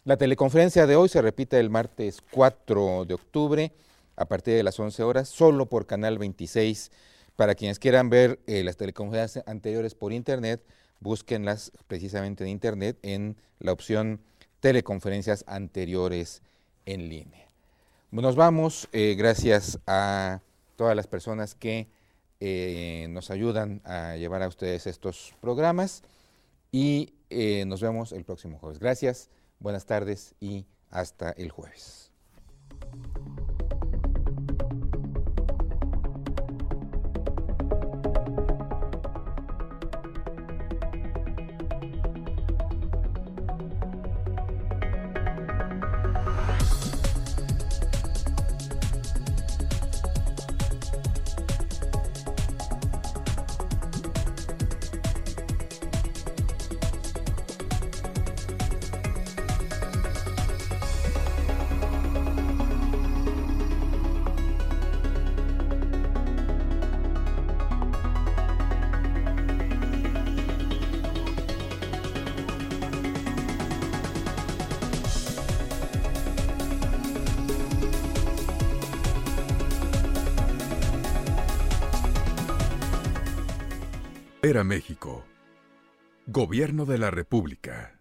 Speaker 1: La teleconferencia de hoy se repite el martes 4 de octubre a partir de las 11 horas, solo por canal 26. Para quienes quieran ver las teleconferencias anteriores por internet, búsquenlas precisamente en internet en la opción teleconferencias anteriores en línea. Nos vamos, gracias a todas las personas que nos ayudan a llevar a ustedes estos programas y nos vemos el próximo jueves. Gracias, buenas tardes y hasta el jueves.
Speaker 11: Era México. Gobierno de la República.